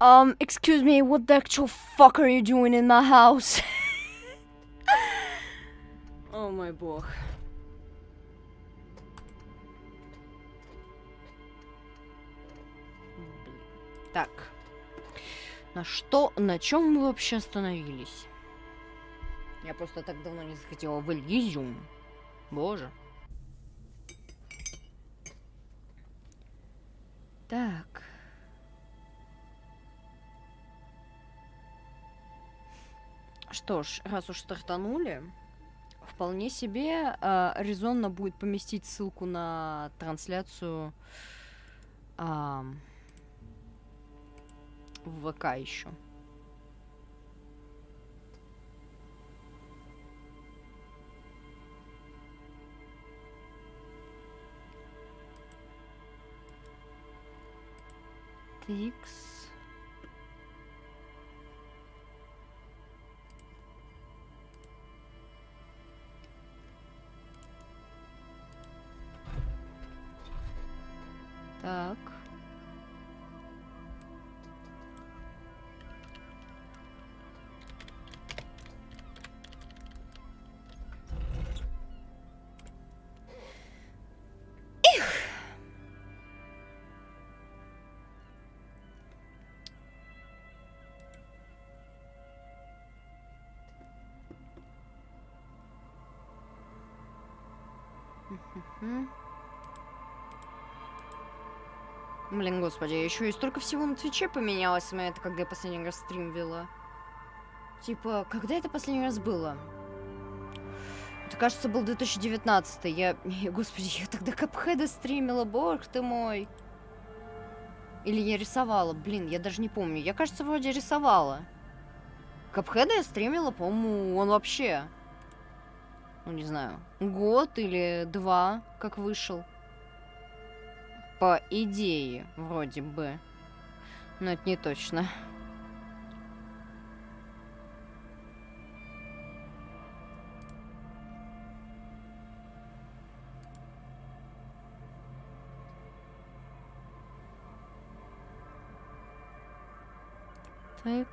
Excuse me, what the actual fuck are you doing in my house? О мой бог. Так. На чем мы вообще остановились? Я просто так давно не захотела в Элизиум. Боже. Так. Что ж, раз уж стартанули, вполне себе резонно будет поместить ссылку на трансляцию в ВК еще. Тикс. Так. Блин, господи, еще и столько всего на Твиче поменялось с момента, когда я последний раз стрим вела. Типа, когда это последний раз было? Это, кажется, был 2019. Господи, я тогда Капхеда стримила, бог ты мой. Или я рисовала, блин, я даже не помню. Я, кажется, вроде рисовала. Капхеда я стримила, по-моему, он вообще... Ну, не знаю, год или два, как вышел. По идее, вроде бы. Но это не точно. Так.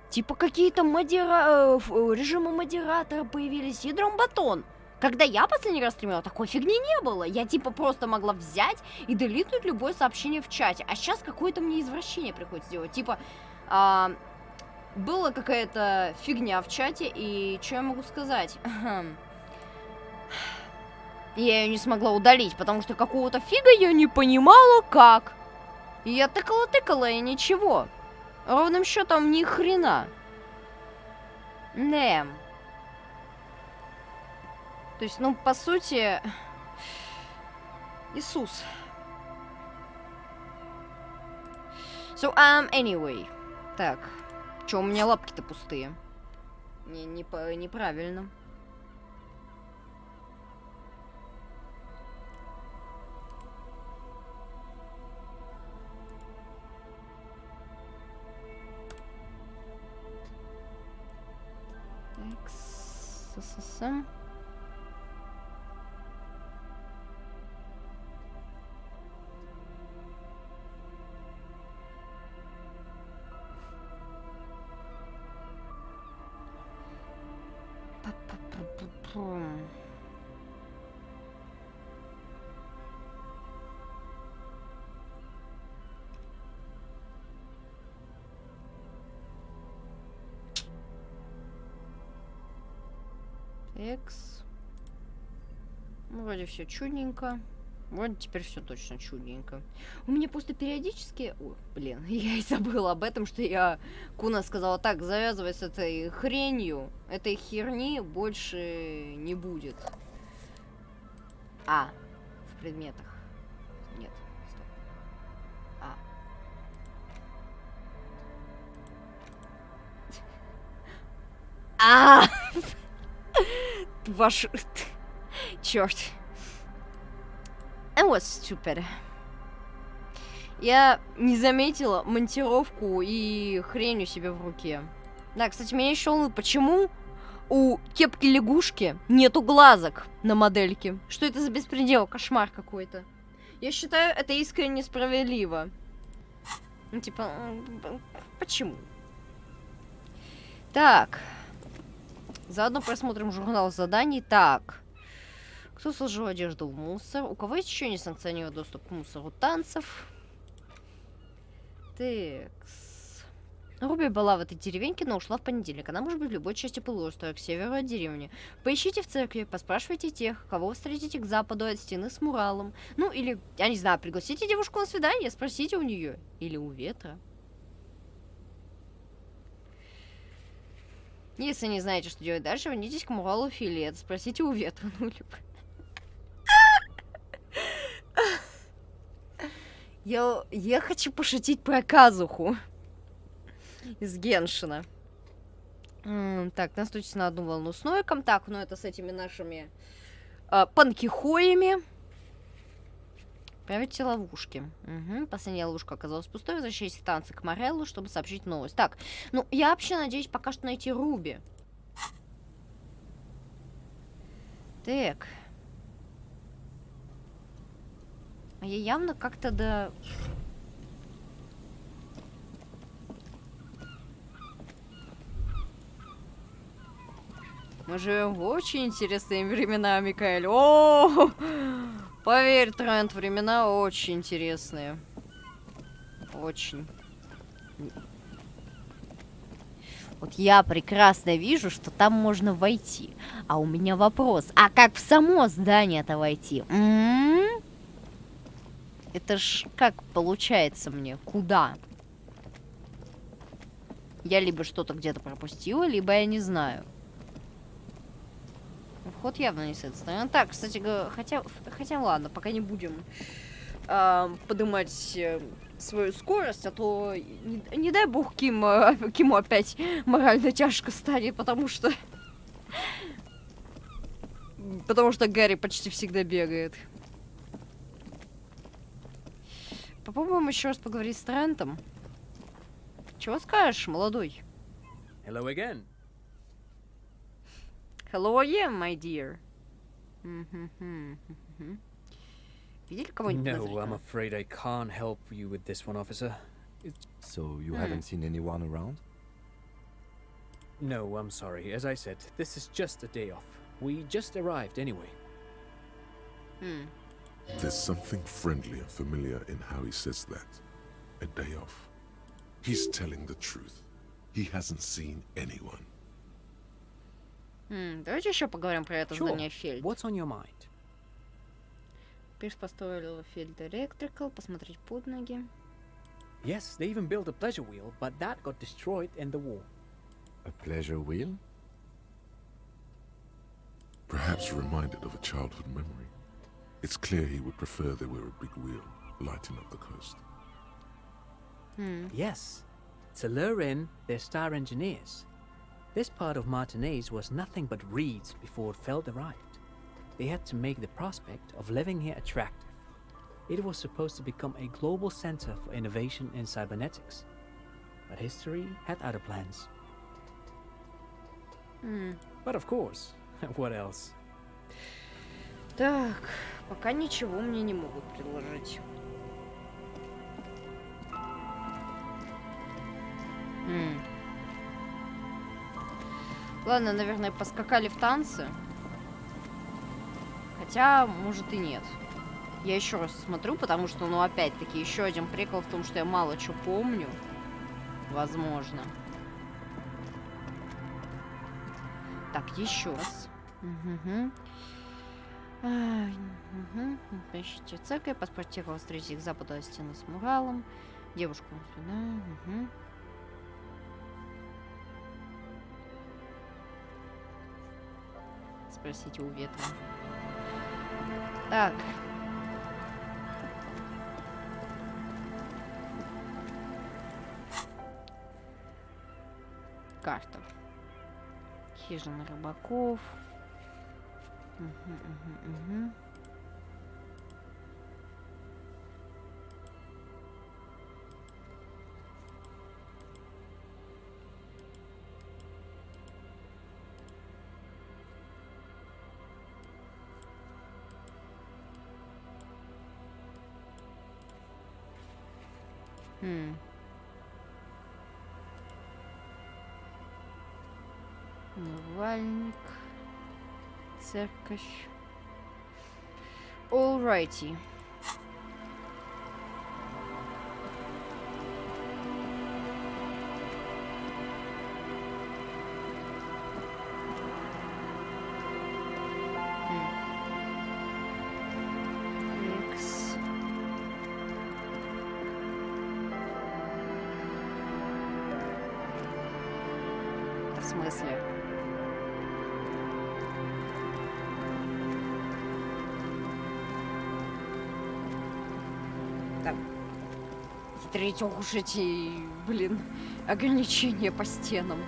Типа какие-то режимы модератора появились. Ядром батон. Когда я последний раз стримила, такой фигни не было. Я типа просто могла взять и делитнуть любое сообщение в чате. А сейчас какое-то мне извращение приходится делать. Типа, была какая-то фигня в чате, и что я могу сказать? Я ее не смогла удалить, потому что какого-то фига я не понимала как. И я тыкала, и ничего. Ровным счетом ни хрена. Не. То есть, ну, по сути... Иисус. So, anyway. Так. Чё, у меня лапки-то пустые? Неправильно. Так, X. Вроде все чудненько. Вроде теперь все точно чудненько. У меня просто периодически... О, блин, я и забыла об этом, что я... Куна сказала, так, завязывай с этой хренью. Этой херни больше не будет. В предметах. Нет, стоп. Ваш... Черт. I was stupid. Я не заметила монтировку и хрень у себя в руке. Да, кстати, меня еще волнует, почему у кепки лягушки нету глазок на модельке? Что это за беспредел? Кошмар какой-то. Я считаю, это искренне несправедливо. Ну, типа, почему? Так. Заодно просмотрим журнал заданий. Так. Кто сложил одежду в мусор? У кого есть еще несанкционированный доступ к мусору танцев? Текс. Руби была в этой деревеньке, но ушла в понедельник. Она может быть в любой части полуострова, к северу от деревни. Поищите в церкви, поспрашивайте тех, кого вы встретите к западу от стены с муралом. Ну, или, я не знаю, пригласите девушку на свидание, спросите у нее. Или у ветра. Если не знаете, что делать дальше, вернитесь к муралу Филет. Спросите у ветра. Ну, либо... Я хочу пошутить про Казуху из Геншина. Так, настройтесь на одну волну с Нойком. Так, ну это с этими нашими панкихоями. Проверьте ловушки. Угу. Последняя ловушка оказалась пустой. Возвращайтесь в танцы к Мореллу, чтобы сообщить новость. Так, ну я вообще надеюсь пока что найти Руби. Так. А я явно как-то до... Мы живем в очень интересные времена, Микаэль. О, поверь, Трент, времена очень интересные. Очень. Вот я прекрасно вижу, что там можно войти. А у меня вопрос. А как в само здание-то войти? Это ж как получается мне? Куда? Я либо что-то где-то пропустила, либо я не знаю. Вход явно не с этой стороны. Так, кстати говоря, хотя ладно, пока не будем поднимать свою скорость, а то не дай бог Киму опять морально тяжко станет, потому что Гарри почти всегда бегает. Попробуем еще раз поговорить с Трентом. Чего скажешь, молодой? Hello again. Hello again, my dear. Видели кого-нибудь? No, I'm afraid I can't help you with this one, officer. So you haven't seen anyone around? No, I'm sorry. As I said, this is just a day off. We just arrived anyway. There's something friendly and familiar in how he says that. A day off. He's telling the truth. He hasn't seen anyone. Давайте еще поговорим про это здание Фельд. What's on your mind? Пирс построил Field Electrical, посмотреть под ноги. Yes, they even built a pleasure wheel, but that got destroyed in the war. A pleasure wheel? Perhaps reminded of a childhood memory. It's clear he would prefer there were a big wheel lighting up the coast. Yes, to lure in their star engineers. This part of Martinaise was nothing but reeds before Feld arrived. They had to make the prospect of living here attractive. It was supposed to become a global center for innovation in cybernetics. But history had other plans. But of course, what else? Так, пока ничего мне не могут предложить. Ладно, наверное, поскакали в танцы. Хотя, может и нет. Я еще раз смотрю, потому что, ну, опять-таки, еще один прикол в том, что я мало что помню. Возможно. Так, еще раз. Поищите церковь, паспортировал встретить к западу от стены с муралом. Девушку сюда. Спросите у ветра. Так. Карта. Хижина рыбаков. Умывальник. Церковь. Alrighty. X. В смысле? Так. Хитрить, ох уж эти, блин, ограничения по стенам.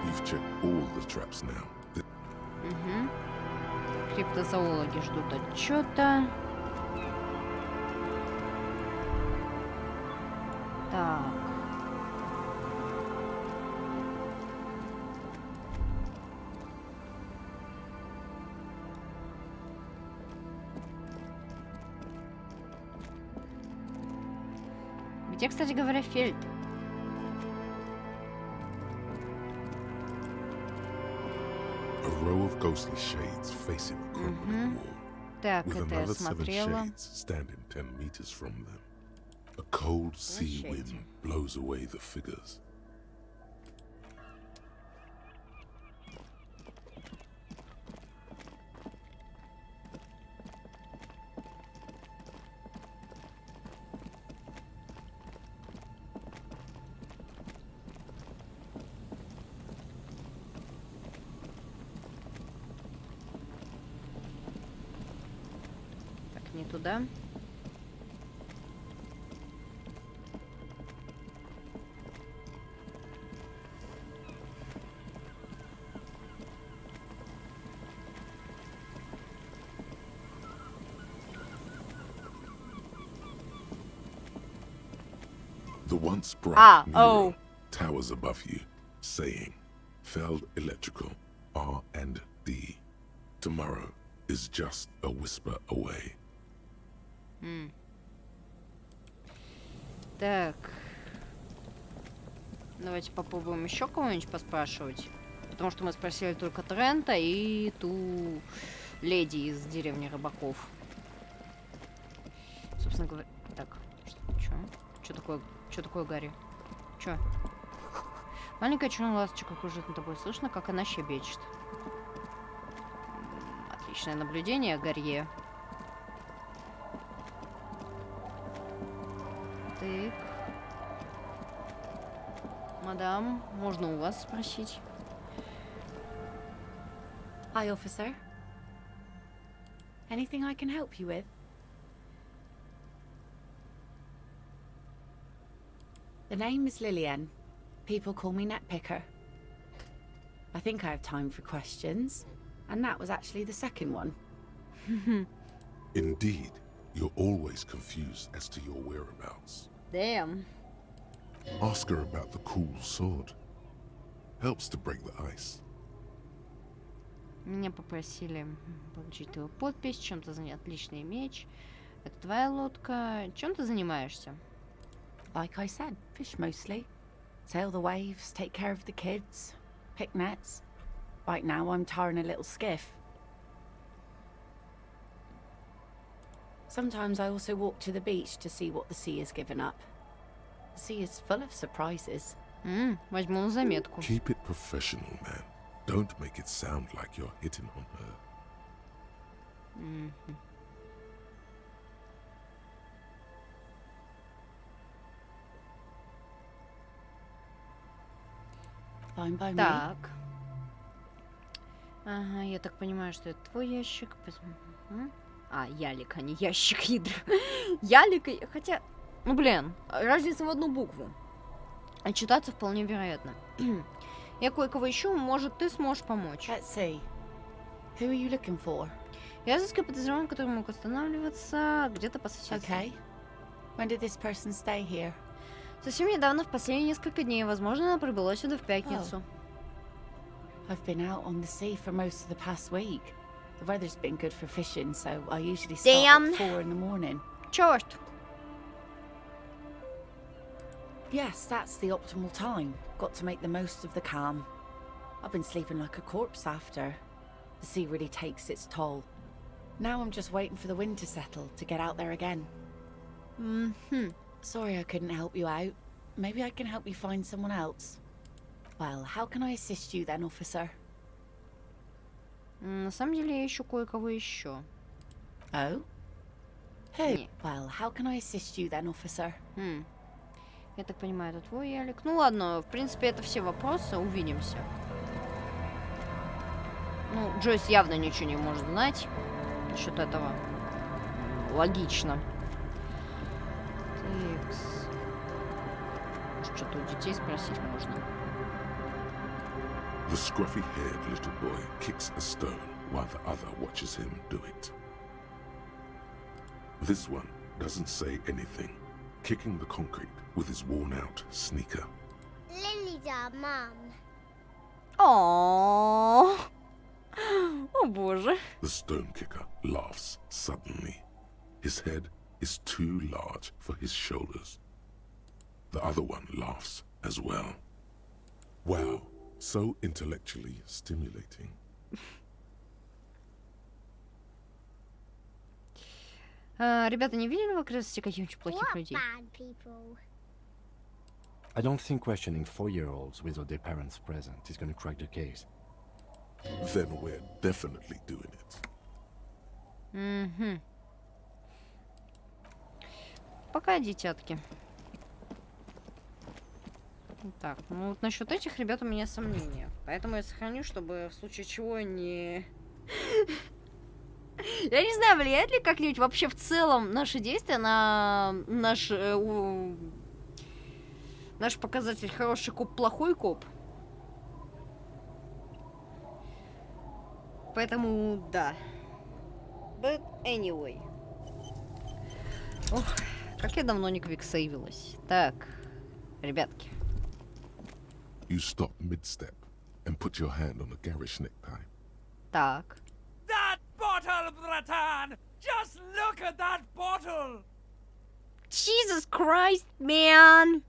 You've checked all the traps now. Угу. Криптозоологи ждут отчета. Так. Где, кстати говоря, Фельд? A row of ghostly shades facing a crumbling wall, Так, with это я another 7 смотрела. shades standing 10 meters from them. A cold sea wind blows away the figures. Так, не туда. The once bright mural oh. towers above you, saying, Feld Electrical, R&D. Tomorrow is just a whisper away. Так. Давайте попробуем еще кого-нибудь поспрашивать. Потому что мы спросили только Трента и ту леди из деревни рыбаков. Собственно говоря... Так, что такое? Что такое, Гарри? Чё? Маленькая черная ласточка кружит над тобой. Слышно, как она щебечет. Отличное наблюдение, Гарри. Так. Мадам, можно у вас спросить? Hi, officer. Anything I can help you with? The name is Lillian. People call me Netpicker. I think I have time for questions, and that was actually the second one. Indeed, you're always confused as to your whereabouts. Damn. Ask her about the cool sword. Helps to break the ice. Меня попросили получить твою подпись, чем-то занять отличный меч. Это твоя лодка. Чем ты занимаешься? Like I said, fish mostly. Sail the waves, take care of the kids, pick nets. Right now I'm tarring a little skiff. Sometimes I also walk to the beach to see what the sea has given up. The sea is full of surprises. Возьму на заметку. Keep it professional, man. Don't make it sound like you're hitting on her. Fine by me. Так. Ага, я так понимаю, что это твой ящик. А, ялик, а не ящик, ядра. Ялик, хотя... Ну, блин, разница в одну букву. А читаться вполне вероятно. Я кое-кого ищу, может, ты сможешь помочь. Let's see. Who are you looking for? Я изыскиваю подозреваемого, который мог останавливаться где-то по соседству. Okay. When did this person stay here? Совсем недавно, в последние несколько дней. Возможно, она прибыла сюда в пятницу. I've been out on the sea for most of the past week. The weather's been good for fishing, so I usually start at 4 in the morning. Чёрт. Yes, that's the optimal time. Got to make the most of the calm. I've been sleeping like a corpse after. The sea really takes its toll. Now I'm just waiting for the wind to settle to get out there again. Sorry I couldn't help you out. Maybe I can help you find someone else. Well, how can I assist you then, officer? На самом деле я ищу кое-кого еще. Oh? Who? Well, how can I assist you then, officer? Я так понимаю, это твой ялик. Ну ладно, в принципе, это все вопросы. Увидимся. Ну, Джойс явно ничего не может знать насчет этого. Логично. Текс. Может, что-то у детей спросить можно. The scruffy-haired little boy kicks a stone while the other watches him do it. This one doesn't say anything, kicking the concrete with his worn-out sneaker. Lily's our mum. О, о боже. The stone kicker laughs suddenly. His head is too large for his shoulders. The other one laughs as well. Wow, so intellectually stimulating. Ребята, не видели в окрестности каких-нибудь плохих What людей? bad people? I don't think questioning 4-year-olds without their parents present is going to crack the case. Then we're definitely doing it. Пока, детятки. Так, ну вот насчет этих ребят у меня сомнения. Поэтому я сохраню, чтобы в случае чего не... Я не знаю, влияет ли как-нибудь вообще в целом наши действия на наш показатель хороший коп, плохой коп. Поэтому да. But anyway. Ох, как я давно не квиксейвилась. Так, ребятки. You stop mid-step and put your hand on the garish necktie. Так. That bottle, Bratan! Just look at that bottle! Jesus Christ, man!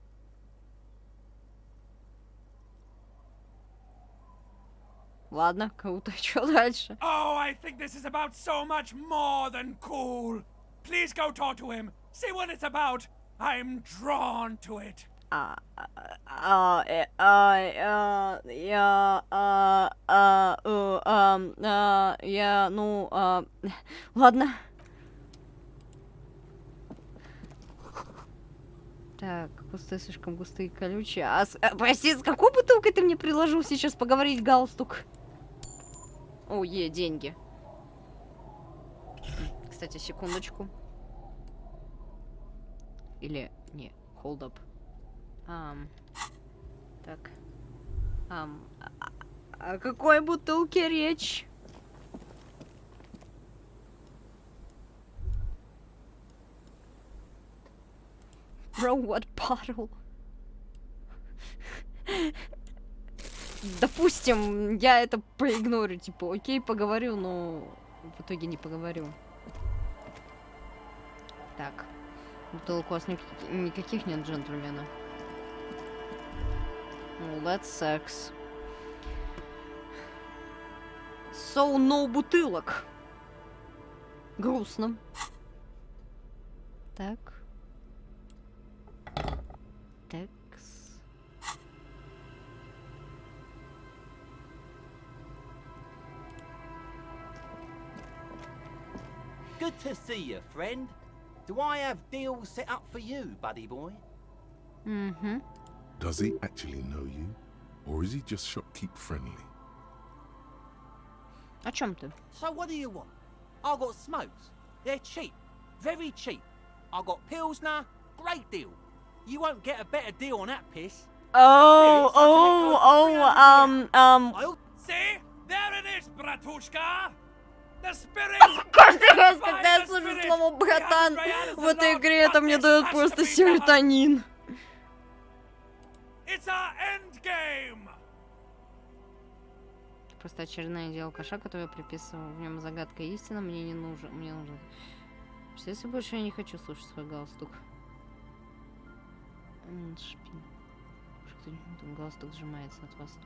Ладно, круто. Что дальше? Oh, I think this is about so much more than cool. Please go talk to him. See what it's about. I'm drawn to it. Ладно. Так, кусты слишком густые и колючие. Прости, с какой бутылкой ты мне приложил сейчас поговорить галстук? О, деньги. Кстати, секундочку. Или, не, hold up. Так. О какой бутылке речь? Bro, what bottle? Допустим, я это проигнорю, типа, окей, поговорю, но в итоге не поговорю. Так. Бутылок у вас никаких нет, джентльмена. Oh, that sucks. So, no бутылок. Грустно. Так. Такс. Good to see you, friend. Do I have deals set up for you, buddy boy? Mm-hmm. Does he actually know you? Or is he just shopkeep friendly? О чем ты? So what do you want? I got smokes. They're cheap. Very cheap. I got Pilsner. Great deal. You won't get a better deal on that piss. See? There it is, Bratushka! The spirit! Каждый раз, когда я слышу слово «братан» в этой игре, это мне дает просто серотонин. It's our end game! просто очередная идея алкаша, которую я приписываю. В нем загадка истина, мне не нужен. Мне нужен. Что если больше я не хочу слушать свой галстук? Шпин. Что галстук сжимается от вас.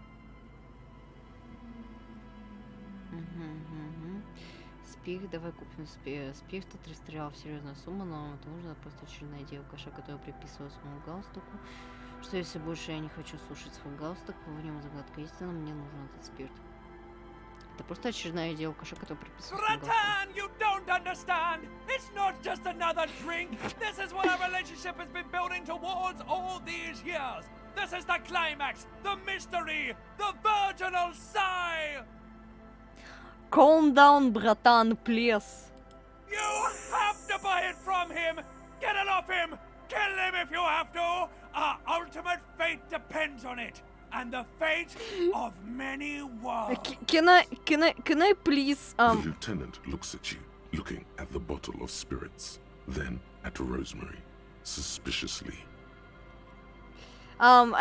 Спирт, давай купим спирт. Тут расстрелял серьезную сумму, но это нужно просто очередная идея алкаша, которую приписываю своему галстуку. Что если больше я не хочу слушать свой галстук, в нем загадка истина, мне нужен этот спирт. Это просто очередная идея алкаша, которую приписываю своему галстуку. You don't understand! It's not just another drink! This is what our relationship has been building towards all these years! This is the climax! The mystery! The virginal sigh! Calm down, братан, please. You have to buy it from him! Get it off him! Kill him if you have to! Our ultimate fate depends on it! And the fate of many worlds! Can I please, The lieutenant looks at you, looking at the bottle of spirits, then at Rosemary, suspiciously. До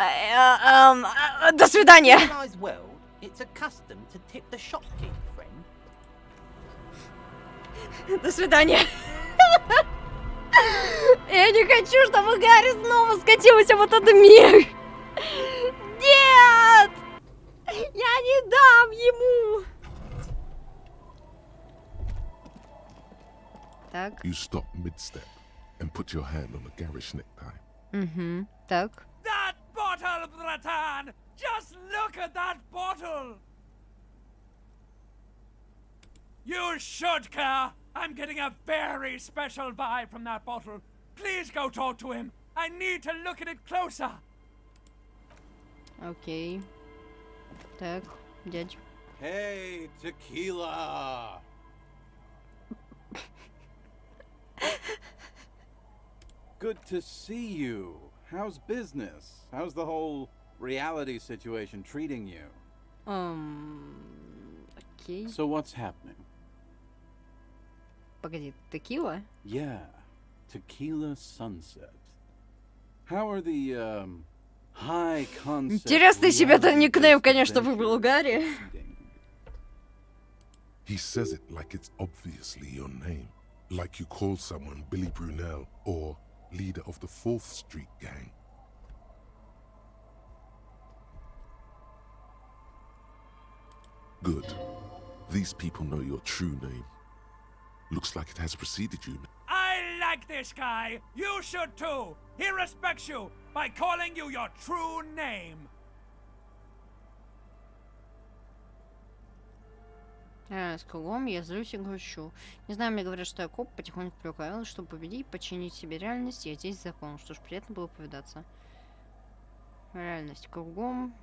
свидания. In civilized world, it's a custom to tip the shopkeep, friend. До свидания. Я не хочу, чтобы Гарри снова скатился в этот мир. Нет! Я не дам ему. Так. You stop mid-step and put your hand on the garish necktie. Так. That bottle, Bratan! Just look at that bottle! You should care! I'm getting a very special vibe from that bottle. Please go talk to him. I need to look at it closer. Окей. Так, дядь. Hey, tequila! Good to see you. How's business? How's the whole reality situation treating you? Окей. So what's happening? Погоди, текила? Yeah, tequila sunset. How are the high concept? Интересный себе-то reality никнейм, based конечно, выбрал adventures Гарри. proceeding? He says it like it's obviously your name, like you call someone Billy Brunel or leader of the 4th Street gang. Good. These people know your true name. Looks like it has preceded you. I like this guy. You should too. He respects you by calling you your true name. С кругом я злюсь и грущу. Не знаю, мне говорят, что я коп, потихоньку привыкаю, чтобы победить, починить себе реальность, я здесь закон. Что ж, приятно было повидаться. Реальность кругом.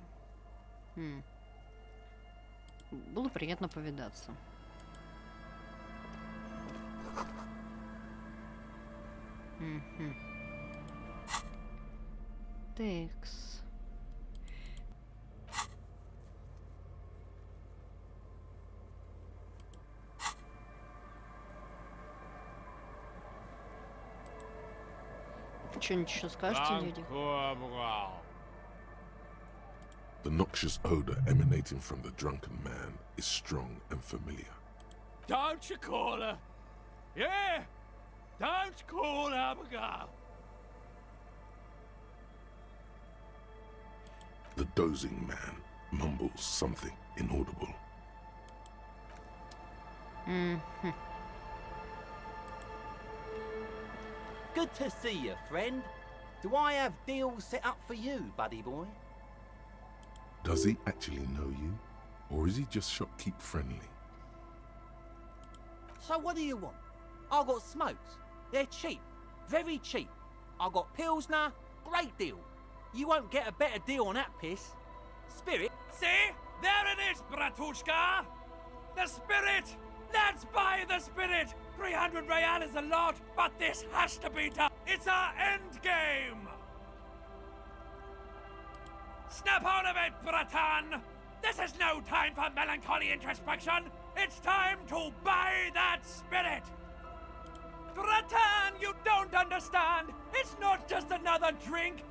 Было приятно повидаться. Текс. Что-нибудь еще скажете, дядя? The noxious odor emanating from the drunken man is strong and familiar. Don't you call her? Yeah! Don't call Abigail! The dozing man mumbles something inaudible. Good to see you, friend. Do I have deals set up for you, buddy boy? Does he actually know you? Or is he just shopkeep friendly? So what do you want? I got smokes. They're cheap. Very cheap. I got Pilsner. Great deal. You won't get a better deal on that piss. Spirit? See? There it is, Bratushka! The spirit! Let's buy the spirit! 300 real is a lot, but this has to be done. It's our end game! Snap out of it, Bratan! This is no time for melancholy introspection. It's time to buy that spirit! Bratan, you don't understand! It's not just another drink!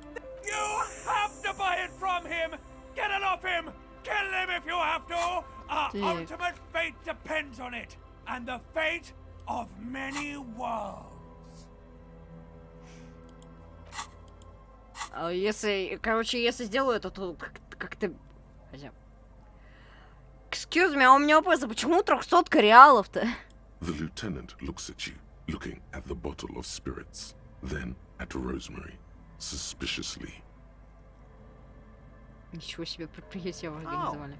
You have to buy it from him! Get it off him! Kill him if you have to! Our Так. ultimate fate depends on it, and the fate of many worlds. Если, короче, если сделаю это, то как-то... Excuse me, а у меня вопрос, а почему 300 реалов-то? The lieutenant looks at you, looking at the bottle of spirits, then at Rosemary, suspiciously. Ничего себе предприятие вы организовали.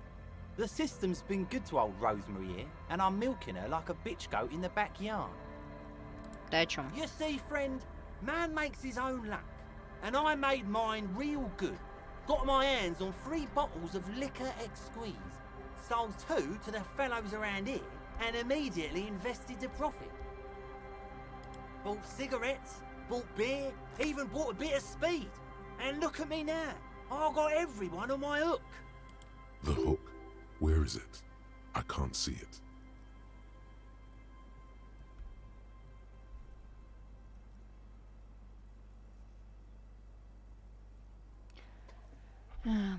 The system's been good to old Rosemary here, and I'm milking her like a bitch goat in the backyard. Ты о чем? You see, friend, man makes his own luck, and I made mine real good. Got my hands on 3 bottles of liquor ex-squeeze, sold 2 to the fellows around here, and immediately invested the profit. Bought cigarettes, bought beer, even bought a bit of speed. And look at me now, I got everyone on my hook. The hook? Where is it? I can't see it.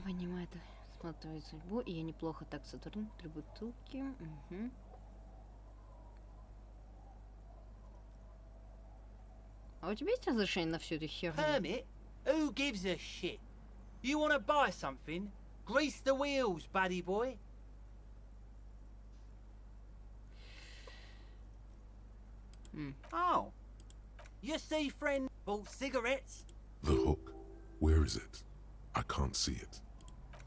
Понимаю, это смотрю судьбу, и я неплохо так Сатурн, 3 бутылки. Угу. А у тебя есть разрешение на всю эту херню? Hermit? Who gives a shit? You wanna buy something? Grease the wheels, buddy boy. Oh. You see, friend, bought cigarettes? The hook? Where is it? I can't see it.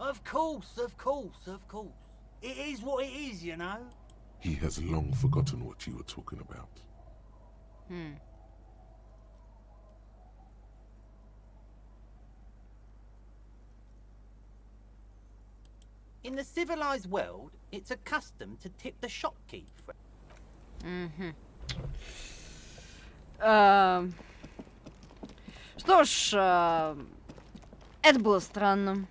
Of course, of course, of course. It is what it is, you know. He has long forgotten what you were talking about. In the civilized world, it's a custom to tip the shopkeep. Что ж, это было странно.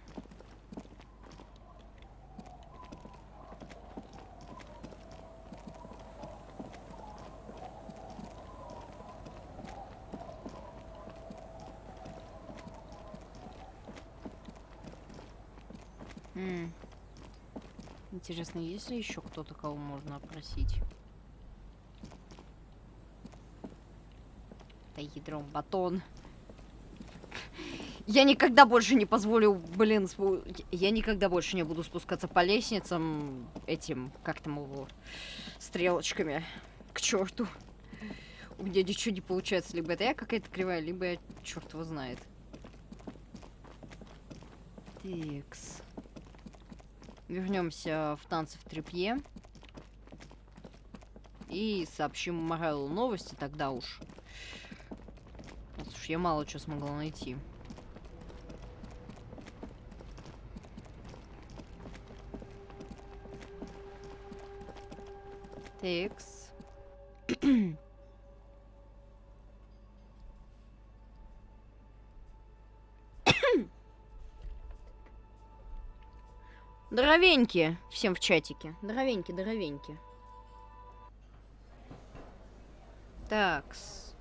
Интересно, есть ли еще кто-то, кого можно опросить? Да ядром батон. Я никогда больше не позволю, блин, я никогда больше не буду спускаться по лестницам этим, как там его, стрелочками. К черту. У меня ничего не получается. Либо это я какая-то кривая, либо я черт его знает. Тикс. Вернемся в танцы в трепье. И сообщим Мореллу новости тогда уж. Я мало чего смогла найти. Текс. Здоровеньки всем в чатике. Здоровеньки, здоровеньки. Такс.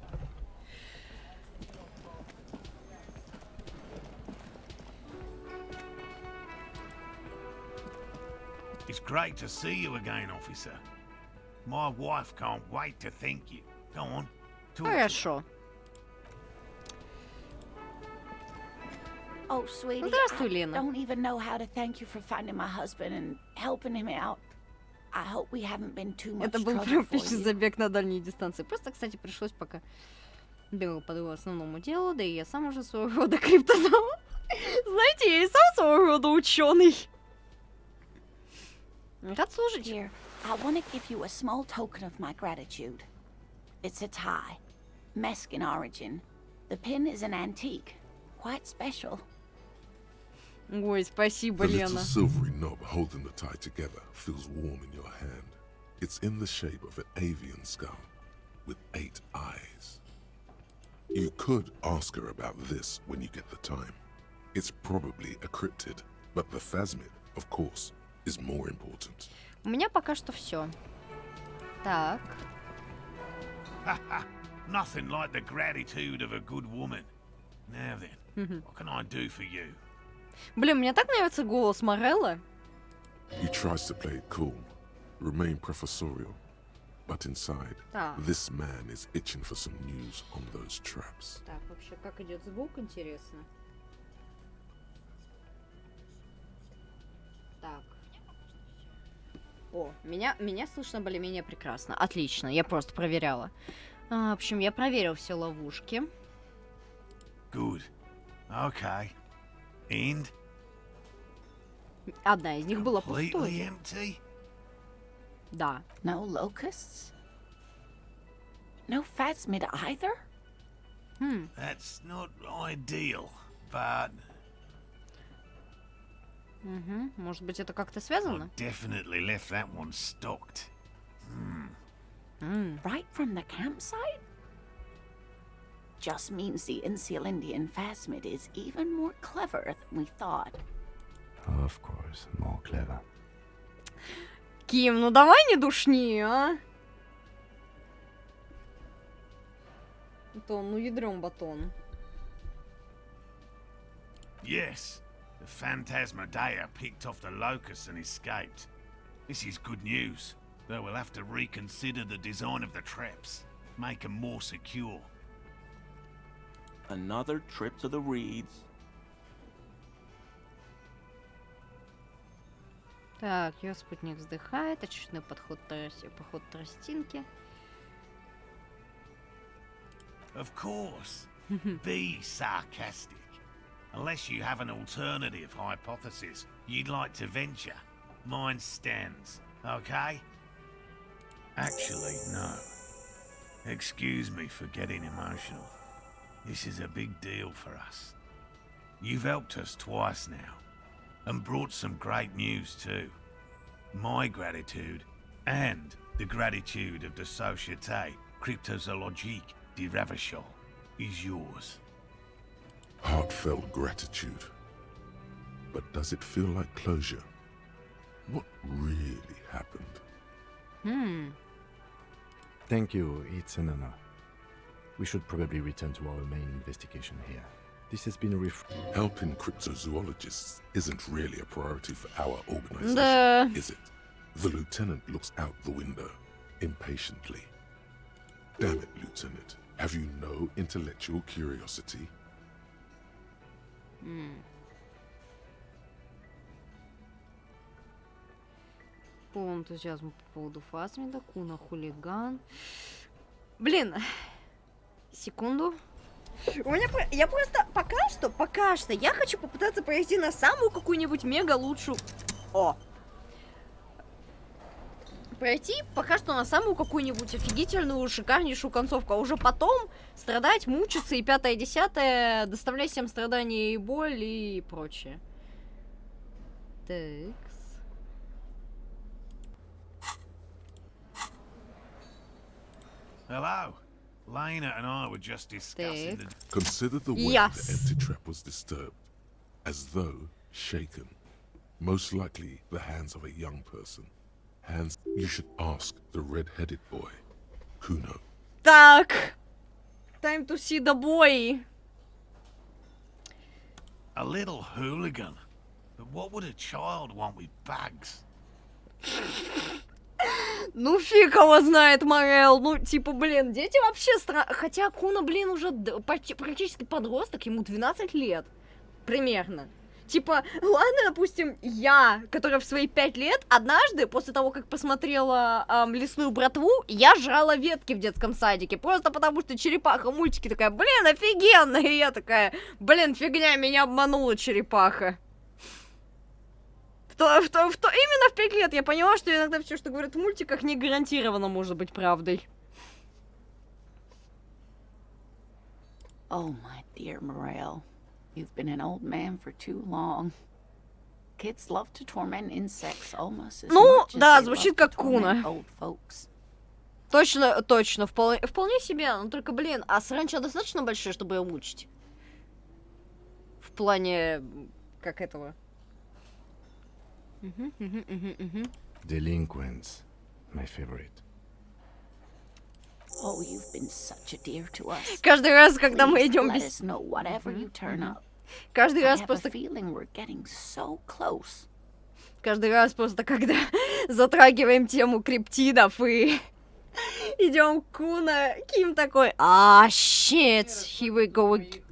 It's great to see you again, officer. My wife can't wait to thank you. Go on, talk to her. Хорошо. Oh, sweetie, Здравствуй, I Лена. don't even know how to thank you for finding my husband and helping him out. I hope we haven't been too much Это был trouble прям for почти you. забег на дальние дистанции. Просто, кстати, пришлось пока бегал по его основному делу, да и я сам уже своего рода криптозам. Знаете, я и сам своего рода ученый. Рад служить. Here, I want to give you a small token of my gratitude. It's a tie, Meskin origin. The pin is an antique, quite special. Ой, спасибо, The little Лена. silvery knob holding the tie together feels warm in your hand. It's in the shape of an avian skull with 8 eyes. You could ask her about this when you get the time. It's probably a cryptid, but the phasmid, of course, is more important. У меня пока что все. Так. Nothing like the gratitude of a good woman. Now then, what can I do for you? Блин, мне так нравится голос Морелла. He tries to play it cool, remain professorial, but inside, Так. this man is itching for some news on those traps. Так, вообще, как идет звук, интересно. Так. О, меня слышно более-менее прекрасно. Отлично, я просто проверяла. В общем, я проверил все ловушки. Good. Okay. And? Одна из них была Completely пустой. empty? Да. No locusts? No phasmid either? That's not ideal, but Угу. Может быть, это как-то I связано? definitely left that one stocked. Right from the campsite? Just means the Insulindian phasmid is even more clever than we thought. Of course, more clever. Ким, ну давай не душни, а? То, ну ядрём батон. Yes, the Phantasmadeia picked off the locusts and escaped. This is good news, though we'll have to reconsider the design of the traps, make them more secure. Another trip to the reeds. Так, ее спутник вздыхает, очередной поход тростинки. Of course, be sarcastic. Unless you have an alternative hypothesis you'd like to venture, mine stands, okay? Actually, no. Excuse me for getting emotional. This is a big deal for us. You've helped us twice now, and brought some great news too. My gratitude, and the gratitude of the Société Cryptozoologique de Ravachol, is yours. Heartfelt gratitude. But does it feel like closure? What really happened? Thank you, it's an honor. We should probably return to our main investigation here. This has been Helping cryptozoologists isn't really a priority for our organization, Да. is it? The lieutenant looks out the window, impatiently. Damn it, Lieutenant. Have you no intellectual curiosity? Полон энтузиазма по поводу Фасмида, Куна хулиган. Блин, секунду. Я просто пока что я хочу попытаться пройти на самую какую-нибудь мега лучшую... Пройти пока что на самую какую-нибудь офигительную, шикарнейшую концовку, а уже потом страдать, мучиться и 5-10, доставлять всем страдания и боль и прочее. Такс. Hello. Lena and I were just discussing the... Consider the way Yes. the empty trap was disturbed, as though shaken. Most likely the hands of a young person. Hands you should ask the red-headed boy, Kuno. Так. Time to see the boy. A little hooligan. But what would a child want with bags? Ну, фиг его знает, Морел. Ну, типа, блин, дети вообще Хотя Куна, блин, уже практически подросток, ему 12 лет. Примерно. Типа, ладно, допустим, я, которая в свои 5 лет, однажды, после того, как посмотрела «Лесную братву», я жрала ветки в детском садике. Просто потому, что черепаха в мультике такая, блин, офигенно. И я такая, блин, фигня, меня обманула черепаха. Именно в 5 лет я поняла, что иногда все, что говорят в мультиках, не гарантированно может быть правдой. Oh, my dear Morel. You've been an old man for too long. Kids love to torment insects almost as Ну, much as да, they звучит love to как Куна. torment old folks. Точно, вполне себе. Ну только, блин, а саранча достаточно большая, чтобы ее мучить? В плане, как этого? Delinquents, my favorite. Oh, you've been such a dear to us. Каждый раз, когда мы Please идем let без... us know whatever you turn up. Каждый I раз have a просто... feeling we're getting so close. Каждый раз просто, когда затрагиваем тему криптидов и идем к Куна, Ким такой, shit, here we go again.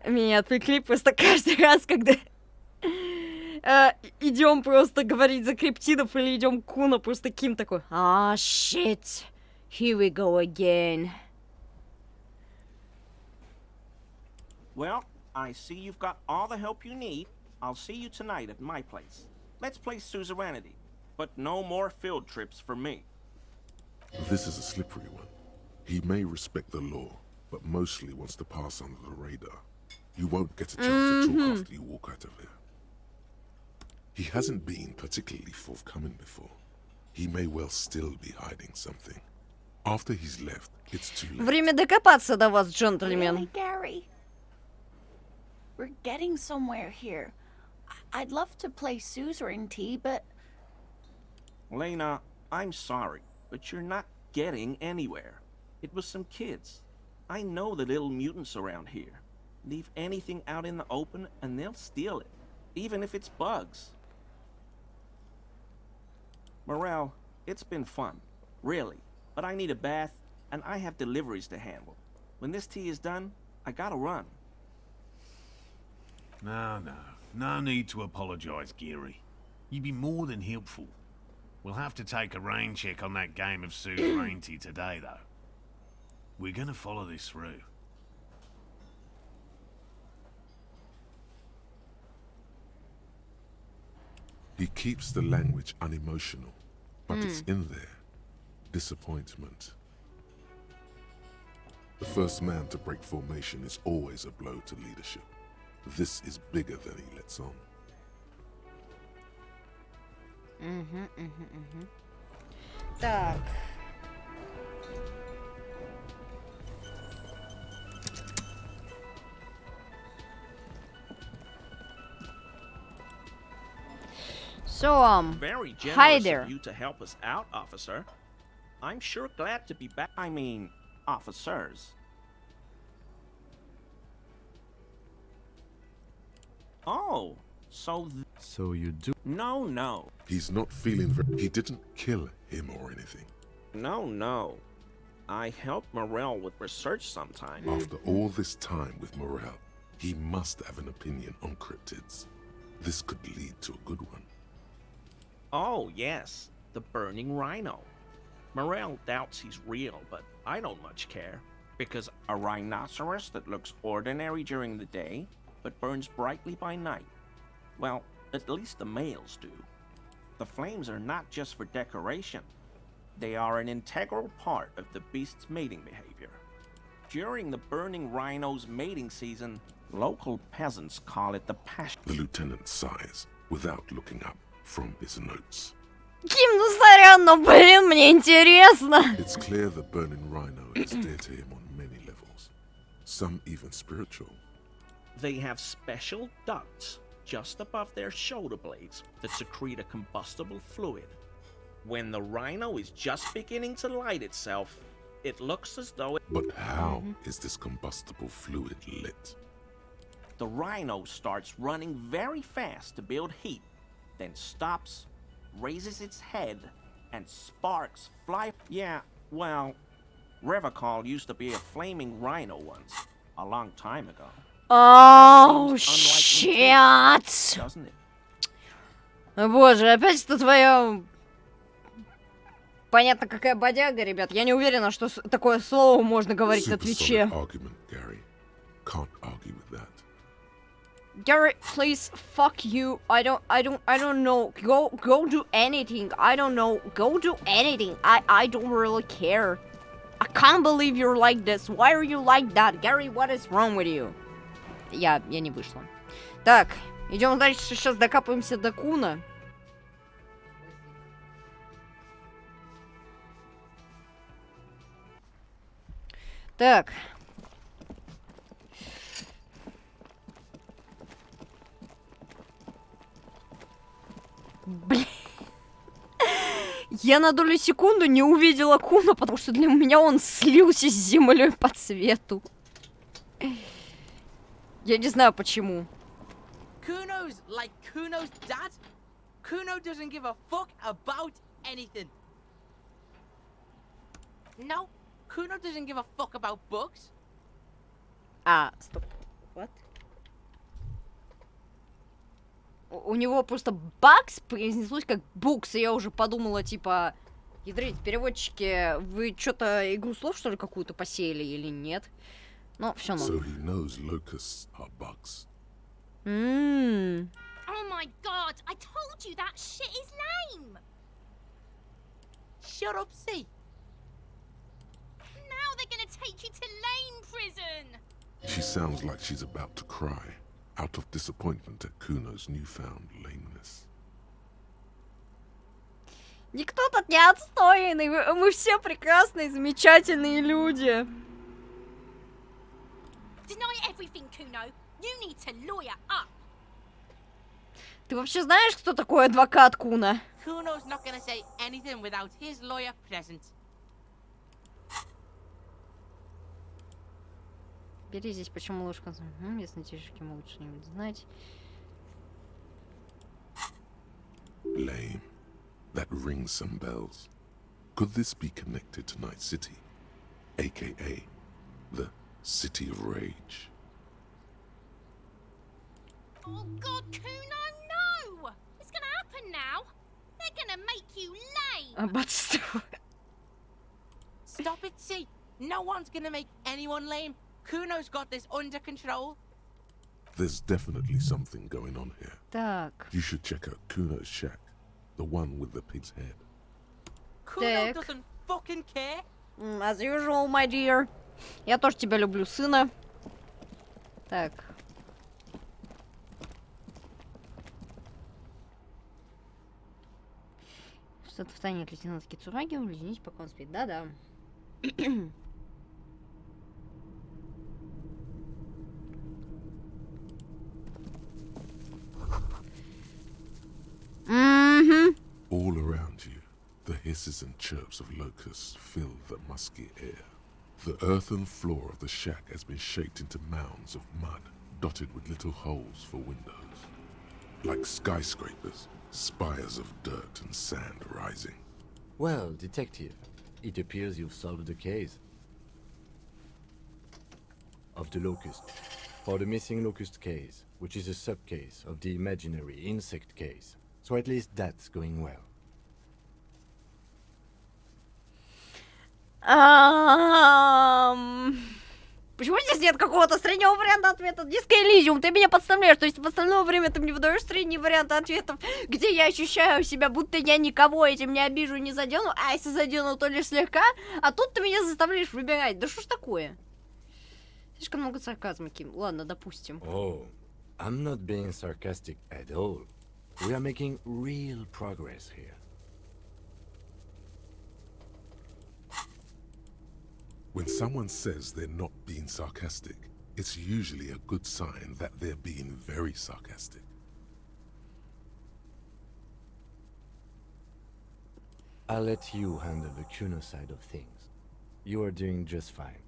Меня отвлекли просто каждый раз, когда идем просто говорить за криптидов или идем к Куна, просто Ким такой, shit, here we go again. Well, I see you've got all the help you need. I'll see you tonight at my place. Let's play suzerainty, but no more field trips for me. This is a slippery one. He may respect the law, but mostly wants to pass under the radar. You won't get a chance to talk after you walk out of here. He hasn't been particularly forthcoming before. He may well still be hiding something. After he's left, it's too late. Время докопаться до вас, джентльмен. Really, Gary? We're getting somewhere here. I'd love to play suzerainty, but... Lena, I'm sorry, but you're not getting anywhere. It was some kids. I know the little mutants around here. Leave anything out in the open and they'll steal it, even if it's bugs. Morel, it's been fun, really, but I need a bath and I have deliveries to handle. When this tea is done, I gotta run. No need to apologise, Geary. You'd be more than helpful. We'll have to take a rain check on that game of suzerainty today, though. We're gonna follow this through. He keeps the language unemotional, but it's in there. Disappointment. The first man to break formation is always a blow to leadership. This is bigger than he lets on. Так. So, Very hi generous there. of you to help us out, officer. I'm sure glad to be back. I mean, officers. Oh, so So you do. no. He's not feeling very... He didn't kill him or anything. No. I helped Morel with research sometime. After all this time with Morel, he must have an opinion on cryptids. This could lead to a good one. Oh, yes, the burning rhino. Morel doubts he's real, but I don't much care. Because a rhinoceros that looks ordinary during the day, but burns brightly by night. Well, at least the males do. The flames are not just for decoration. They are an integral part of the beast's mating behavior. During the burning rhino's mating season, local peasants call it the passion. The lieutenant sighs, without looking up from his notes. Ким, ну сорян, но, блин, мне интересно. It's clear the burning rhino is dear to him on many levels. Some even spiritual. They have special ducts just above their shoulder blades that secrete a combustible fluid. When the rhino is just beginning to light itself, it looks as though it... But how is this combustible fluid lit? The rhino starts running very fast to build heat, then stops, raises its head, and sparks fly... Yeah, well, Revacol used to be a flaming rhino once, a long time ago. Oh, Seems unlikely shit. too, doesn't it? Боже, опять это твоя... Понятно, какая бодяга, ребят. Я не уверена, что такое слово можно говорить на Твиче. Argument, Gary. Can't argue with that. Gary, please, fuck you. I don't know. Go do anything. I don't know. Go do anything. I don't really care. I can't believe you're like this. Why are you like that? Gary, what is wrong with you? Я не вышла. Так, идем дальше. Сейчас докапываемся до Куна. Так. Блин. Я на долю секунду не увидела Куна, потому что для меня он слился с землей по цвету. Я не знаю почему. Kuno's like Kuno's dad. Kuno doesn't give a fuck about anything. No, Kuno doesn't give a fuck about books. Стоп. What? У него просто бакс произнеслось как букс, и я уже подумала, типа, ядрить, переводчики, вы что-то игру слов, что ли, какую-то посеяли или нет? Но все равно. So he knows locusts are bugs. Oh my god, I told you that shit is lame. Shut up, see. Now they're gonna take you to lame prison. She sounds like she's about to cry, out of disappointment at Kuno's newfound lameness. Никто тут не отстойный, мы все прекрасные, замечательные люди. Deny everything, Kuno. You need to lawyer up. Ты вообще знаешь, кто такой адвокат Куна? Kuno's not gonna say anything without his lawyer present. Бери здесь, почему ложка? Местные тишки могут что-нибудь знать. Lame. That rings some bells. Could this be connected to Night City, aka the City of Rage? Oh god, Kuno, no! It's gonna happen now. They're gonna make you lame. But still. Stop it, see. No one's gonna make anyone lame. Kuno's got this under control. There's definitely something going on here. Так. You should check out Kuno's shack, the one with the pig's head. Kuno doesn't fucking care. As usual, my dear. Я тоже тебя люблю, сына. Так. Что-то в тайне от лейтенанта Кицураги, уедините, пока он спит. Да-да. All around you, the hisses and chirps of locusts fill the musky air. The earthen floor of the shack has been shaped into mounds of mud, dotted with little holes for windows. Like skyscrapers, spires of dirt and sand rising. Well, detective, it appears you've solved the case. Of the locust. For the missing locust case, which is a sub-case of the imaginary insect case. So at least that's going well. Почему здесь нет какого-то среднего варианта ответа? Disco Elysium, ты меня подставляешь, то есть в остальное время ты мне выдаешь средние варианты ответов, где я ощущаю себя, будто я никого этим не обижу, не задену, а если задену, то лишь слегка, а тут ты меня заставляешь выбирать. Да что ж такое? Слишком много сарказма, Ким. Ладно, допустим. Oh, I'm not being sarcastic at all. We are making real progress here. When someone says they're not being sarcastic, it's usually a good sign that they're being very sarcastic. I'll let you handle the Kuno side of things. You are doing just fine.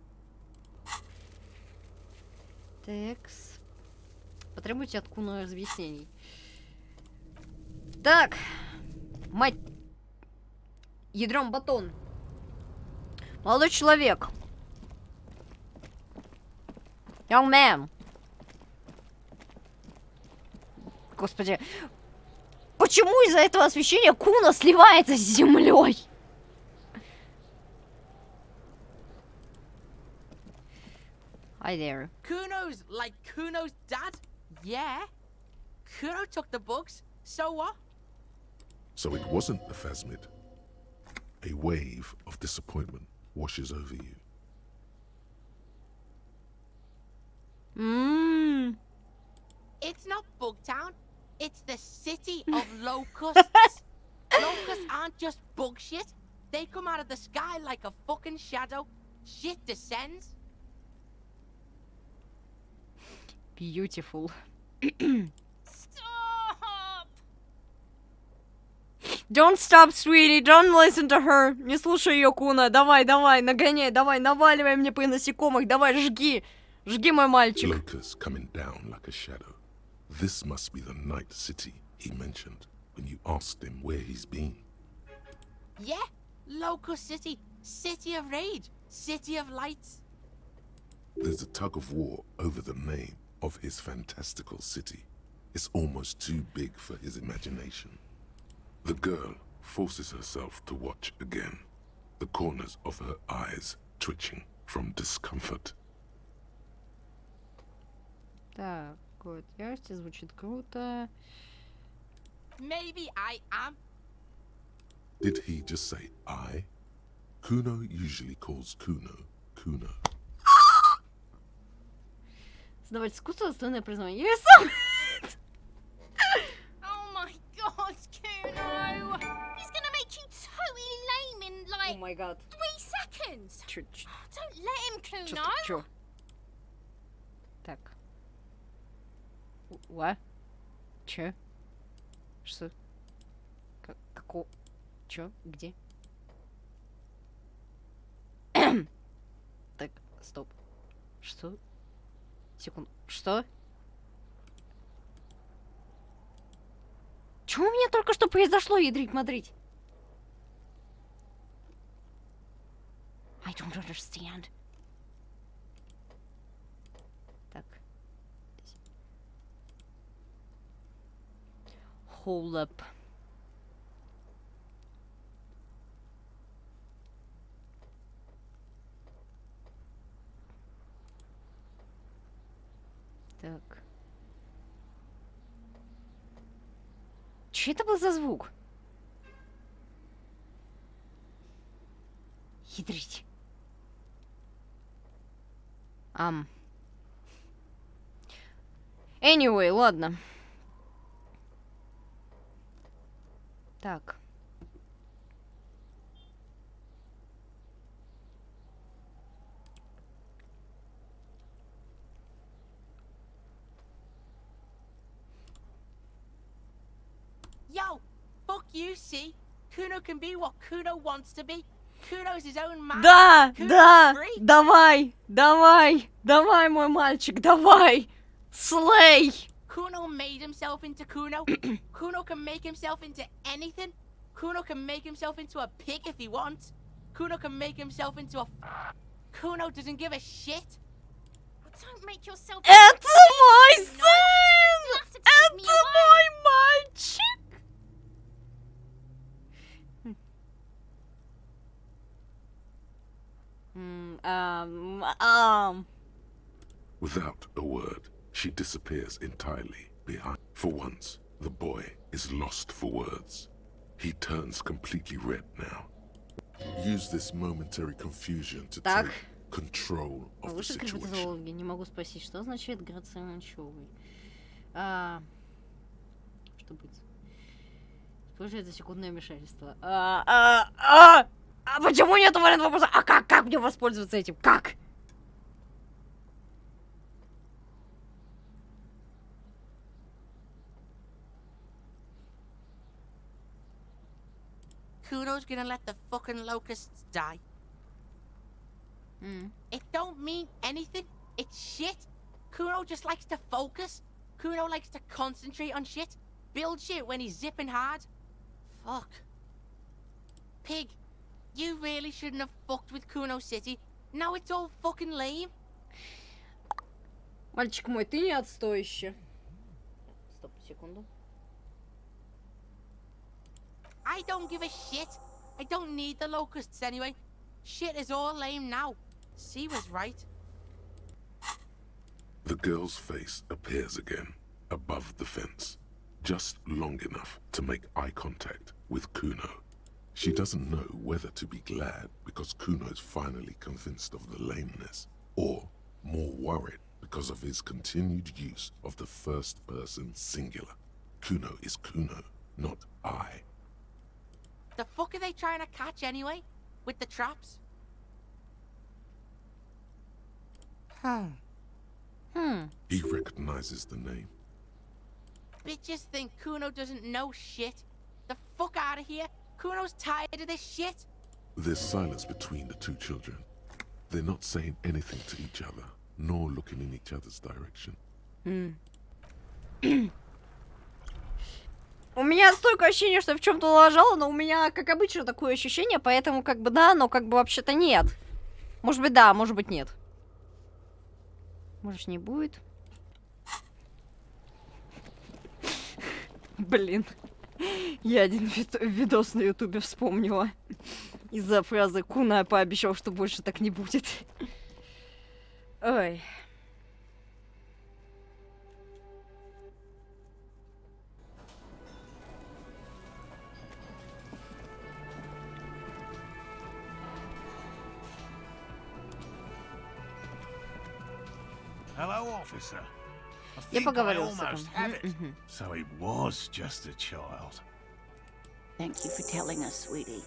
Текс. Потребуйте от Куна разъяснений. Так. Мать. Ядрён батон. Молодой человек. Young man. Господи. Почему из-за этого освещения Куна сливается с землей? Hi there. Kuno's like Kuno's dad? Yeah. Kuno took the books, so what? So it wasn't the phasmid. A wave of disappointment washes over you. It's not Bugtown. It's the city of locusts. Locusts aren't just bug shit. They come out of the sky like a fucking shadow. Shit descends. Beautiful. Stop! Don't stop, sweetie, don't listen to her. Не слушай ее, Куна. Давай, давай, нагоняй, давай, наваливай мне по насекомых. Давай, жги. Жги, мой мальчик. Locust coming down like a shadow. This must be the night city he mentioned when you asked him where he's been. Yeah, Locust City. City of rage. City of lights. There's a tug of war over the name of his fantastical city. It's almost too big for his imagination. The girl forces herself to watch again, the corners of her eyes twitching from discomfort. Так, код ярости звучит круто. Maybe I am. Did he just say I? Kuno usually calls Kuno, Kuno. Создавать искусство, достойное признание. Я сам... Oh my god, Kuno! He's gonna make you totally lame in like Oh my god. 3 seconds. Чё? Don't let him, Kuno. Чё? Так. What? Чё? Что? Како? Чё? Где? Так, стоп. Что? Секунду. Что? Чё у меня только что произошло, ядрить мадрить? I don't understand. Так. Hold up. Так. Че это был за звук? Ядрить. Anyway, ладно. Так. Yo, fuck you, see? Kuno can be what Kuno wants to be. Kuno's his own man. Да, Kuno's да, free. давай, давай, давай, мой мальчик, давай. Слей. Kuno made himself into Kuno. Kuno can make himself into anything. Kuno can make himself into a pig if he wants. Kuno can make himself into a... Kuno doesn't give a shit. Don't make yourself. Это мой сын! You have to take me Это away. мой мальчик! Without a word, she disappears entirely behind. For once, the boy is lost for words. He turns completely red now. Use this momentary confusion to Так. take control of the Лучше situation. гравитозологии, не могу спросить, что означает грационночевый? Что будет? Используется секундное вмешательство. Почему нет варианта вопроса? А как мне воспользоваться этим? Как? Kuno's gonna let the fucking locusts die. It don't mean anything. It's shit. Kuno just likes to focus. Kuno likes to concentrate on shit. Build shit when he's zipping hard. Fuck. Pig, you really shouldn't have fucked with Kuno City. Now it's all fucking lame. Мальчик мой, ты не отстоище. Стоп, секунду. I don't give a shit. I don't need the locusts anyway. Shit is all lame now. C was right. The girl's face appears again, above the fence, just long enough to make eye contact with Kuno. She doesn't know whether to be glad because Kuno's finally convinced of the lameness, or more worried because of his continued use of the first person singular. Kuno is Kuno, not I. The fuck are they trying to catch anyway? With the traps? He recognizes the name. Bitches think Kuno doesn't know shit. The fuck out of here. Kuno's tired of this shit. There's silence between the two children. They're not saying anything to each other, nor looking in each other's direction. У меня столько ощущения, что я в чем-то налажала, но у меня, как обычно, такое ощущение, поэтому как бы да, но как бы вообще-то нет. Может быть да, может быть нет. Может не будет. Блин. Я один видос на ютубе вспомнила. Из-за фразы «Куна пообещал, что больше так не будет». Ой. Hello, officer. Я поговорил с So he was just a child. Thank you for telling us, sweetie.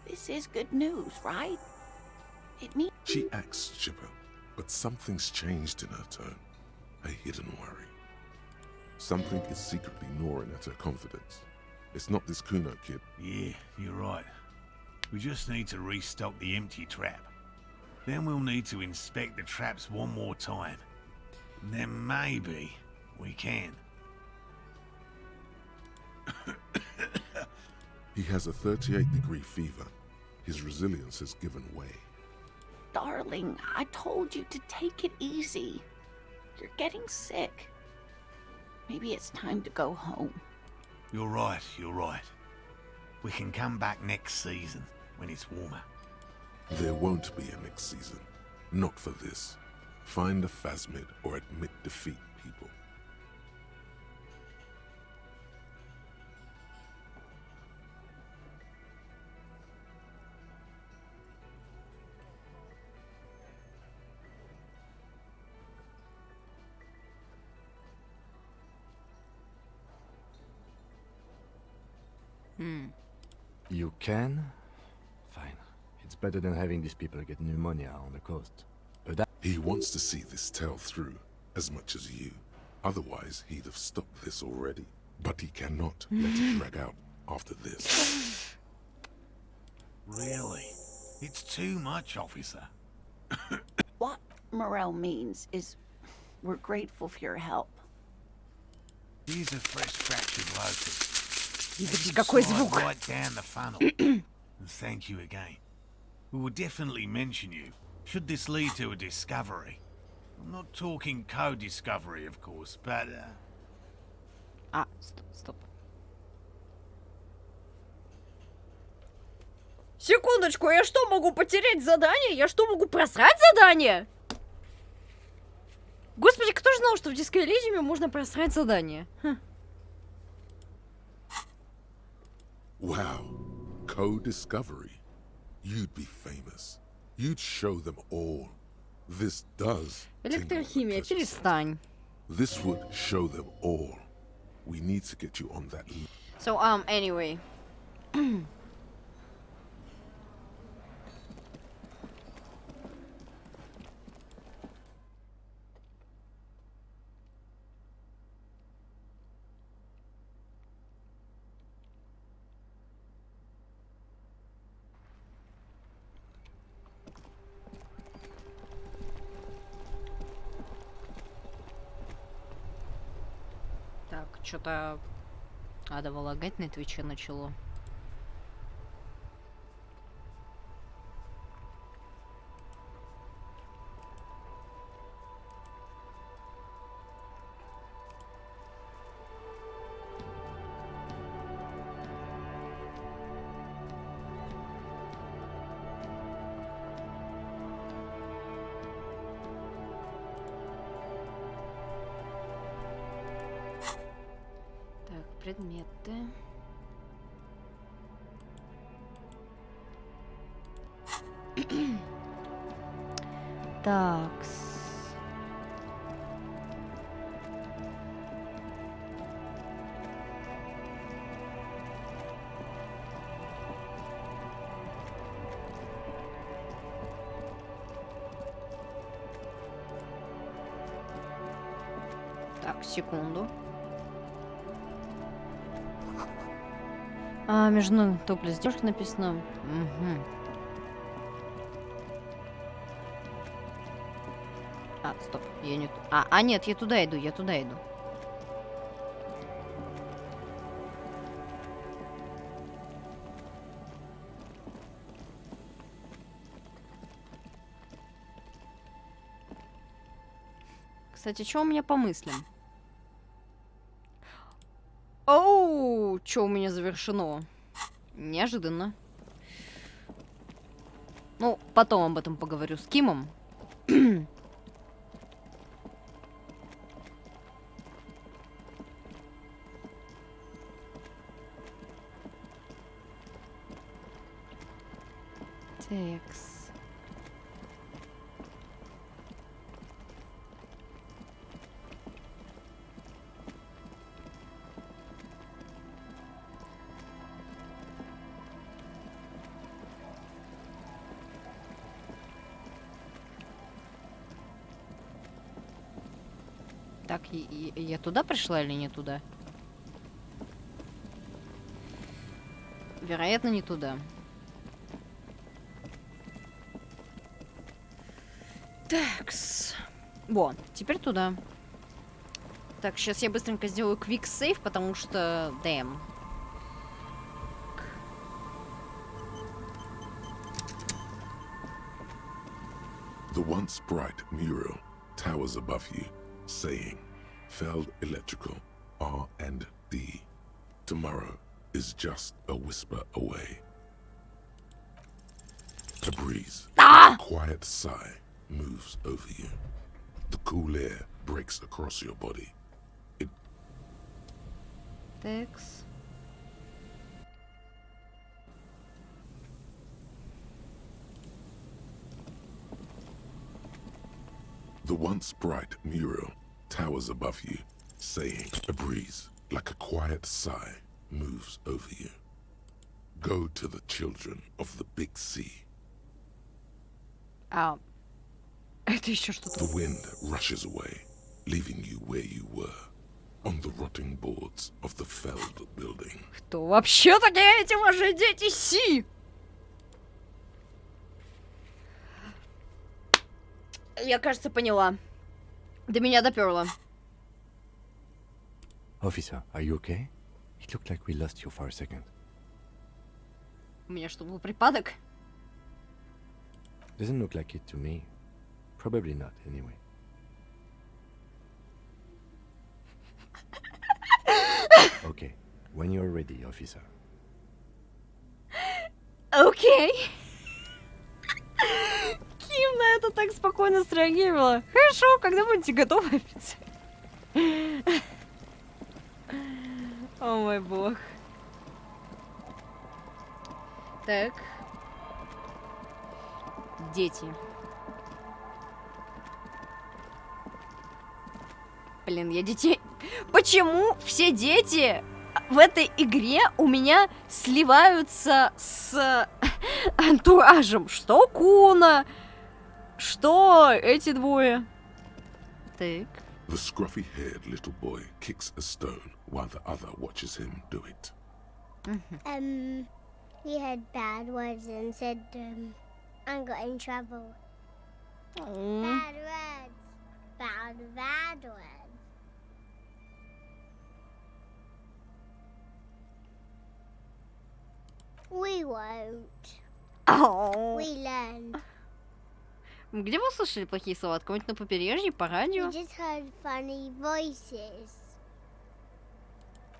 This is good news, right? It means She acts chipper, but something's changed in her tone. A hidden worry. Something is secretly gnawing at her confidence. It's not this Kuno kid. Yeah, you're right. We just need to restock the empty trap. Then we'll need to inspect the traps one more time. And then maybe we can. He has a 38-degree fever. His resilience has given way. darling, I told you to take it easy. You're getting sick. Maybe it's time to go home. You're right, you're right. We can come back next season, when it's warmer. There won't be a next season. Not for this. Find a phasmid or admit defeat, people. You can? Fine. It's better than having these people get pneumonia on the coast. But that... He wants to see this tale through, as much as you. Otherwise, he'd have stopped this already. But he cannot let it drag out after this. Really? It's too much, officer. What Morel means is we're grateful for your help. Here's a fresh fractured locust. Игорь, какой звук? Right down the funnel. And thank you again. We will definitely mention you, should this lead to a discovery. I'm not talking co-discovery, of course, but... Стоп. Секундочку, я что, могу потерять задание? Я что, могу просрать задание? Господи, кто же знал, что в Disco Elysium можно просрать задание? Wow. Co-discovery. You'd be famous. You'd show them all. This does. Электрохимия, перестань. This would show them all. We need to get you on that. So, anyway. Так, что-то адово лагать на Твиче начало. Предметы. Такс. Так, секунду. Между топлес девушка написано. Угу. Стоп, я не... нет, я туда иду, Кстати, что у меня по мыслям? Оу, что у меня завершено? Неожиданно. Ну, потом об этом поговорю с Кимом. Текс. Так, я туда пришла или не туда? Вероятно, не туда. Такс. Во, теперь туда. Так, сейчас я быстренько сделаю quick save, потому что... Damn. The once bright mural towers above you, saying, Feld Electrical, R&D. Tomorrow is just a whisper away. A breeze, a quiet sigh moves over you. The cool air breaks across your body. Текс. The once bright mural towers above you, saying, a breeze, like a quiet sigh, moves over you. Go to the children of the big sea. Это еще что-то. The wind rushes away, leaving you where you were, on the rotting boards of the Feld building. Кто вообще такие эти ваши дети Си? Я, кажется, поняла. До меня доперло. Officer, are you okay? It looked like we lost you for a second. У меня что, был припадок? Doesn't look like it to me. Probably not, anyway. Okay, when you're ready, officer. Окей. Ким на это так спокойно среагировала. Хорошо, когда будете готовы, офицер? О мой бог. Так. Дети. Блин, я детей... Почему все дети в этой игре у меня сливаются с антуражем? Что Куна, что эти двое? Так. The scruffy-haired little boy kicks a stone while the other watches him do it. He had bad words and said, I got in trouble. Bad words. Bad words. We won't. We learn. Где вы слышали плохие слова? От кого-нибудь на побережье, по радио? We just heard funny voices.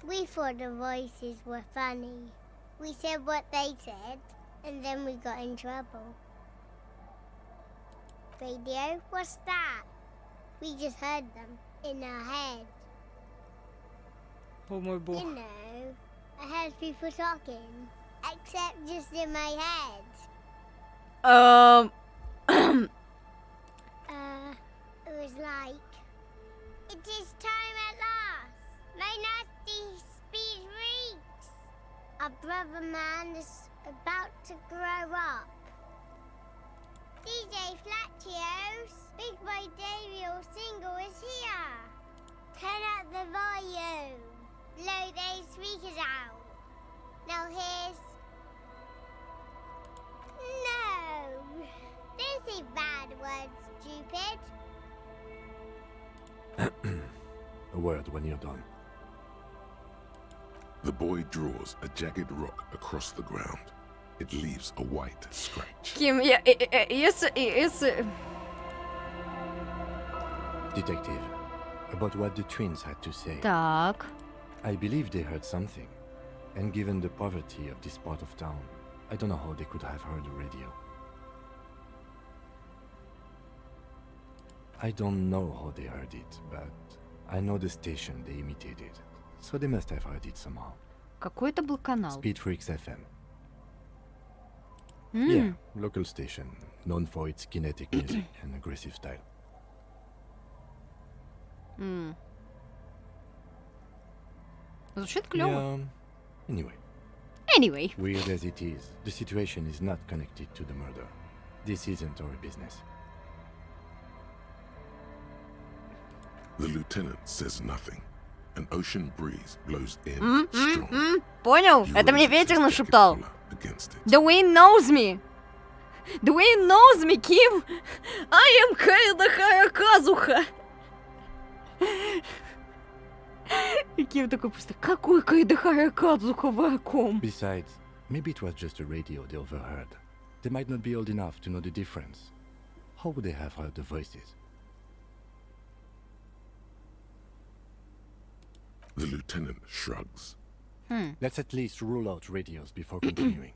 We thought the voices were funny. We said what they said, and then we got in trouble. Radio? What's that? We just heard them in our head. Oh my god. You know, I heard people talking, except just in my head. It was like, it is time at last. My nasty speed reeks. Our brother man is about to grow up. DJ Flatios, Big Boy Daniel single is here. Turn up the volume. Blow those speakers out. Now here's... No! Don't say bad words, stupid. A word when you're done. The boy draws a jagged rock across the ground. It leaves a white scratch. Ким, если... Detective, about what the twins had to say. Так. I believe they heard something. And given the poverty of this part of town, I don't know how they could have heard the radio. I don't know how they heard it, but I know the station they imitated. So they must have heard it somehow. Какой это был канал? Speed Freaks FM. Yeah, local station, known for its kinetic music and aggressive style. Звучит клёво. Yeah, Anyway. Weird as it is, the situation is not connected to the murder. This isn't our business. The lieutenant says nothing. An ocean breeze blows in strong. Понял? You Это мне raise ветер your нашептал. jacket collar against it. The wind knows me. The wind knows me, Ким. I am Кайдахара Казуха. И Ким такой просто, какой Кайдахара Казуха, вы о ком? Besides, maybe it was just a radio they overheard. They might not be old enough to know the difference. How would they have heard the voices? The lieutenant shrugs. Let's at least rule out radios before continuing.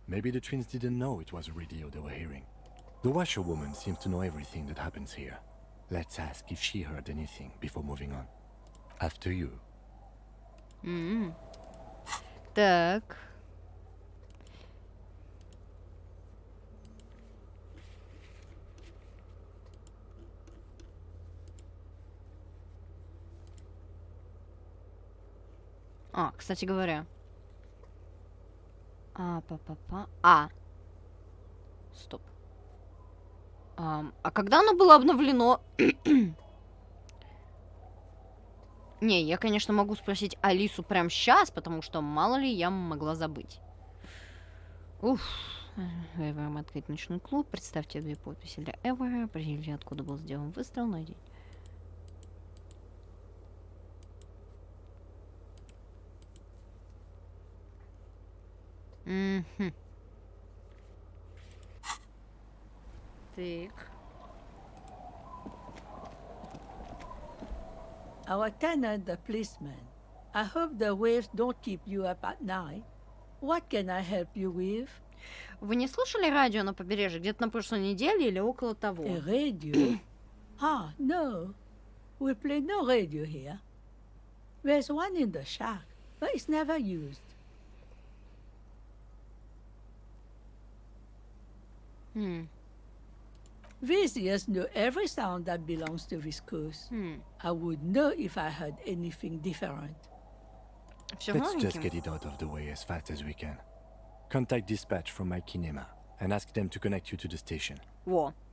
Maybe the twins didn't know it was a radio they were hearing. The washerwoman seems to know everything that happens here. Let's ask if she heard anything before moving on. After you. Так. Кстати говоря. Стоп. А когда оно было обновлено? Не, я, конечно, могу спросить Алису прямо сейчас, потому что, мало ли, я могла забыть. Эвера, открыть ночной клуб. Представьте 2 подписи для Эвера. Определите, откуда был сделан выстрел. Найдите. Так. Our tenant, the policeman. I hope the waves don't keep you up at night. What can I help you with? Вы не слушали радио на побережье где-то на прошлой неделе или около того? A radio? No. We play no radio here. There's one in the shack, but it's never used. Visitors know every sound that belongs to this coast. I would know if I heard anything different. Let's just get it out of the way as fast as we can. Contact dispatch from my kinema and ask them to connect you to the station.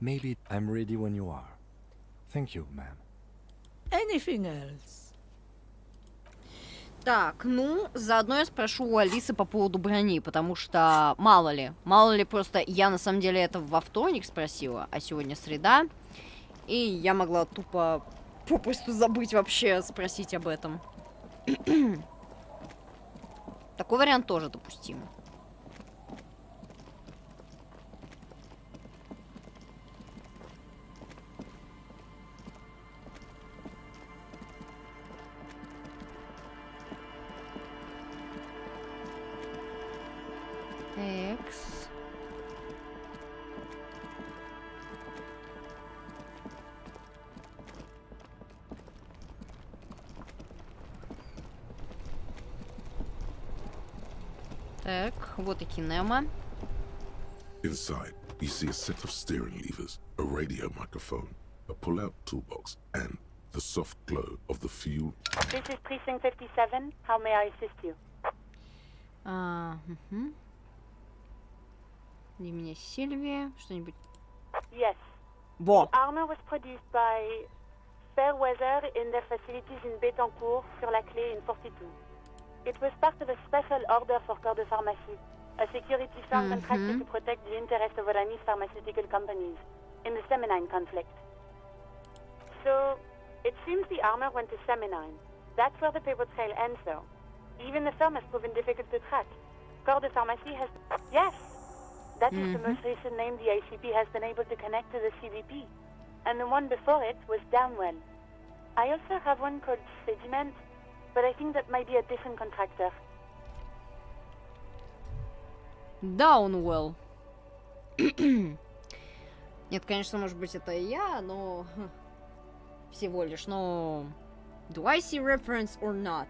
Maybe I'm ready when you are. Thank you, ma'am. Anything else? Так, ну, заодно я спрошу у Алисы по поводу брони, потому что мало ли просто я на самом деле это во вторник спросила, а сегодня среда, и я могла тупо попросту забыть вообще спросить об этом. Такой вариант тоже допустим. X. Так, вот и кинема. Inside, you see a set of steering levers, a radio microphone, a pull-out toolbox, and the soft glow of the fuel. This is Precinct 57. How may I assist you? Имя Сильвия, что-нибудь. Yes. Во. The armor was produced by Fairweather in their facilities in Betancourt, sur la clé in 42. It was part of a special order for Corps de Pharmacie, a security firm contracted to protect the interests of Oranese pharmaceutical companies in the Seminine conflict. So, it seems the armor went to Seminine. That's where the paper trail ends, though. Even the firm has proven difficult to track. Corps de Pharmacie has... Yes! That is the most recent name the ICP has been able to connect to the CDP. And the one before it was Downwell. I also have one called Sediment, but I think that might be a different contractor. Downwell. Нет, конечно, может быть, это я, но... Всего лишь, но... Do I see reference or not?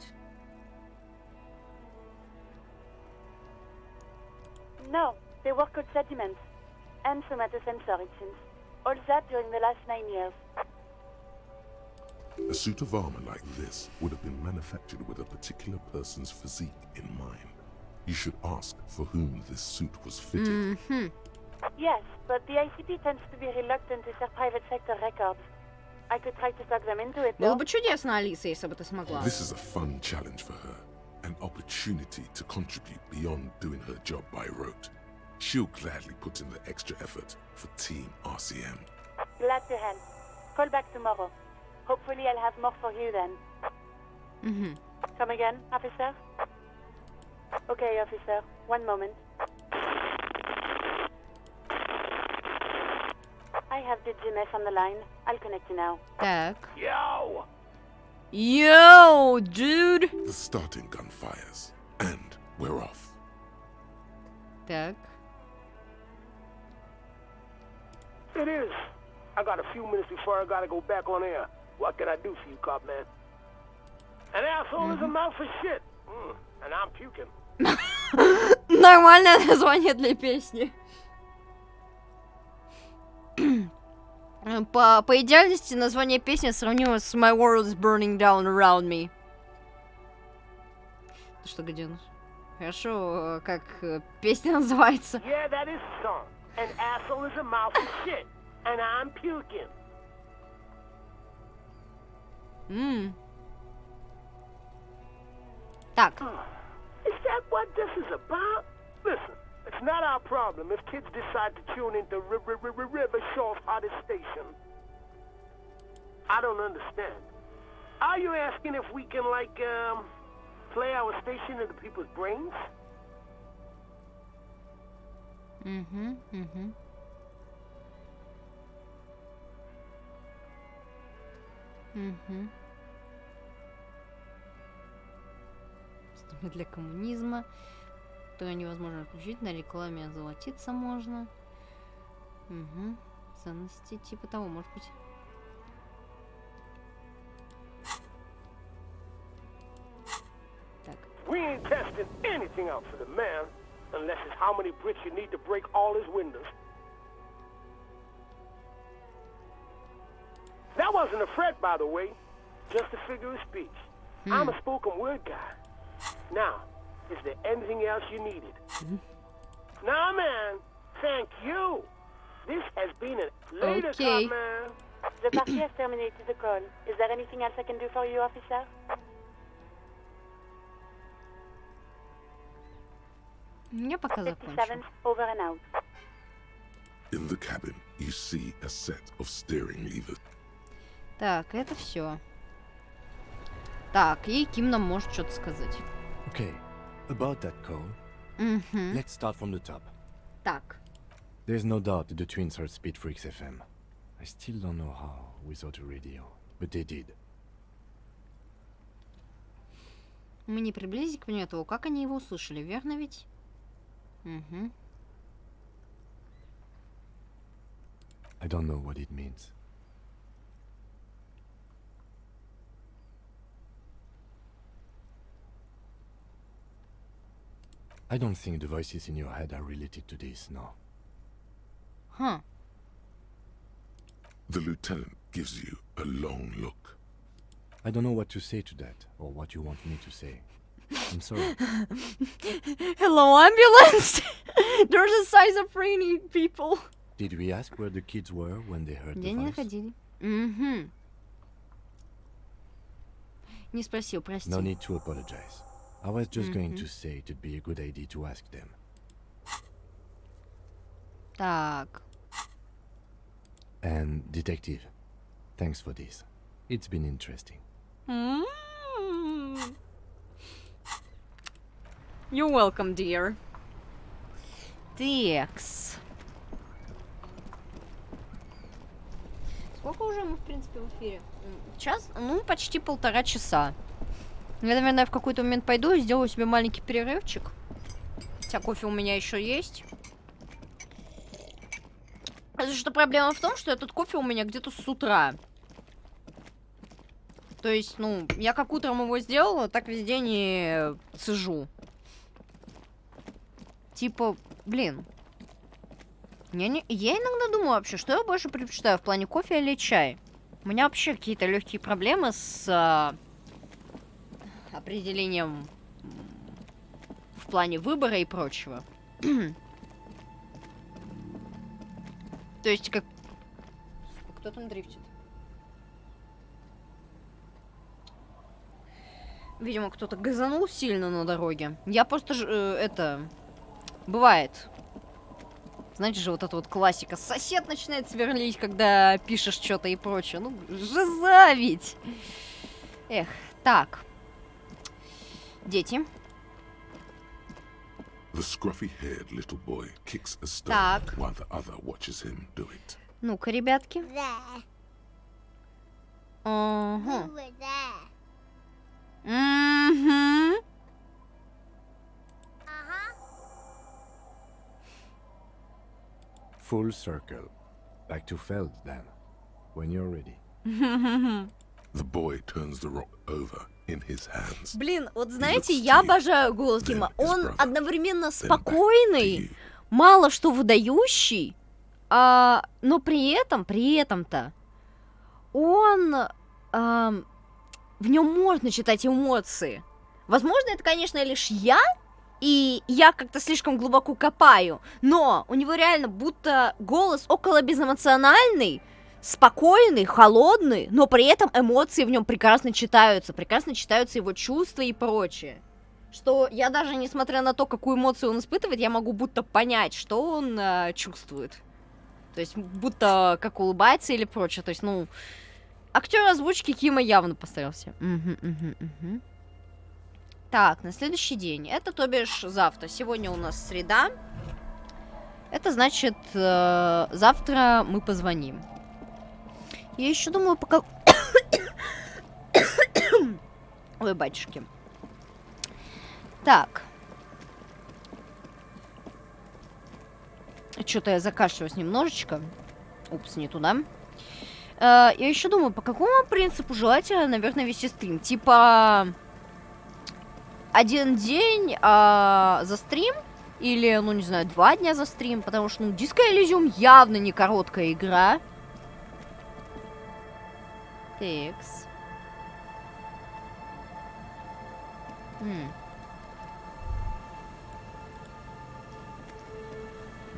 No, they were called Sediment. And somatosensor, it seems. All that during the last 9 years. A suit of armor like this would have been manufactured with a particular person's physique in mind. You should ask for whom this suit was fitted. Yes, but the ICP tends to be reluctant to share private sector records. I could try to talk them into it, Было though. бы чудесно, Алиса, если бы ты смогла. This is a fun challenge for her. An opportunity to contribute beyond doing her job by rote. She'll gladly put in the extra effort for Team RCM. Glad to help. Call back tomorrow. Hopefully I'll have more for you then. Come again, officer? Okay, officer. One moment. I have the GMS on the line. I'll connect you now. Так. Yo! Yo, dude! The starting gun fires, and we're off. Так. It is. I got a few minutes before I gotta go back on air. What can I do for you, cop man? An asshole is a mouth for shit. And I'm puking. Нормальное название для песни. По идеальности название песни сравнимо с My World is Burning Down Around Me. Ты что, гаденыш? Хорошо, как песня называется. Yeah, that is the song. An asshole is a mouth for shit. And I'm puking. Так. Is that what this is about? Listen, it's not our problem if kids decide to tune into Rivershaw's hottest station. I don't understand. Are you asking if we can, like, play our station into people's brains? Для коммунизма, которое невозможно включить, на рекламе озолотиться можно. Ценности типа того, может быть. Так. We ain't testing anything out for the man, unless it's how many bricks you need to break all his windows. That wasn't a threat, by the way. Just a figure of speech. I'm a spoken word guy. Now, is there anything else you needed? Nah, man. Thank you. This has been a later, Okay. man. The party has terminated the call. Is there anything else I can do for you, officer? Я пока закончу. 57, over and out. In the cabin, you see a set of steering levers. Так, это все. Так, и Ким нам может что-то сказать. Okay, about that call, let's start from the top. Так. There's no doubt that the twins heard Speed Freaks FM. I still don't know how without a radio, but they did. Мы не приблизились к понятию того, как они его услышали, верно ведь? I don't know what it means. I don't think the voices in your head are related to this, no. Huh. The lieutenant gives you a long look. I don't know what to say to that, or what you want me to say. I'm sorry. Hello, ambulance! There's a schizophrenic people. Did we ask where the kids were when they heard Где the они voice? находили? Не спросил, прости. No need to apologize. I was just going to say it'd be a good idea to ask them. Так. And detective, thanks for this. It's been interesting. You're welcome, dear. Текс. Сколько уже мы, в принципе, в эфире? Час? Ну, почти 1,5 часа. Я, наверное, в какой-то момент пойду и сделаю себе маленький перерывчик. Хотя кофе у меня еще есть. Потому что проблема в том, что этот кофе у меня где-то с утра. То есть, ну, я как утром его сделала, так весь день и сижу. Типа, блин. Я иногда думаю вообще, что я больше предпочитаю в плане кофе или чай. У меня вообще какие-то легкие проблемы с определением в плане выбора и прочего. То есть, как... Кто там дрифтит? Видимо, кто-то газанул сильно на дороге. Я просто это... Бывает. Знаете же, вот эта вот классика. Сосед начинает сверлить, когда пишешь что-то и прочее. Ну, жиза ведь. Эх, так. Дети. The scruffy-haired little boy kicks a stone Так. while the other watches him do it. Ну-ка, ребятки. There. Ага. Over there. Угу. Full circle. Back to Feld, then. When you're ready. The boy turns the rock over in his hands. Блин, вот знаете, я обожаю голос Кима. Он одновременно спокойный, мало что выдающий, но при этом-то, он... в нем можно читать эмоции. Возможно, это, конечно, лишь я, и я как-то слишком глубоко копаю, но у него реально будто голос около безэмоциональный, спокойный, холодный, но при этом эмоции в нем прекрасно читаются его чувства и прочее. Что я даже, несмотря на то, какую эмоцию он испытывает, я могу будто понять, что он чувствует. То есть, будто как улыбается или прочее. То есть, ну, актер озвучки Кима явно постарался. Так, на следующий день. Это, то бишь, завтра. Сегодня у нас среда. Это значит, завтра мы позвоним. Я еще думаю, пока... Ой, батюшки. Так. Что-то я закашлялась немножечко. Упс, не туда. Я еще думаю, по какому принципу желательно, наверное, вести стрим? Типа... 1 день за стрим? Или, ну, не знаю, 2 дня за стрим? Потому что, ну, Disco Elysium явно не короткая игра. Текс.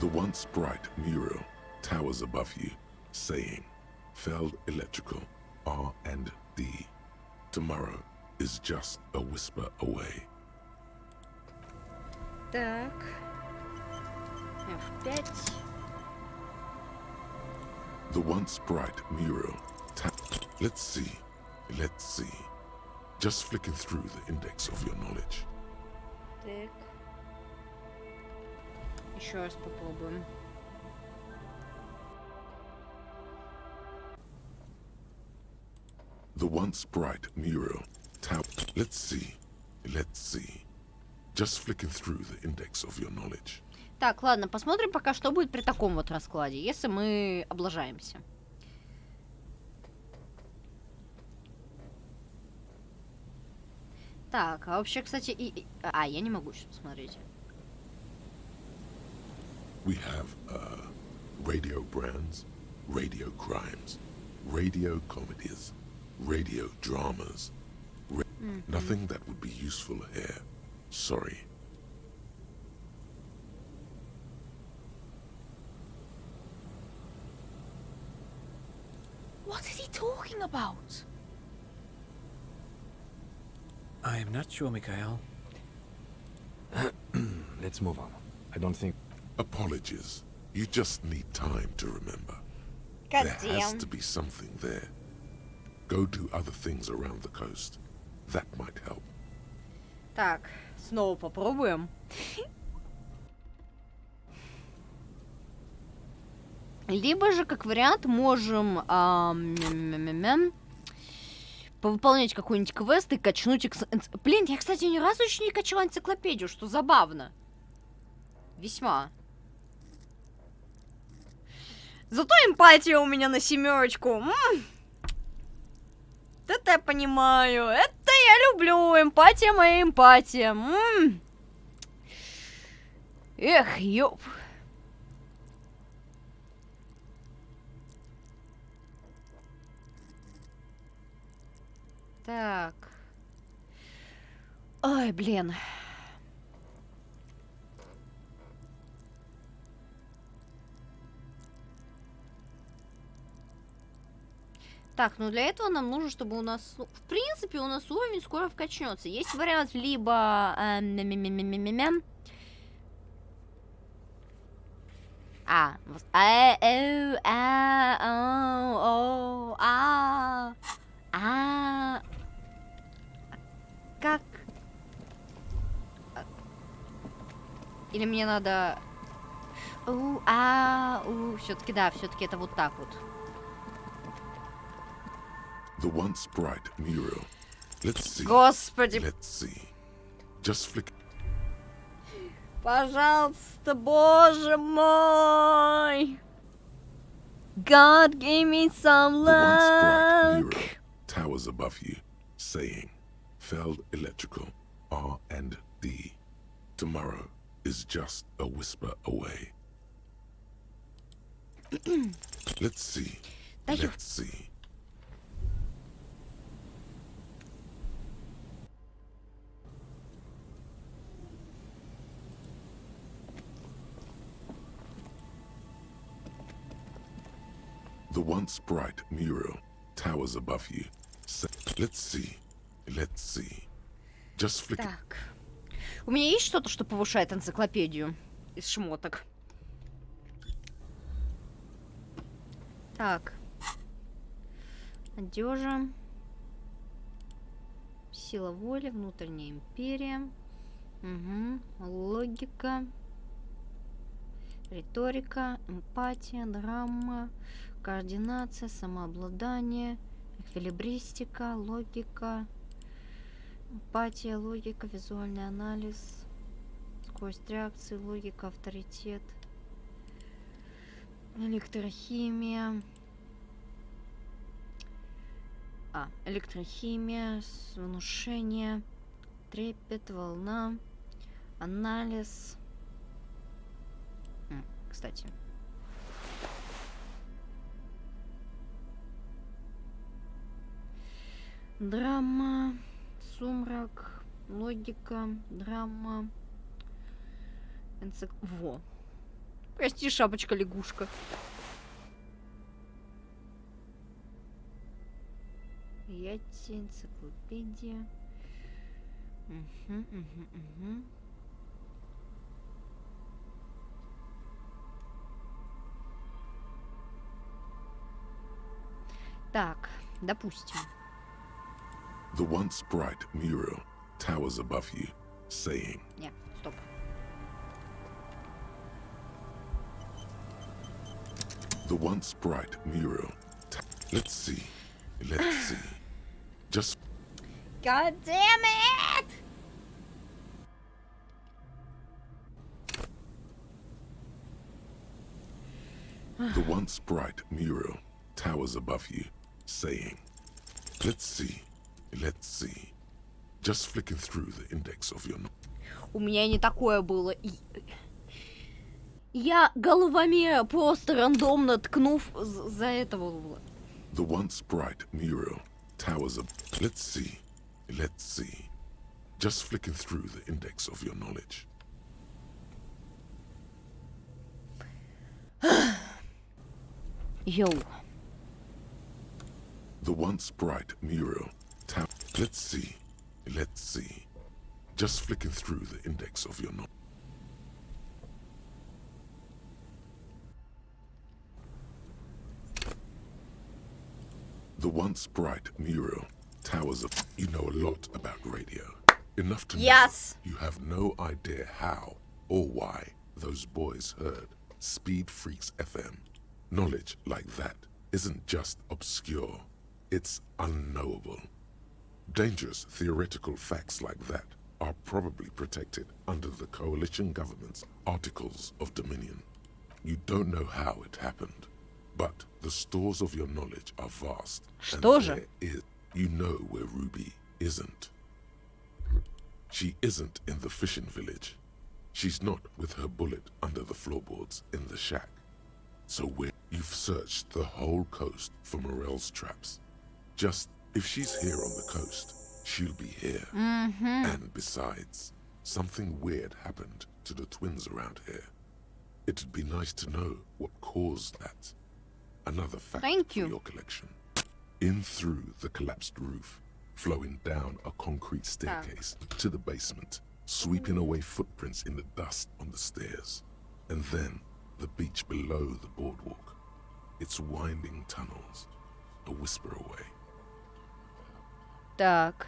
The once bright mural towers above you, saying, Feld Electrical, R&D. Tomorrow is just a whisper away. Так. F5. The once bright mural. Let's see. Just flicking through the index of your knowledge. Так. Еще раз попробуем. The once bright mural. Let's see. Just flicking through the index of your knowledge. Так, ладно, посмотрим пока, что будет при таком вот раскладе, если мы облажаемся. Так, а вообще, кстати, я не могу сейчас посмотреть. We have radio brands, radio crimes, radio comedies, radio dramas. Nothing that would be useful here. Sorry. What is he talking about? I am not sure, Mikhail. Let's move on. I don't think... Apologies. You just need time to remember. There has to be something there. Go do other things around the coast. That might help. Так, снова попробуем. Либо же, как вариант, можем повыполнять какой-нибудь квест и качнуть... Блин, я, кстати, ни разу еще не качала энциклопедию, что забавно. Весьма. Зато эмпатия у меня на 7. Это я понимаю. Это я люблю. Эмпатия моя эмпатия. Эх, ёп. Так. Ой, блин. Так, ну для этого нам нужно, чтобы у нас... Ну, в принципе, у нас уровень скоро вкачнется. Есть вариант либо... Как? Или мне надо... Все-таки да, все-таки это вот так вот. The once bright mural. Let's see. Господи. Let's see. Just flick. Пожалуйста, боже мой. God gave me some luck. The once bright mural towers above you, saying, "Feld Electrical, R&D. Tomorrow is just a whisper away." Let's see. Let's see. The once bright mural towers above you. Let's see. Let's see. Just flick. Так. У меня есть что-то, что повышает энциклопедию из шмоток? Так. Одежа. Сила воли, внутренняя империя. Угу. Логика. Риторика, эмпатия, драма, координация, самообладание, эквилибристика, логика, эмпатия, логика, визуальный анализ, скорость реакции, логика, авторитет, электрохимия. Электрохимия, внушение, трепет, волна, анализ. Кстати. Драма, сумрак, логика, драма, Во. Прости, шапочка-лягушка. Яти, энциклопедия. Угу. Так, допустим. The once bright mural towers above you, saying. Нет, стоп. The once bright mural. Let's see. Let's see. Just. God damn it! The once bright mural towers above you, saying, "Let's see, let's see." Just flicking through the index of your. У меня не такое было. Я головами просто рандомно ткнув за этого. The once bright mural towers up. Let's see, let's see. Just flicking through the index of your knowledge. Yo. The once bright mural. Let's see, let's see. Just flicking through the index of your knowledge. The once bright mural towers up. You know a lot about radio. Enough to know you have no idea how or why those boys heard Speed Freaks FM. Knowledge like that isn't just obscure, it's unknowable. Dangerous theoretical facts like that are probably protected under the coalition government's Articles of Dominion. You don't know how it happened, but the stores of your knowledge are vast. Что же? You know where Ruby isn't. She isn't in the fishing village. She's not with her bullet under the floorboards in the shack. So where you've searched the whole coast for Morel's traps. Just if she's here on the coast, she'll be here. And besides, something weird happened to the twins around here. It'd be nice to know what caused that. Another fact for your collection. In through the collapsed roof, flowing down a concrete staircase to the basement, sweeping away footprints in the dust on the stairs, and then the beach below the boardwalk, its winding tunnels, a whisper away. Так.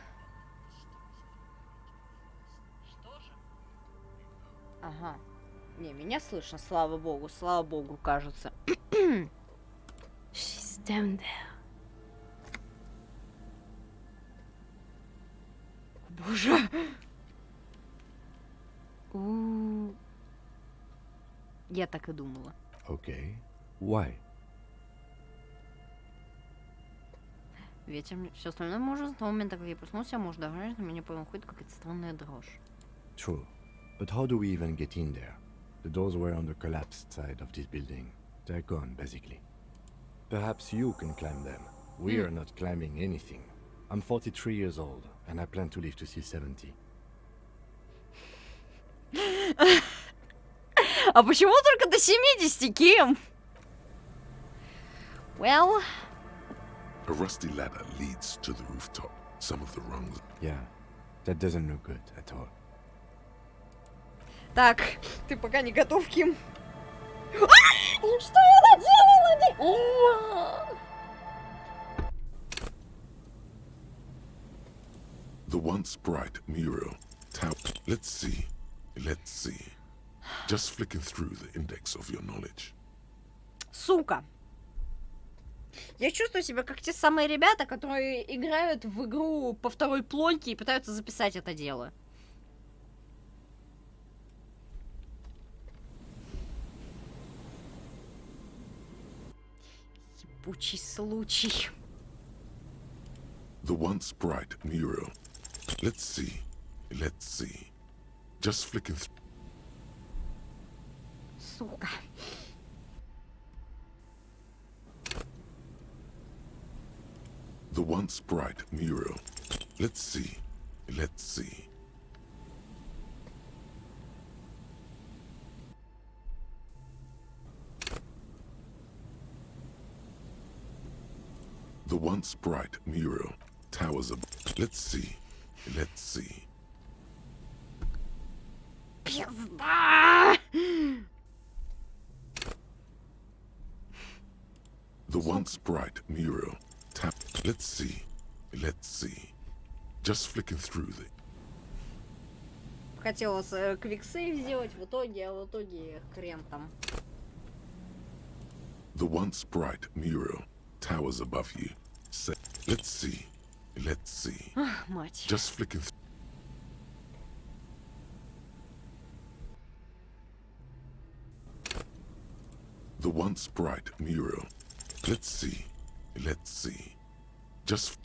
Ага. Не, меня слышно, слава богу, кажется. She's down there. Боже. Я так и думала. Okay. Why? Ветер, все остальное можно, с того момента, как я проснулся, может даже на меня понял хоть какая-то странная дрожь. True. But how do we even get in there? The doors were on the collapsed side of this building. They're gone, basically. Perhaps you can climb them. We are not climbing anything. I'm 43 years old, and I plan to live to see 70. А почему только до 70, Ким? Well... A rusty ladder leads to the rooftop. Some of the rungs... Yeah, that doesn't look good at all. Так, ты пока не готов, Ким. Что я наделала? The once bright mural tower. Let's see. Just flicking through the index of your knowledge. Сука. Я чувствую себя как те самые ребята, которые играют в игру по второй плойке и пытаются записать это дело. Ебучий случай. The once bright mural. Let's see. Just flicking through. Сука. The once bright mural. Let's see. The once bright mural towers above. Let's see. Пизда! The once bright mural. Let's see. Just flicking through the... Хотелось квиксейв сделать, в итоге хрен там. The once bright mural towers above you. Let's see. Ах, мать. Just flicking through... The once bright mural. Let's see. Just...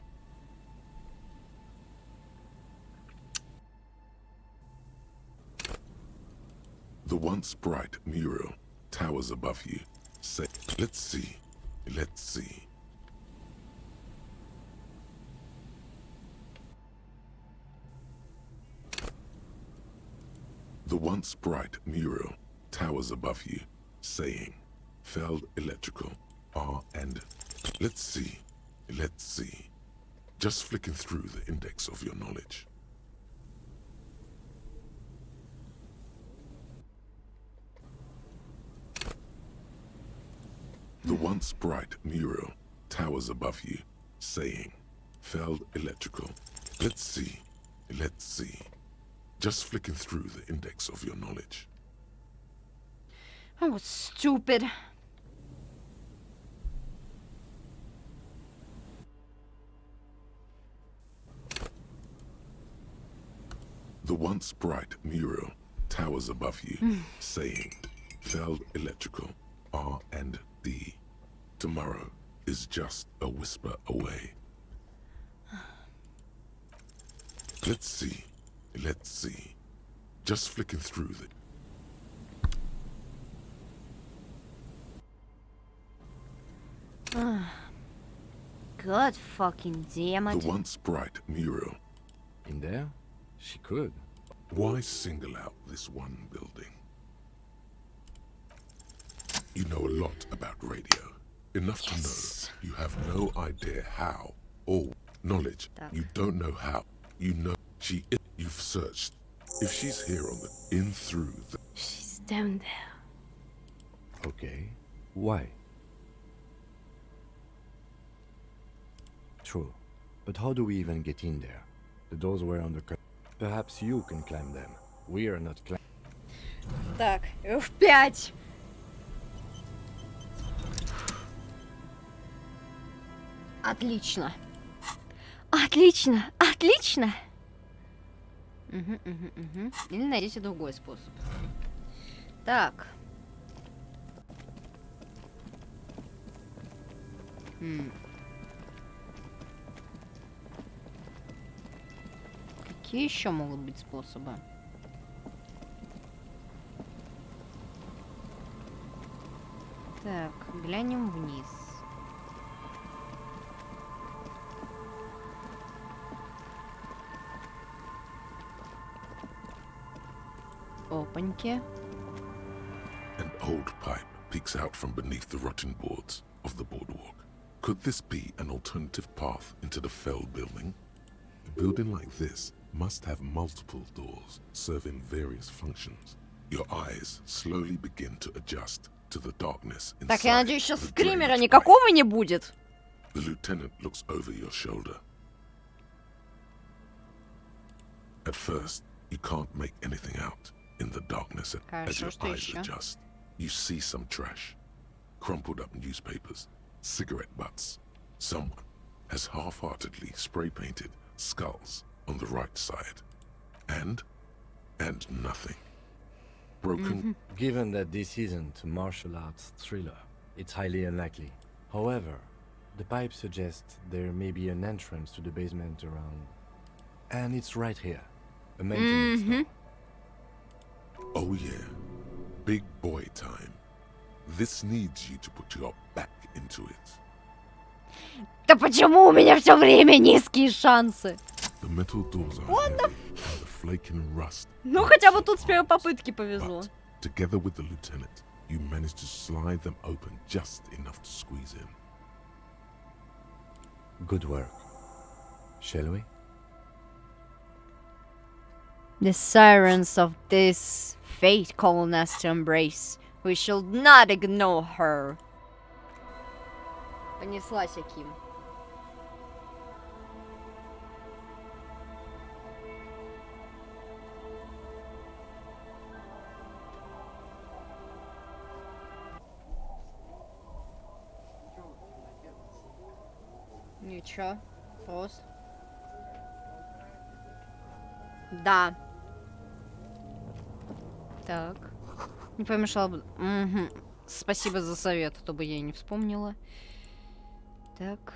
The once bright mural towers above you. Let's see. The once bright mural towers above you, saying, Feld Electrical, R and... Let's see. Just flicking through the index of your knowledge. The once bright mural towers above you, saying, Feld Electrical. Let's see. Just flicking through the index of your knowledge. I was stupid. The once bright mural towers above you, saying, Feld Electrical, R&D. Tomorrow is just a whisper away. Let's see. Just flicking through the... God fucking damn it. The once bright mural. In there? She could. Why single out this one building? You know a lot about radio. Enough to know you have no idea how. Or knowledge. You don't know how. You know she is. You've searched. If she's here on the... in through the... She's down there. Okay. Why? True. But how do we even get in there? The doors were on the... Perhaps you can climb them. We are not climbing. Так, F5. Отлично. Отлично. Или найдите другой способ. Так. Какие еще могут быть способы? Так, глянем вниз. Опаньки. An old pipe peeks out from beneath the rotten boards of the boardwalk. Could this be an alternative path into the Feld building? A building like this must have multiple doors serving various functions. Your eyes slowly begin to adjust to the darkness inside. Так, я надеюсь, сейчас скримера никакого не будет. The lieutenant looks over your shoulder. At first, you can't make anything out in the darkness as your eyes adjust. You see some trash, crumpled up newspapers, cigarette butts. Someone has half-heartedly spray-painted skulls on the right side. And nothing. Broken. Given that this isn't a martial arts thriller, it's highly unlikely. However, the pipe suggests there may be an entrance to the basement around. And it's right here. A maintenance door. Oh yeah. Big boy time. This needs you to put your back into it. Да почему у меня все время низкие шансы? The metal doors are heavy, and the flaking rust. Ну хотя бы тут с первой попытки повезло. Together with the lieutenant, you manage to slide them open just enough to squeeze in. Good work. Shall we? The sirens of this fate calling us to embrace. We shall not ignore her. Понеслась, Аким. Ничего, просто. Да. Так. Не помешало бы. Спасибо за совет, а то бы я и не вспомнила. Так.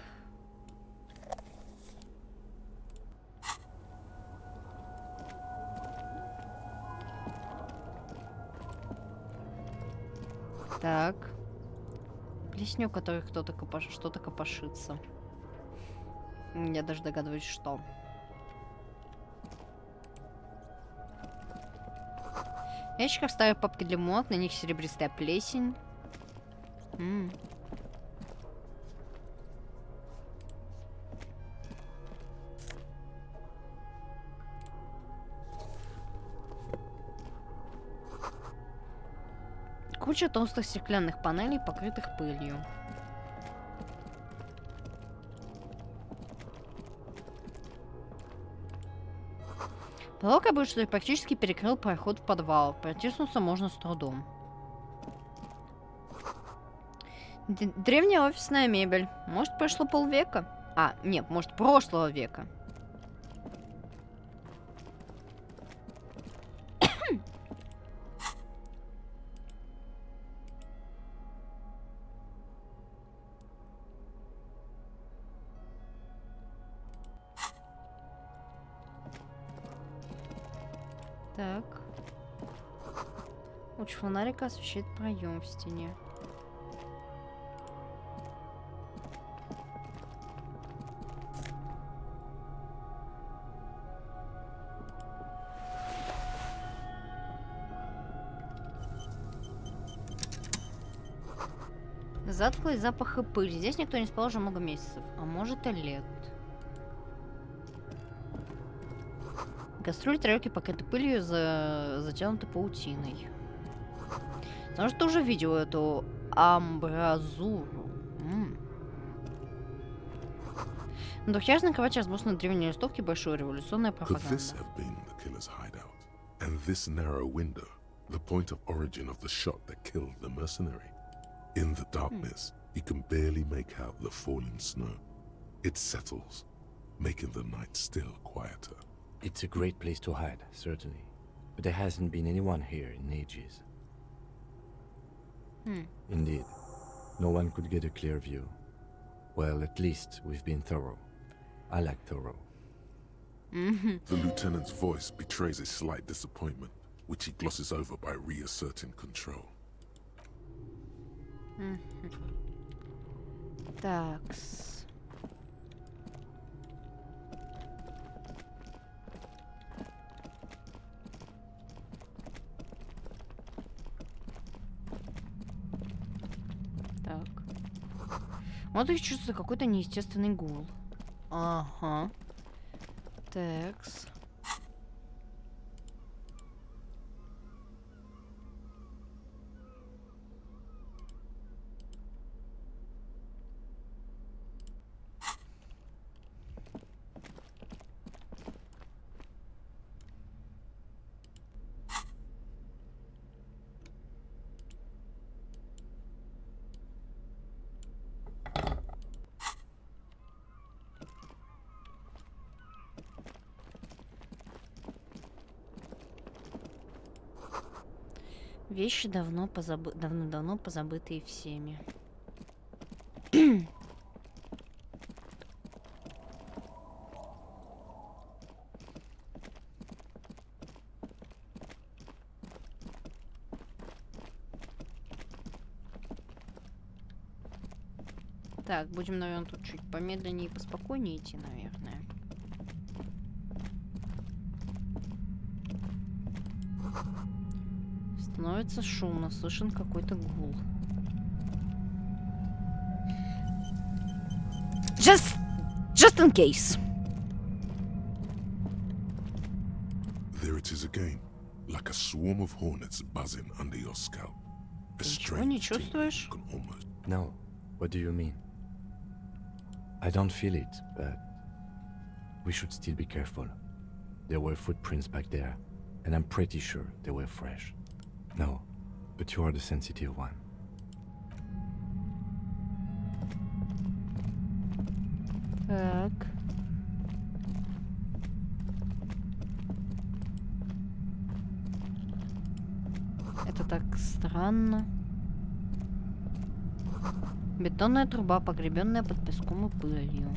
Так. Плесню, у которой кто-то что-то копошится. Я даже догадываюсь, что. В ящиках старые папки для бумаг, на них серебристая плесень. Куча толстых стеклянных панелей, покрытых пылью. Потолок обычно практически перекрыл проход в подвал. Протиснуться можно с трудом. Древняя офисная мебель. Может, прошло полвека? А, нет, может, прошлого века. Так. Луч фонарика освещает проем в стене. Затхлый запах и пыль. Здесь никто не спал уже много месяцев. А может и лет. Кастрюли, тарелки покрыты пылью, затянуты паутиной. Потому что ты уже видел эту амбразуру. На двухъярусной кровати разбросаны древние листовки, большой революционная пропаганда. Could this have been the killer's hideout? And this narrow window, the point of origin of the shot that killed the mercenary? In the darkness, you can barely make out the falling snow. It settles, making the night still quieter. It's a great place to hide, certainly. But there hasn't been anyone here in ages. Indeed. No one could get a clear view. Well, at least we've been thorough. I like thorough. The lieutenant's voice betrays a slight disappointment, which he glosses over by reasserting control. Такс. Так. Вот их чувствуется какой-то неестественный гул. Ага. Такс. Вещи давно-давно позабытые всеми. Так, будем, наверное, тут чуть помедленнее и поспокойнее идти, наверное. Становится шумно, слышен какой-то гул. Just in case. There it is again, like a swarm of hornets buzzing under your scalp. A strange tingling you can almost... No, what do you mean? I don't feel it, but we should still be careful. There were footprints back there, and I'm pretty sure they were fresh. No, but you are the sensitive one. Так. Это так странно. Бетонная труба, погребенная под песком и пылью.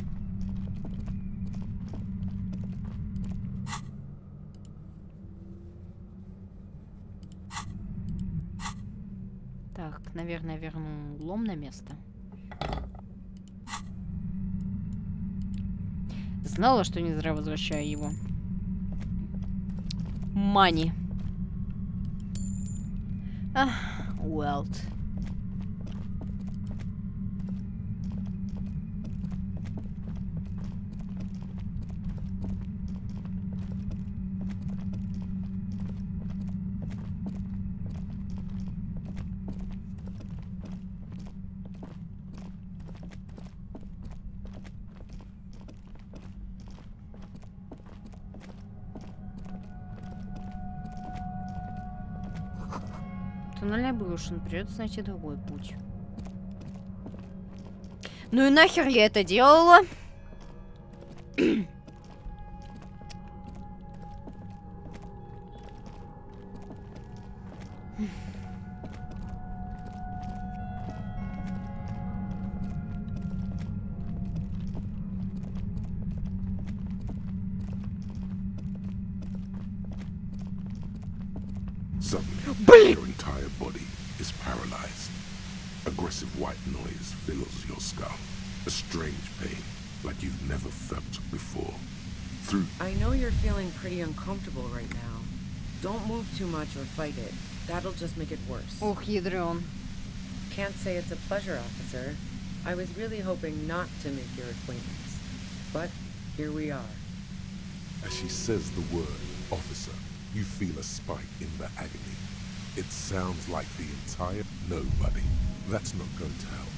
Так, наверное, верну лом на место. Знала, что не зря возвращаю его. Мани. Уэлт. Туннель обрушен, придется найти другой путь. Ну и нахер я это делала? Suddenly, your entire body is paralyzed. Aggressive white noise fills your skull. A strange pain, like you've never felt before. I know you're feeling pretty uncomfortable right now. Don't move too much or fight it. That'll just make it worse. Ох, ядрён. Can't say it's a pleasure, officer. I was really hoping not to make your acquaintance. But here we are. As she says the word, officer, you feel a spike in the agony. It sounds like the entire... No, buddy. That's not going to help.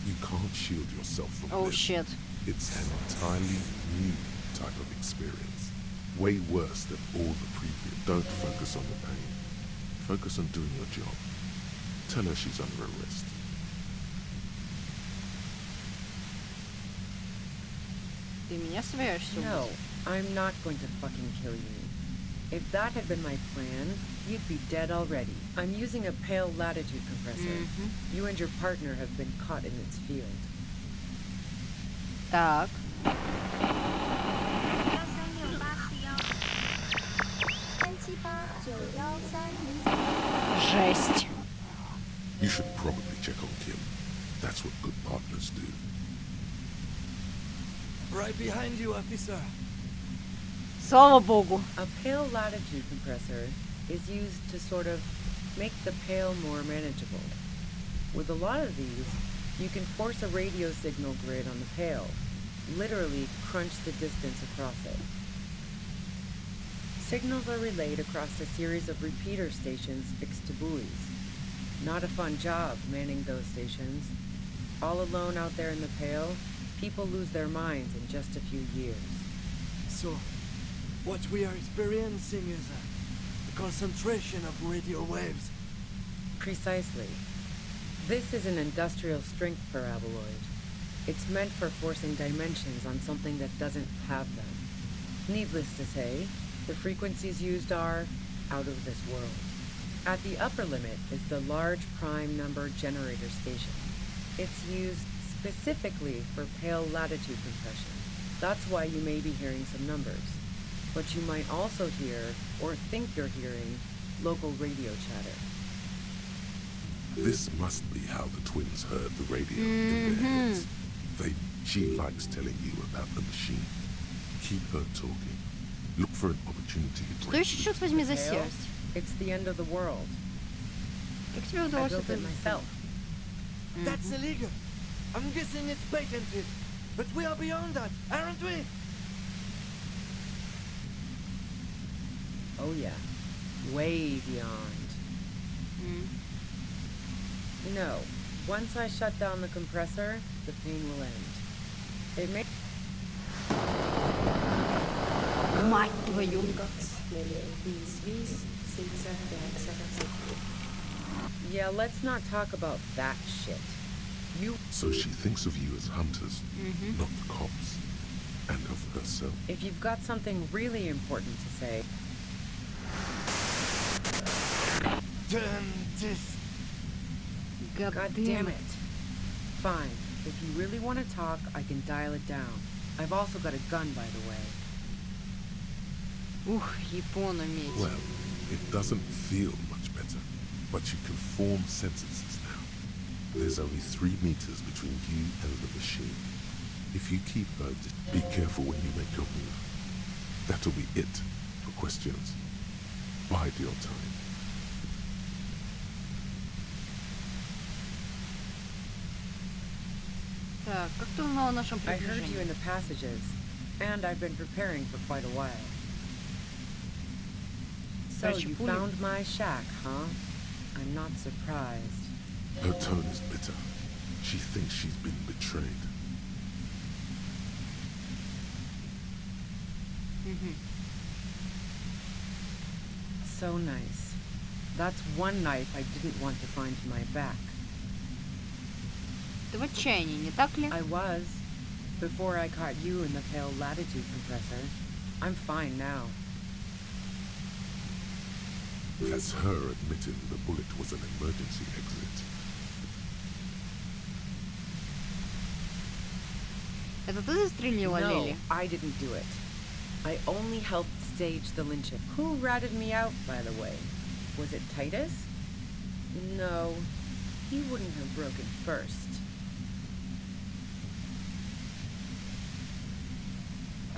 You can't shield yourself from this. Oh, shit. It's an entirely new type of experience. Way worse than all the previous. Don't focus on the pain. Focus on doing your job. Tell her she's under arrest. Ты меня собираешься? No, I'm not going to fucking kill you. If that had been my plan, you'd be dead already. I'm using a pale latitude compressor. You and your partner have been caught in its field. Так. Жесть. You should probably check on Kim. That's what good partners do. Right behind you, officer. Слава богу. A pale latitude compressor is used to sort of make the pale more manageable. With a lot of these, you can force a radio signal grid on the pale, literally crunch the distance across it. Signals are relayed across a series of repeater stations fixed to buoys. Not a fun job manning those stations. All alone out there in the pale, people lose their minds in just a few years. So, what we are experiencing is a concentration of radio waves. Precisely. This is an industrial strength paraboloid. It's meant for forcing dimensions on something that doesn't have them. Needless to say, the frequencies used are out of this world. At the upper limit is the large prime number generator station. It's used specifically for pale latitude compression. That's why you may be hearing some numbers. But you might also hear, or think you're hearing, local radio chatter. This must be how the twins heard the radio in their heads. She likes telling you about the machine. Keep her talking. Look for an opportunity to break. Что еще, черт возьми, за серость? It's the end of the world. Как тебе I удалось built это? it myself. That's illegal. I'm guessing it's patented. But we are beyond that, aren't we? Oh yeah. Way beyond. No. Once I shut down the compressor, the pain will end. It may... Мать твою. Yeah, let's not talk about that shit. So she thinks of you as hunters, not the cops, and of herself. If you've got something really important to say... Turn this. God damn it. Fine. If you really want to talk, I can dial it down. I've also got a gun, by the way. Ух, Японометь. Well, it doesn't feel much better, but you can form sentences now. There's only 3 meters between you and the machine. If you keep be careful when you make your move. That'll be it for questions. Bide your time. Так, как ты узнал о нашем I heard you in приближении? the passages, and I've been preparing for quite a while. So Короче, you пули. found my shack, huh? I'm not surprised. Her tone is bitter. She thinks she's been betrayed. So nice. That's one knife I didn't want to find in my back. Ты в отчаянии, не так ли? I was. Before I caught you in the pale latitude compressor. I'm fine now. That's her admitting the bullet was an emergency exit. Это ты застрелила No, Лили? I didn't do it. I only helped stage the lynching. Who ratted me out, by the way? Was it Titus? No, he wouldn't have broken first.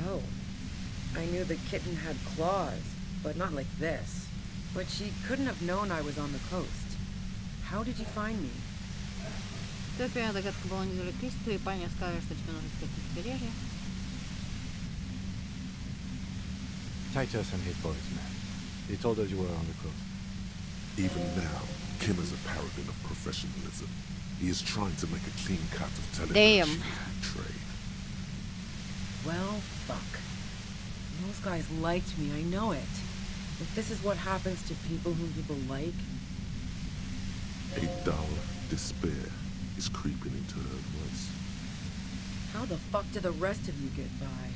Oh, I knew the kitten had claws, but not like this. But she couldn't have known I was on the coast. How did you find me? Твоя первая догадка была недалеко. Твои парни сказали, что тебе нужно искать на побережье. Titus and his boys, man. He told us you were on the coast. Even now, Kim is a paragon of professionalism. He is trying to make a clean cut of telling her she was betrayed. Well, fuck. Those guys liked me, I know it. If this is what happens to people whom people like... A dull despair is creeping into her voice. How the fuck do the rest of you get by?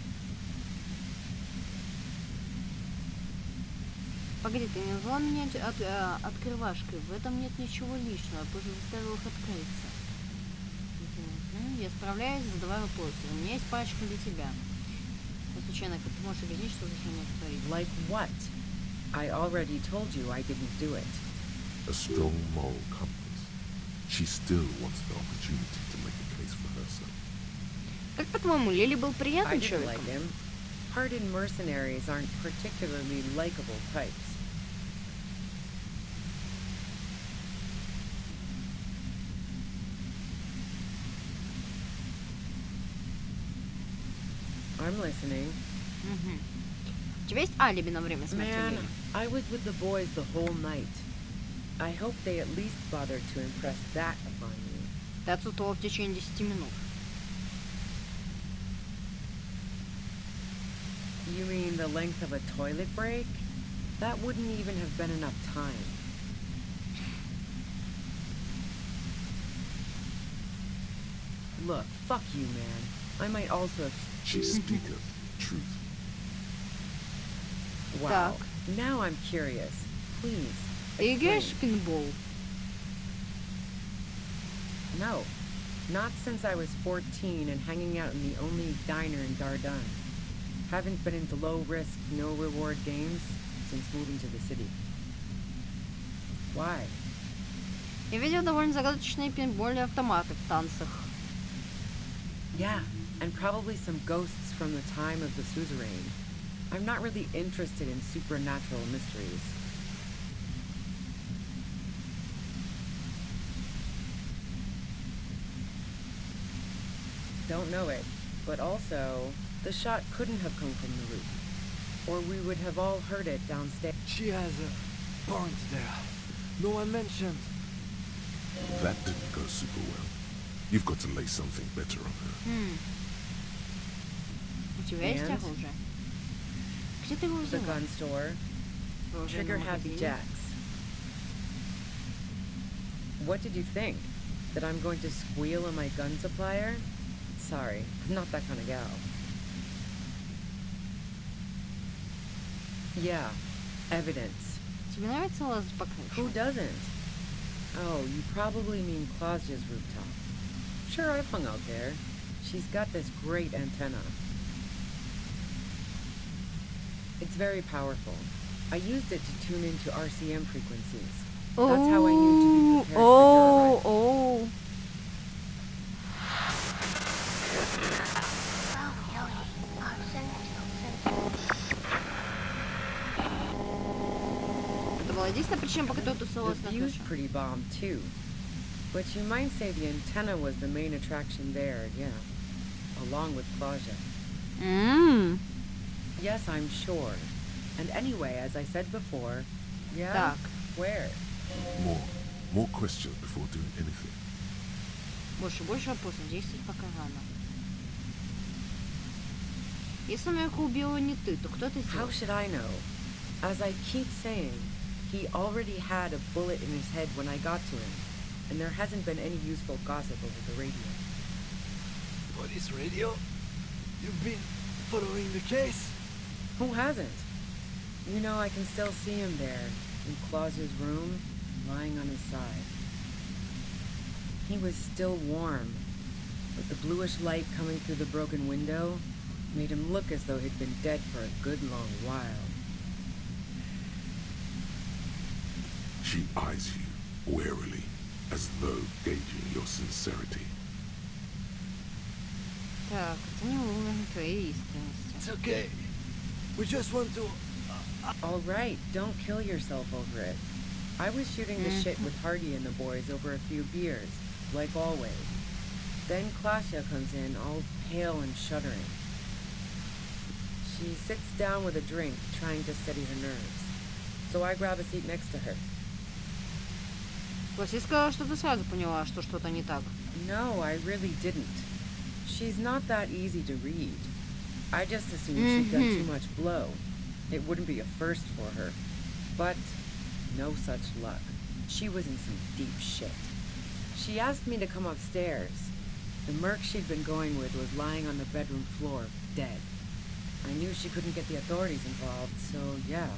Погоди, ты не назвала меня открывашкой. В этом нет ничего личного. Я просто заставила их открыться. Я справляюсь, задавай вопросы. У меня есть парочка для тебя. Случайно, как ты можешь объяснить, что за херня творится? Like what? I already told you I didn't do it. A strong moral compass. She still wants the opportunity to make a case for herself. Как по-твоему, Лили был I приятным didn't человеком? like him. Hardened mercenaries aren't particularly likable types. I'm listening. У тебя есть алиби на время смерти Man, Лили? I was with the boys the whole night. I hope they at least bothered to impress that upon you. Ты отсутствовала в течение 10 минут. You mean the length of a toilet break? That wouldn't even have been enough time. Look, fuck you, man. I might also have... She speaketh truth. Wow. Now I'm curious. Please. Ты играешь в пинбол? No. Not since I was 14 and hanging out in the only diner in Dardun. Haven't been into low-risk, no-reward games since moving to the city. Why? Я видел довольно загадочные пинбольные автоматы в танцах. Yeah, and probably some ghosts from the time of the suzerain. I'm not really interested in supernatural mysteries. Don't know it, but also, the shot couldn't have come from the roof, or we would have all heard it downstairs. She has a point there. No one mentioned. That didn't go super well. You've got to lay something better on her. У тебя есть And? оружие? Где ты его The взяла? gun store. В Trigger оружейном happy магазине? jacks. What did you think? That I'm going to squeal on my gun supplier? Sorry, I'm not that kind of gal. Yeah, evidence. Тебе нравится лазать по крыше? Who doesn't? Oh, you probably mean Claudia's rooftop. Sure, I've hung out there. She's got this great antenna. It's very powerful. I used it to tune into RCM frequencies. That's how I knew to be prepared for your arrival. Это была единственная причина, по которой The тусовалась на view's крыше. pretty bomb too. But you might say the antenna was the main attraction there, yeah. Along with Claudia. Yes, I'm sure. And anyway, as I said before, yeah, Так. where? More questions before doing anything. Больше вопросов. Действовать пока рано. Если Америка убила не ты, то кто это сделал? How should I know? As I keep saying, He already had a bullet in his head when I got to him, and there hasn't been any useful gossip over the radio. Police radio? You've been following the case? Who hasn't? You know, I can still see him there, in Claus's room, lying on his side. He was still warm, but the bluish light coming through the broken window made him look as though he'd been dead for a good long while. She eyes you warily, as though gauging your sincerity. Так, оценим уровень твоей искренности. It's okay. We just want to... All right, don't kill yourself over it. I was shooting the shit with Hardy and the boys over a few beers, like always. Then Klasha comes in, all pale and shuddering. She sits down with a drink, trying to steady her nerves. So I grab a seat next to her. Класси сказала, что ты сразу поняла, что что-то не так. No, I really didn't. She's not that easy to read. I just assumed she'd done too much blow. It wouldn't be a first for her. But no such luck. She was in some deep shit. She asked me to come upstairs. The merc she'd been going with was lying on the bedroom floor, dead. I knew she couldn't get the authorities involved, so yeah.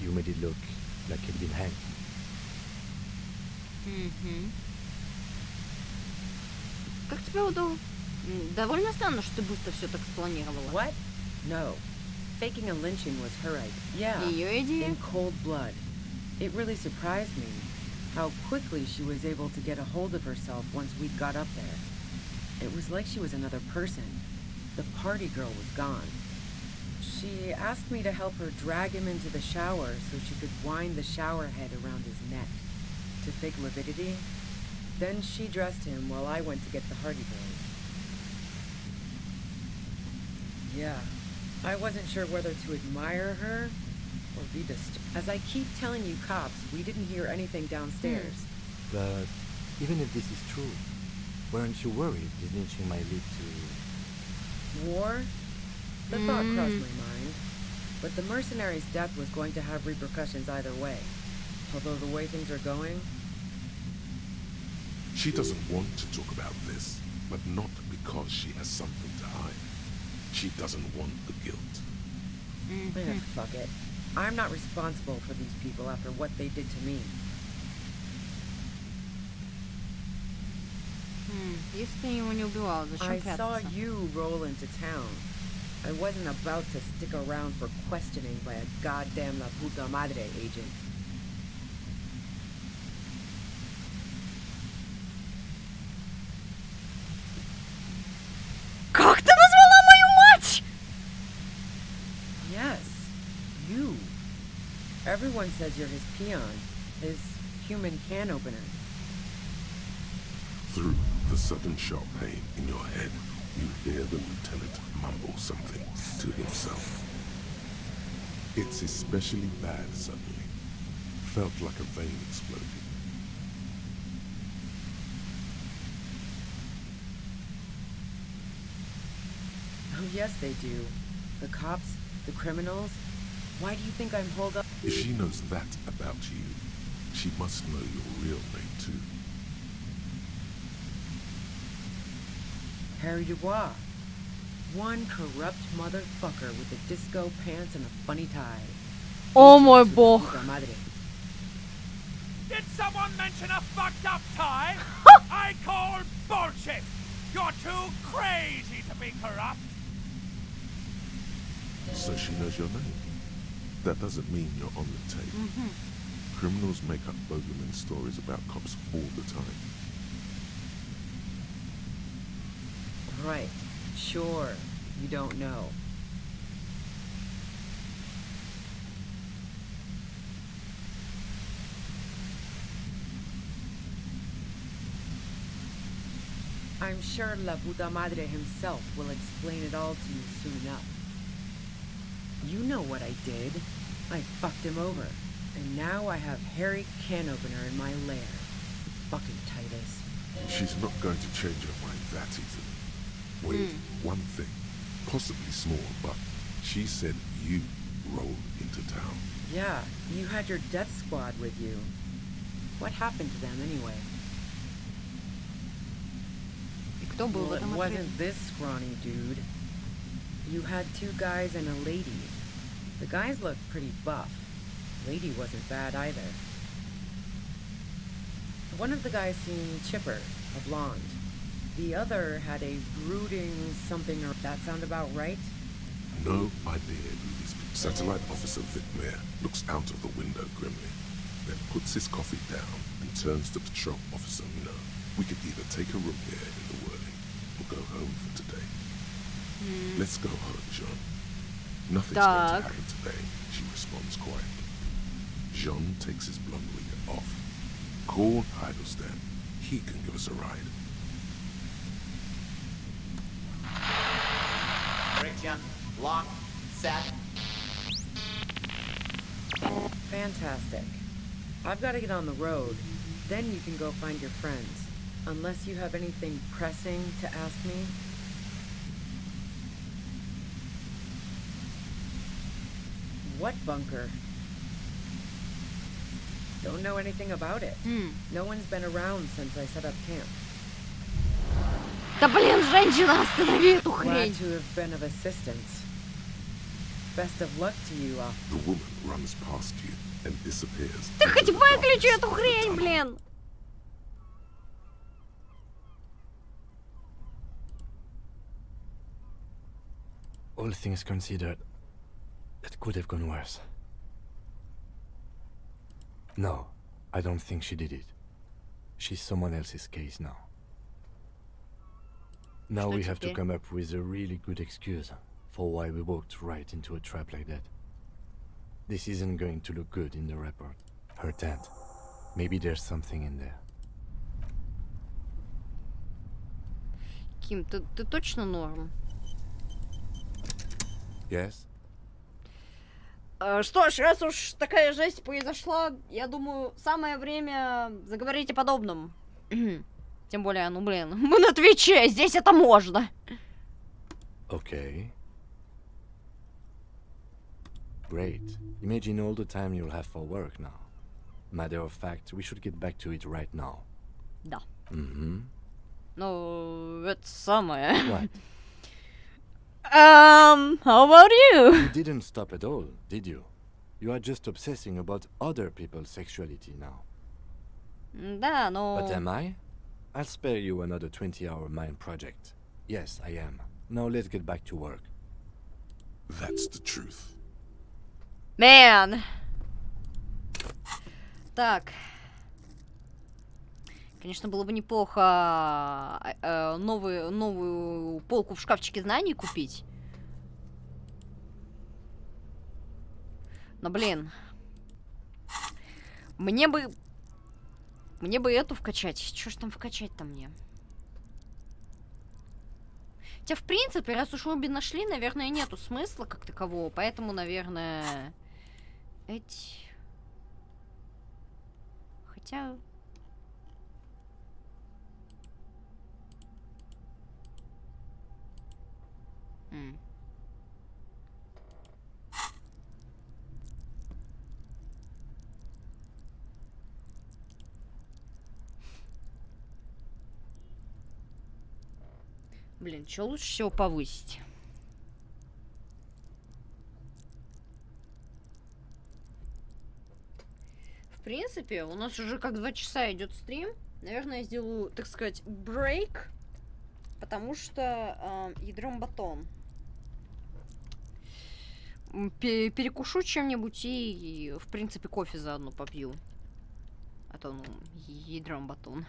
You made it look like he'd been hanged. Как тебе удалось? Довольно странно, что ты быстро все так спланировала. What? No. Faking a lynching was her idea. Yeah. Ее идея? In cold blood. It really surprised me how quickly she was able to get a hold of herself once we got up there. It was like she was another person. The party girl was gone. She asked me to help her drag him into the shower so she could wind the shower head around his neck to fake lividity. Then she dressed him while I went to get the Hardy Boys. Yeah, I wasn't sure whether to admire her or be disturbed. As I keep telling you cops, we didn't hear anything downstairs. But even if this is true, weren't you worried this lynching might lead to... War? The thought crossed my mind. But the mercenary's death was going to have repercussions either way. Although the way things are going... She doesn't want to talk about this, but not because she has something to hide. She doesn't want the guilt. Fuck it. I'm not responsible for these people after what they did to me. Если ты его не убивал, зачем I прятаться? saw you roll into town. I wasn't about to stick around for questioning by a goddamn La Puta Madre agent. Как ты назвала мою мать? Yes, you. Everyone says you're his peon, his human can opener. Through the sudden sharp pain in your head, you hear the lieutenant mumble something to himself. It's especially bad suddenly. Felt like a vein exploded. Oh yes, they do. The cops, the criminals. Why do you think I'm holed up? If she knows that about you, she must know your real name too. Harry Dubois. One corrupt motherfucker with a disco pants and a funny tie. О мой бог. Did someone mention a fucked up tie? I call bullshit! You're too crazy to be corrupt! So she knows your name. That doesn't mean you're on the tape. Criminals make up bogeyman stories about cops all the time. Right. Sure. You don't know. I'm sure La Puta Madre himself will explain it all to you soon enough. You know what I did. I fucked him over. And now I have Harry Can Opener in my lair. Fucking Titus. She's not going to change her mind that easily. Wait, one thing, possibly small, but she said you rolled into town. Yeah, you had your death squad with you. What happened to them anyway? Well, it wasn't this scrawny dude. You had 2 guys and a lady. The guys looked pretty buff. Lady wasn't bad either. One of the guys seemed chipper, a blonde. The other had a brooding something. That sound about right? No idea who these people. Satellite Officer Vitmere looks out of the window grimly, then puts his coffee down and turns to Patrol Officer Mino. We could either take a room here in the whirling or go home for today. Let's go home, Jean. Nothing's going to happen today, she responds quietly. Jean takes his blonde wig off. Call Heidelstein. He can give us a ride. Friction, lock, set. Fantastic. I've got to get on the road. Then you can go find your friends. Unless you have anything pressing to ask me. What bunker? Don't know anything about it. No one's been around since I set up camp. Да блин, женщина, останови эту хрень. Glad to have been of assistance. Best of luck to you, The woman runs past you and disappears. Ты хоть выключи эту хрень, блин. All things considered, it could have gone worse. No, I don't think she did it. She's someone else's case now. Now we have to come up with a really good excuse for why we walked right into a trap like that. This isn't going to look good in the report. Her tent. Maybe there's something in there. Ким, ты точно норм? Yes? Что ж, раз уж такая жесть произошла, я думаю, самое время заговорить о подобном. Тем более, ну блин, мы на Твиче, здесь это можно. Okay. Great. Imagine all the time you'll have for work now. Matter of fact, we should get back to it right now. Да. Ну, это самое. What? How about you? You didn't stop at all, did you? You are just obsessing about other people's sexuality now. Да, но... But am I? I'll spare you another 20-hour mine project. Yes, I am. Now let's get back to work. That's the truth. Man. Так. Конечно, было бы неплохо новую полку в шкафчике знаний купить. Но, блин. Мне бы эту вкачать. Что ж там вкачать-то мне? Хотя, в принципе, раз уж обе нашли, наверное, нету смысла как такового. Поэтому, наверное... Хотя... Блин, что лучше всего повысить? В принципе, у нас уже как 2 часа идет стрим. Наверное, я сделаю, так сказать, брейк. Потому что ядрём батон. Перекушу чем-нибудь и, в принципе, кофе заодно попью. А то, ну, ядрём батон.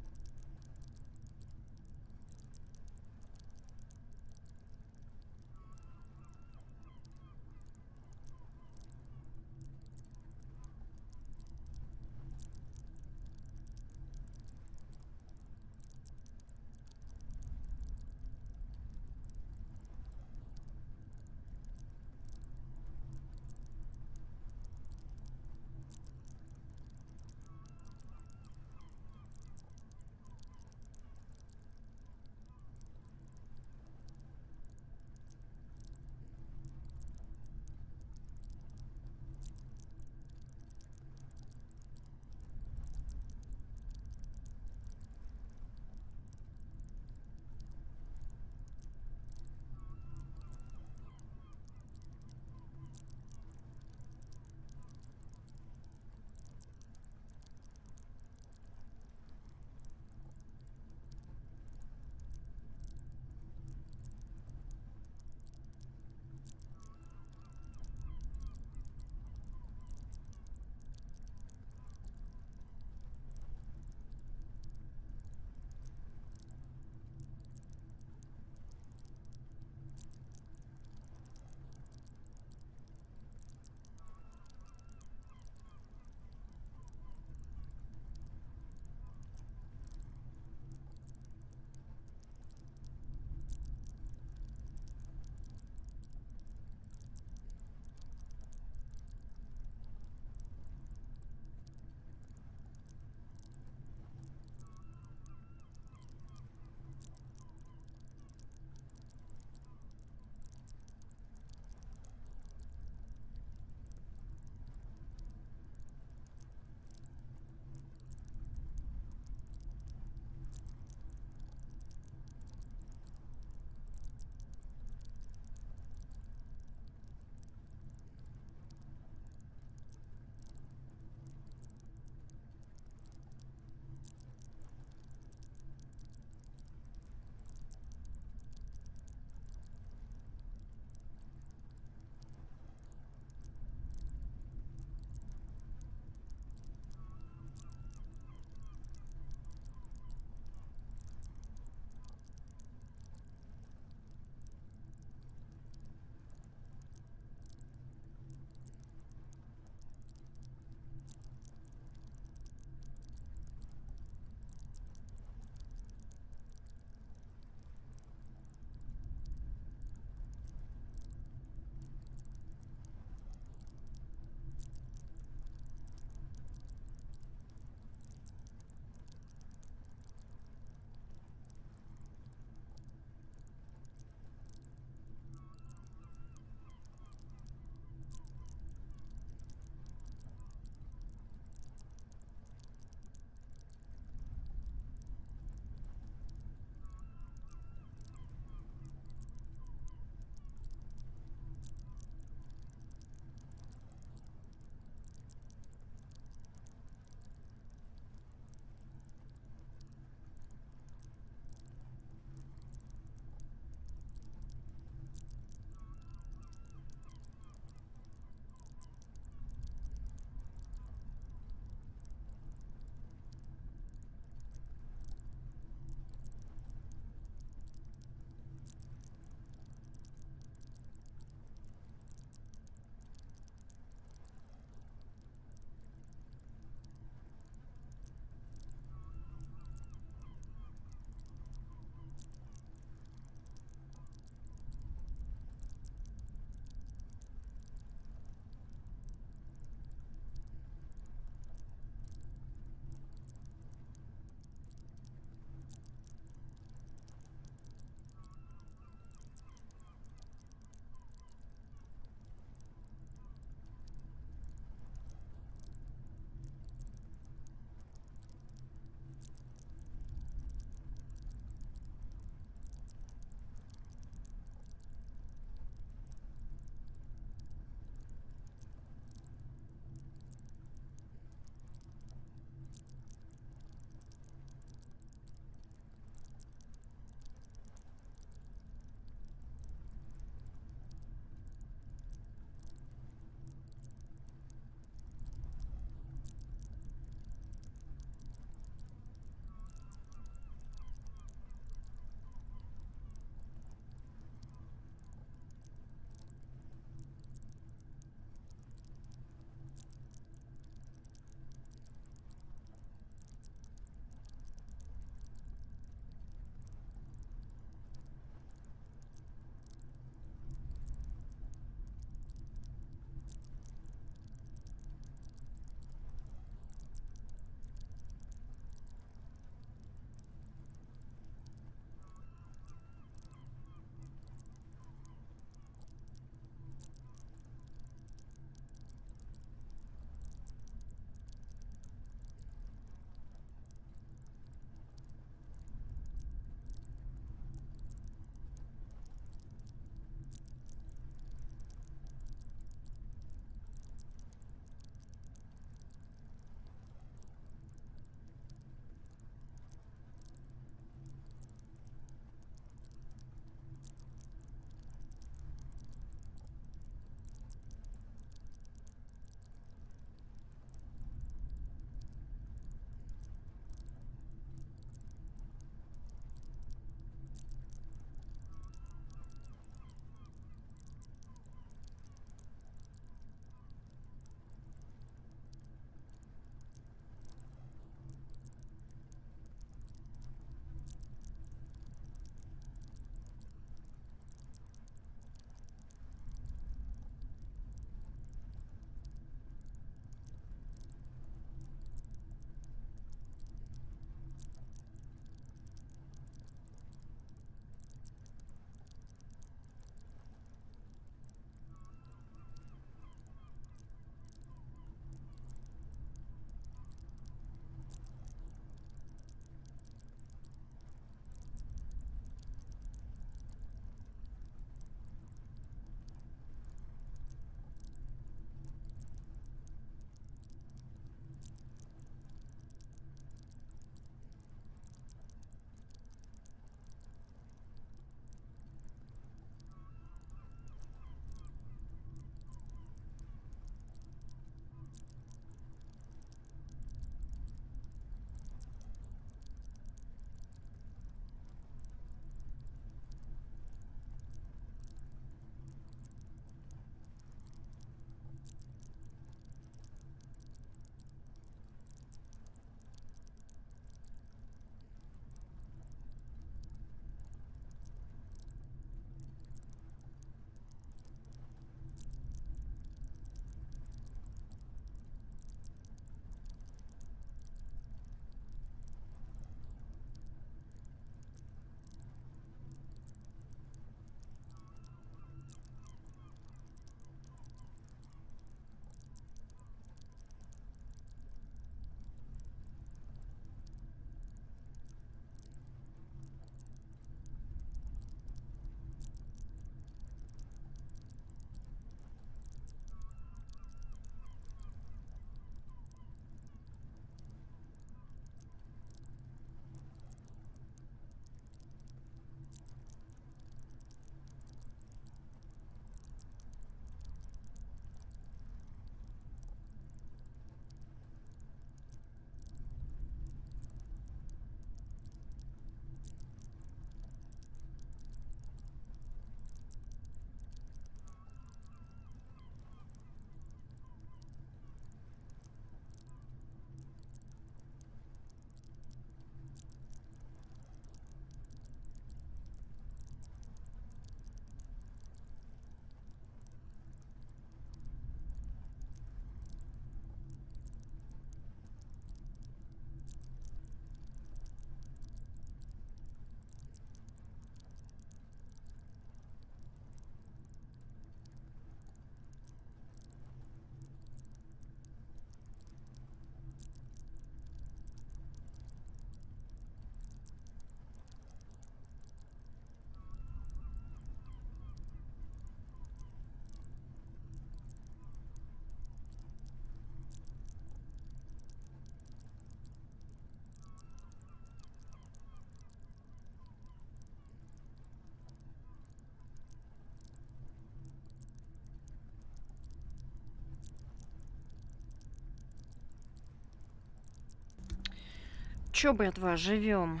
Чё, братва, живем?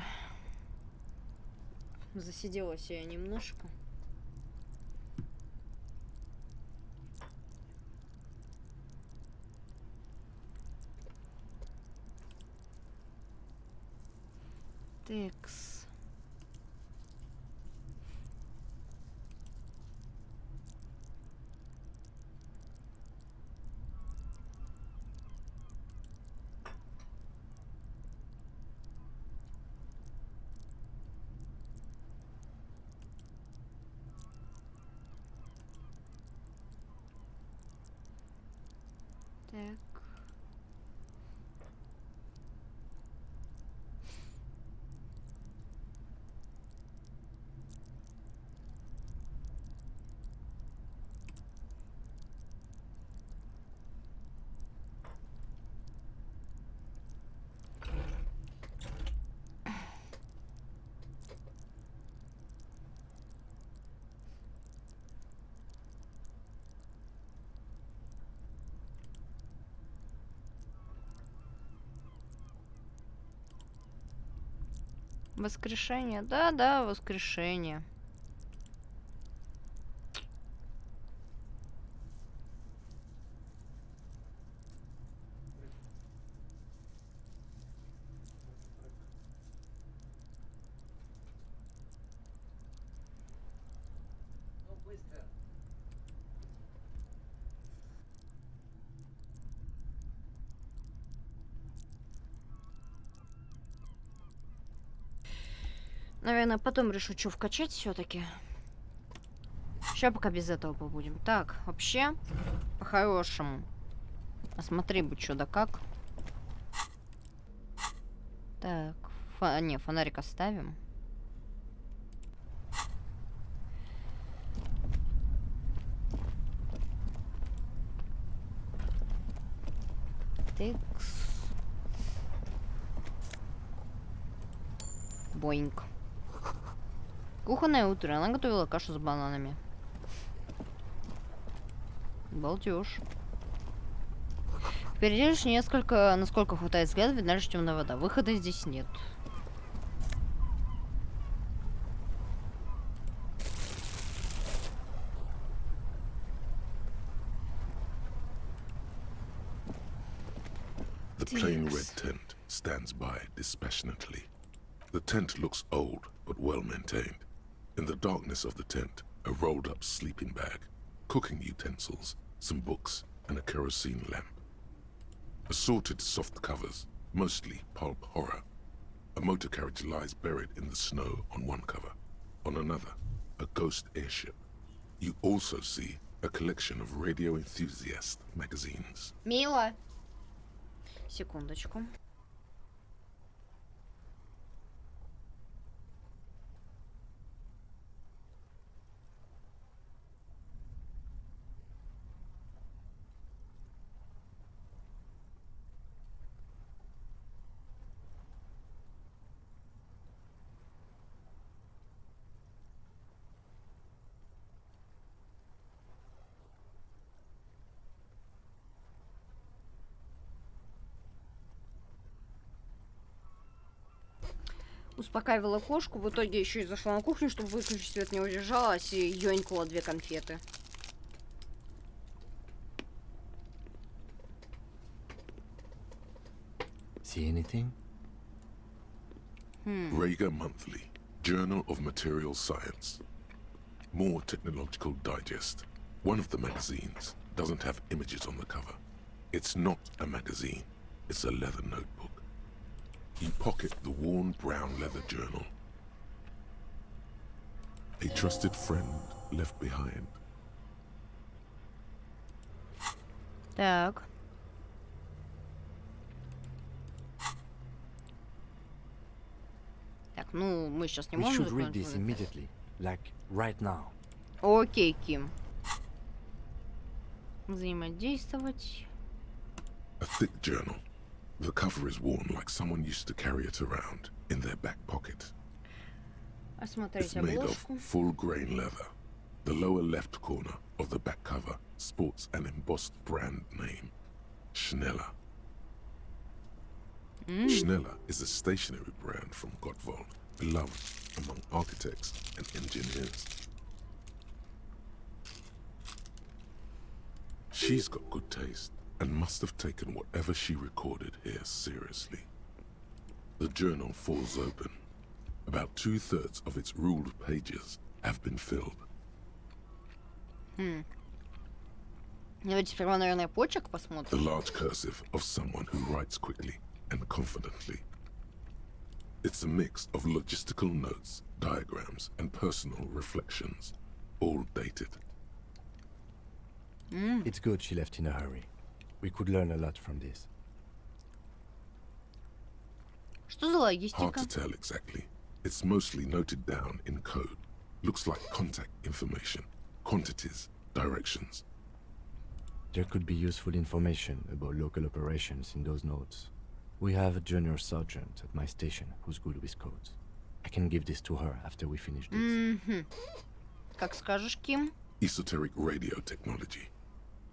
Засиделась я немножко. Текс. Так. Воскрешение. Да, воскрешение. Наверное, потом решу, что вкачать все-таки. Сейчас пока без этого побудем. Так, вообще, по-хорошему. Посмотри бы, что да как. Так, не, фонарик оставим. Текс. Боинг. Кухонное утро. Она готовила кашу с бананами. Балдеж. Впереди лишь несколько, насколько хватает взгляда, видна лишь темная вода. Выхода здесь нет. The plain red tent stands by dispassionately. The tent looks old, but well maintained. In the darkness of the tent, a rolled up sleeping bag, cooking utensils, some books, and a kerosene lamp. Assorted soft covers, mostly pulp horror. A motor carriage lies buried in the snow on one cover. On another, a ghost airship. You also see a collection of radio enthusiast magazines. Мило. Секундочку. Успокаивала кошку, в итоге еще и зашла на кухню, чтобы выключить свет, не удержалась и ёнькнула 2 конфеты. See anything? Rager Monthly, Journal of Material Science. More technological digest. One of the magazines doesn't have images on the cover. It's not a magazine, it's a leather notebook. You pocket the worn brown leather journal. A trusted friend left behind. Так. Так, ну, мы сейчас не We можем... should read this immediately, like right now. Окей, Ким. Взаимодействовать. A thick journal. The cover is worn like someone used to carry it around in their back pocket. Осмотреть It's made of обложку. full grain leather. The lower left corner of the back cover sports an embossed brand name, Schneller. Schneller is a stationary brand from Gottwald, beloved among architects and engineers. She's got good taste and must have taken whatever she recorded here seriously. The journal falls open. About 2/3 of its ruled pages have been filled. Давайте сперва, наверное, почерк The посмотрим. large cursive of someone who writes quickly and confidently. It's a mix of logistical notes, diagrams, and personal reflections, all dated. It's good she left in a hurry. We could learn a lot from this. Что за Hard логистика? to tell exactly. It's mostly noted down in code. Looks like contact information, quantities, directions. There could be useful information about local operations in those notes. We have a junior sergeant at my station who's good with codes. I can give this to her after we finish this. Как скажешь, Ким. Esoteric radio technology.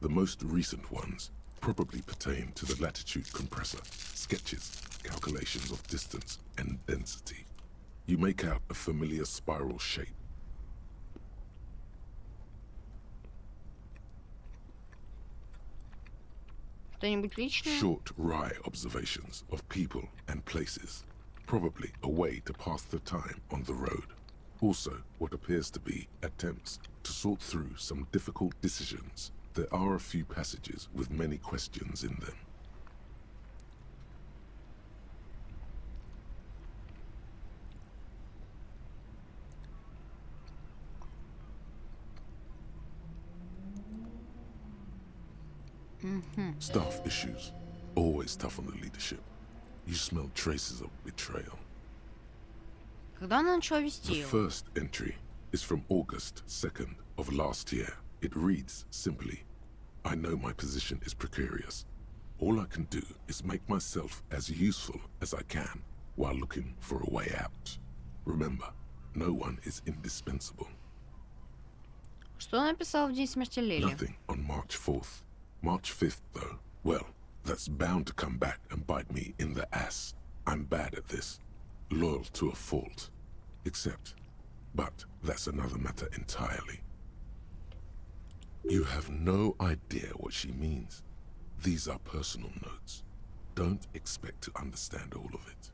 The most recent ones probably pertain to the latitude compressor, sketches, calculations of distance and density. You make out a familiar spiral shape. Что-нибудь личное? Short, wry observations of people and places. Probably a way to pass the time on the road. Also, what appears to be attempts to sort through some difficult decisions. There are a few passages with many questions in them. Staff issues. Always tough on the leadership. You smell traces of betrayal. Когда она начала The вести его? first entry is from August 2nd of last year. It reads simply, I know my position is precarious. All I can do is make myself as useful as I can while looking for a way out. Remember, no one is indispensable. Что она написала в день смерти Лели? Nothing on March 4th. March 5th, though, well, that's bound to come back and bite me in the ass. I'm bad at this. Loyal to a fault. But that's another matter entirely. You have no idea what she means. These are personal notes. Don't expect to understand all of it.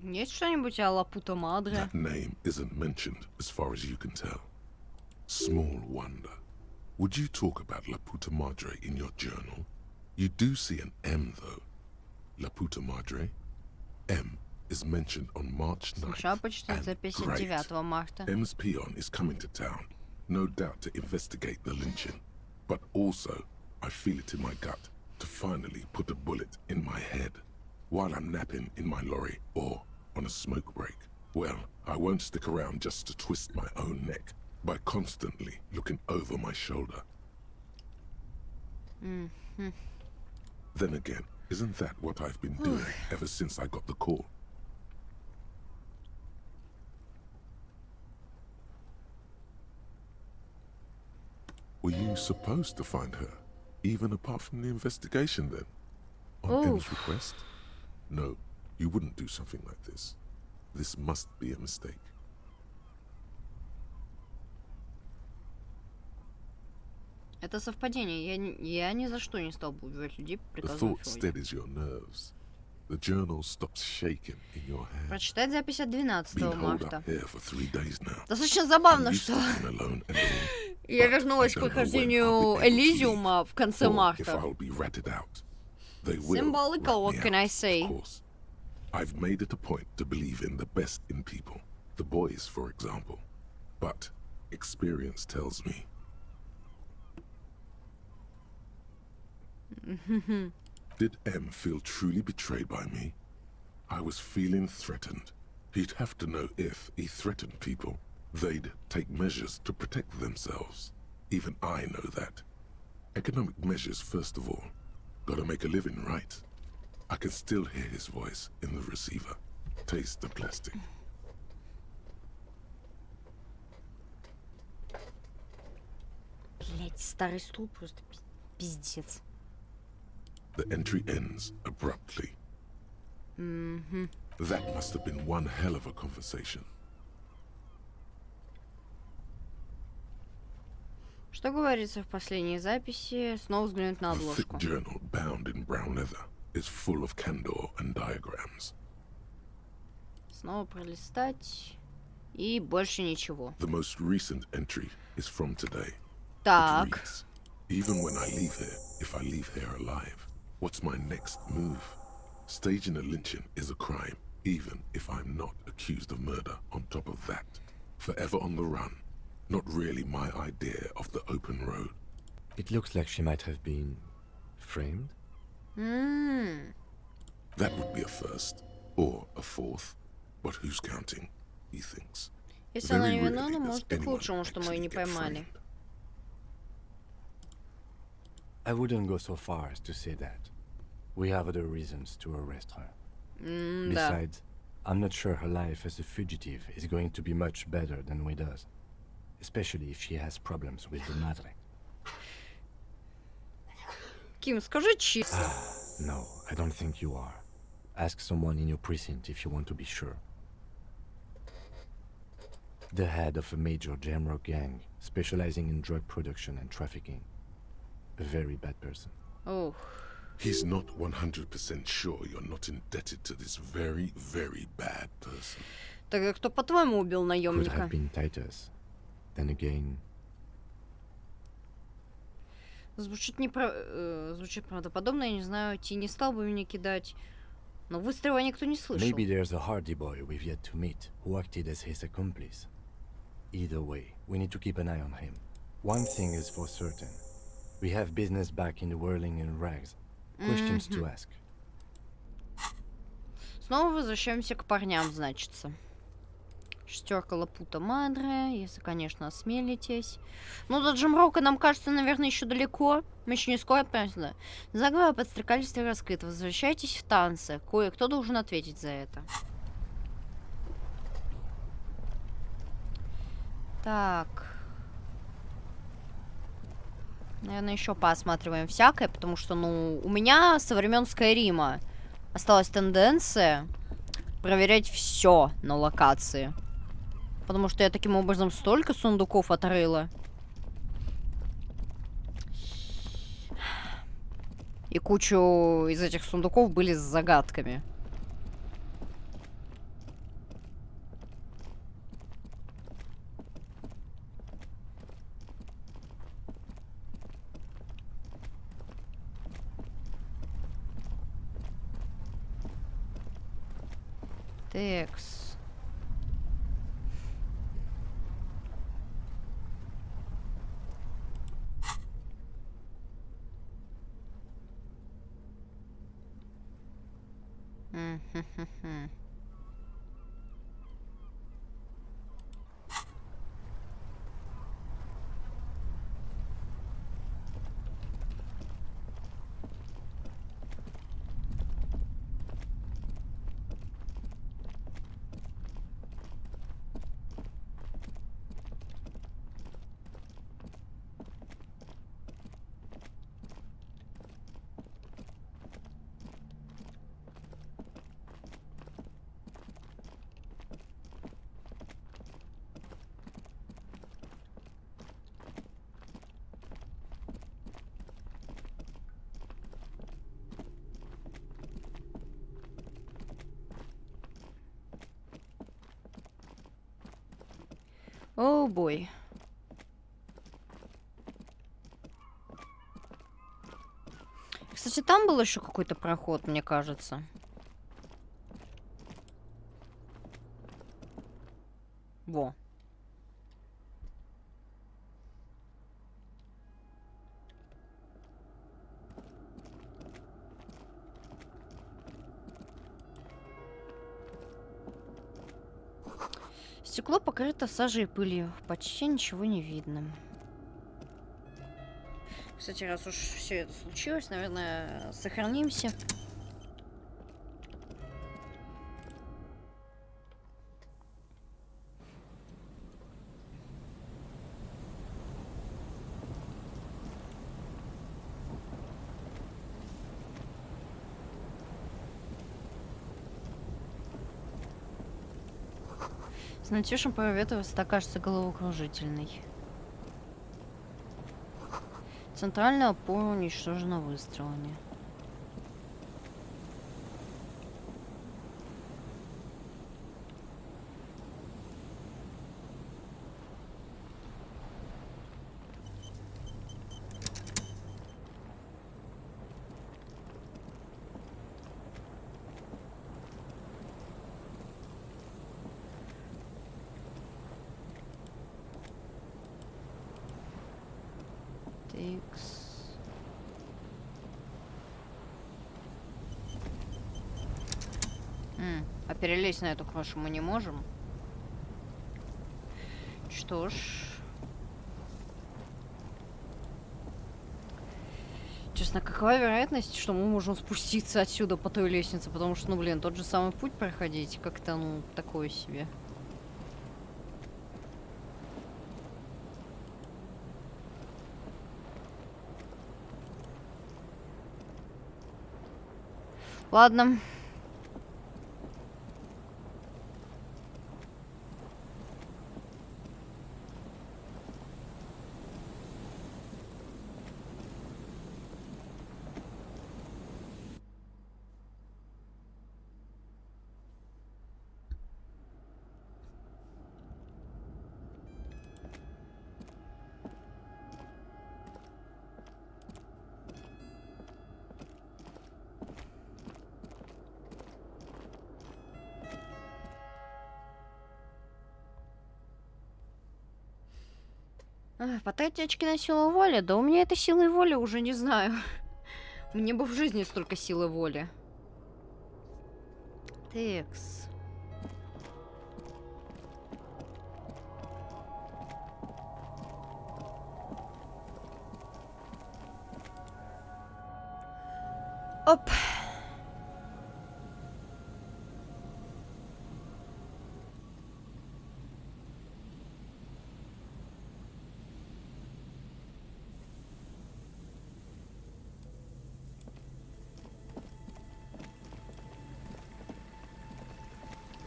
Есть что-нибудь о Лапута Мадре? That name isn't mentioned as far as you can tell. Small wonder. Would you talk about La Puta Madre in your journal? You do see an M, though. La Puta Madre? M is mentioned on March 9th. Сначала почитать запись от 9 марта. M's peon is coming to town, no doubt to investigate the lynching. But also, I feel it in my gut to finally put a bullet in my head while I'm napping in my lorry or on a smoke break. Well, I won't stick around just to twist my own neck by constantly looking over my shoulder. Then again, isn't that what I've been doing ever since I got the call? Were you supposed to find her, even apart from the investigation then? On M's request? No, you wouldn't do something like this. This must be a mistake. Это совпадение. Я ни за что не стал бы убивать людей по The приказу thought steadies your nerves. The journal stops shaking in your hand. Прочитать запись от 12 Been holed марта. up here for 3 days now. Достаточно забавно, I'm used что to being alone and all. я вернулась к прохождению Элизиума в конце Or if марта. I'll be ratted out. They will Symbolical, what rat me can out, I say? Of course. I've made it a point to believe in the best in people. The boys, for example. But experience tells me did M feel truly betrayed by me? I was feeling threatened. He'd have to know if he threatened people, they'd take measures to protect themselves. Even I know that. Economic measures first of all. Gotta make a living, right? I can still hear his voice in the receiver. Taste the plastic. Блять, старый стул просто пиздец. the entry ends abruptly. That must have been one hell of a conversation. Что говорится в последней записи? Снова взглянуть на The thick обложку. journal bound in brown leather is full of candor and diagrams. Снова пролистать. И больше ничего. The most recent entry is from today. Так. It reads, even when I leave here, if I leave here alive, what's my next move? Staging a lynching is a crime, even if I'm not accused of murder. On top of that, forever on the run. Not really my idea of the open road. It looks like she might have been framed. That would be a first, or a fourth. But who's counting, he thinks. Если она не Very виновна, rarely does может и к anyone лучшему, что мы ее не actually get поймали. I wouldn't go so far as to say that. We have other reasons to arrest her. Да. Besides, I'm not sure her life as a fugitive is going to be much better than we does. Especially if she has problems with the madre. Ким, скажи честно. No, I don't think you are. Ask someone in your precinct if you want to be sure. The head of a major Jamrock gang, specializing in drug production and trafficking. A very bad person. Oh. He's not 100% sure you're not indebted to this very, very bad person. Тогда кто, по-твоему, убил Could наемника? have been Titus. Then again, Звучит звучит правдоподобно, я не знаю, Ти не стал бы меня кидать. Но выстрела никто не слышал. maybe there's a hardy boy we've yet to meet who acted as his accomplice. Either way, we need to keep an eye on him. One thing is for certain. We have business back in the whirling in rags. Questions to ask. Снова возвращаемся к парням, значится. Шестерка Лапута Мадре, если, конечно, осмелитесь. Ну, до Джимрока нам кажется, наверное, еще далеко. Мы еще не скоро отправимся. Заглавие подстрекательства раскрыто. Возвращайтесь в танцы. Кое-кто должен ответить за это. Так. Наверное, еще поосматриваем всякое, потому что, ну, у меня со времен Скайрима осталась тенденция проверять все на локации. Потому что я таким образом столько сундуков отрыла. И кучу из этих сундуков были с загадками. Текс. О, бой. Кстати, там был еще какой-то проход, мне кажется. Во. Стекло покрыто сажей и пылью. Почти ничего не видно. Кстати, раз уж все это случилось, наверное, сохранимся. С натишем проветра высота кажется головокружительной. Центральная опора уничтожена выстрелами. А перелезть на эту крышу мы не можем. Что ж. Честно, какова вероятность, что мы можем спуститься отсюда по той лестнице? Потому что, ну, блин, тот же самый путь проходить как-то, ну, такое себе. Ладно. Потратить очки на силу воли? Да у меня этой силы воли уже не знаю. Мне бы в жизни столько силы воли. Текс. Оп.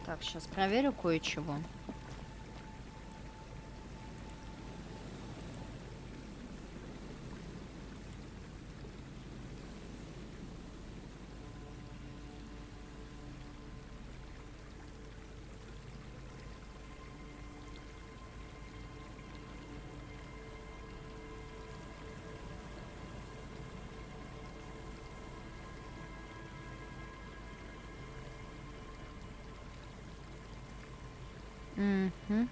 Так, сейчас проверю кое-чего. Угу.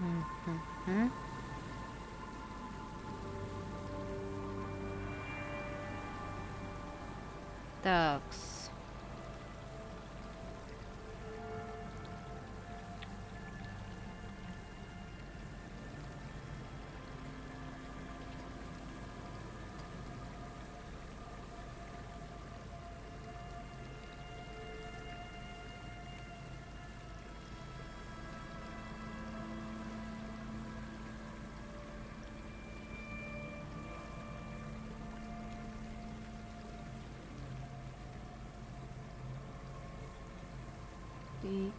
Угу. Такс. Так.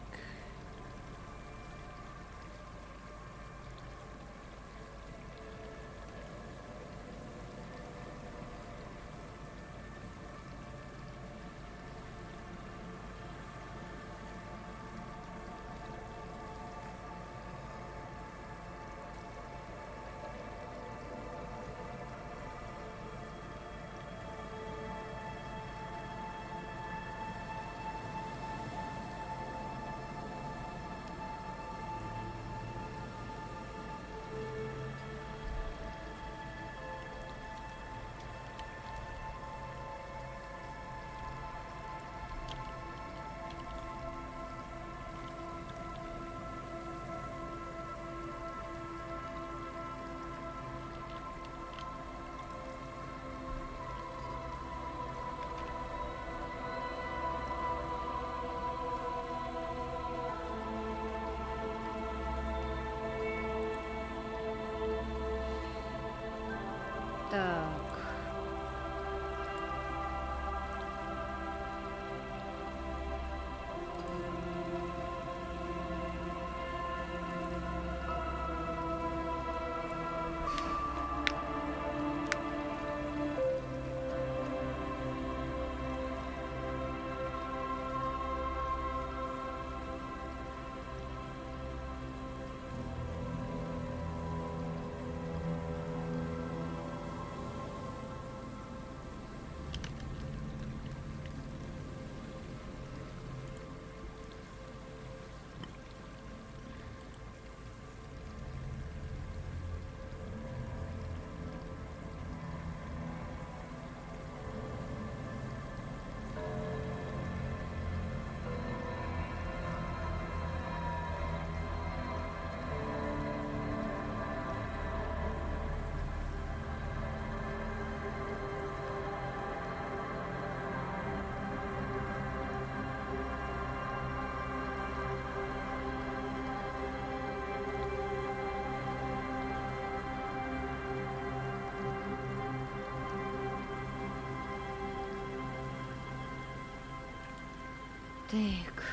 Так.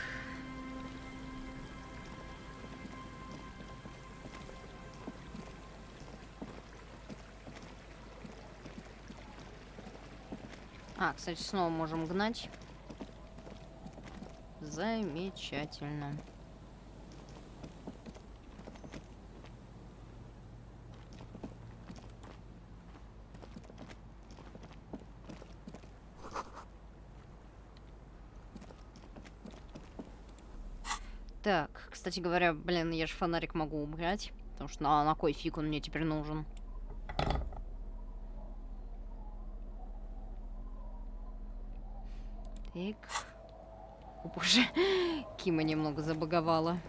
А, кстати, снова можем гнать. Замечательно. Так, кстати говоря, блин, я же фонарик могу убрать, потому что на кой фиг он мне теперь нужен? Так. О боже, Кима немного забаговала.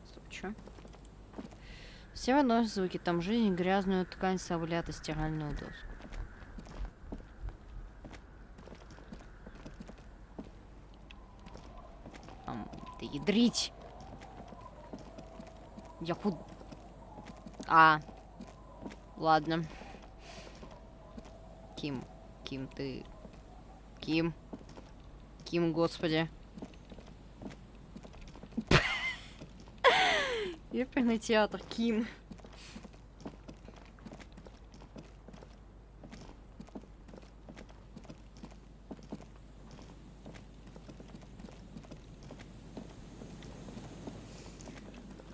Стоп, чё? Все равно звуки, там жизнь, грязную ткань, совлята, стиральную доску. Да ядрить! Я худ... Ладно. Ким, ты... Ким, господи. Оперный театр, Ким.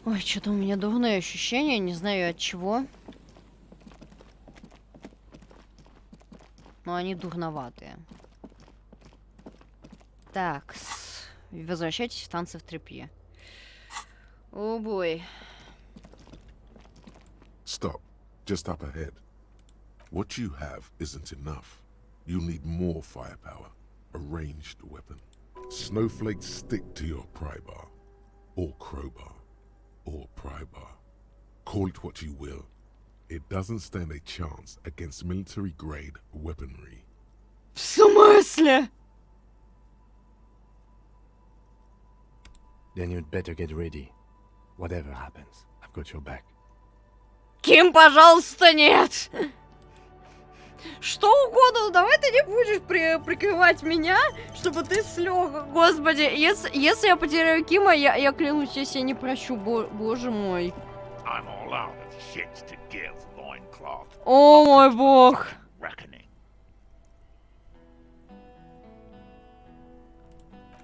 Ой, что-то у меня дурное ощущение, не знаю от чего. Но они дурноватые. Так, возвращайтесь в танцы в тряпье. О бой. Stop. Just up ahead. What you have isn't enough. You'll need more firepower. A ranged weapon. Snowflakes stick to your pry bar. Or crowbar. Or pry bar. Call it what you will. It doesn't stand a chance against military-grade weaponry. В смысле? Then you'd better get ready. Whatever happens, I've got your back. Ким, пожалуйста, нет! Что угодно, давай ты не будешь прикрывать меня, чтобы ты слег. Господи, если я потеряю Кима, я клянусь, я себе не прощу, боже мой. О мой бог.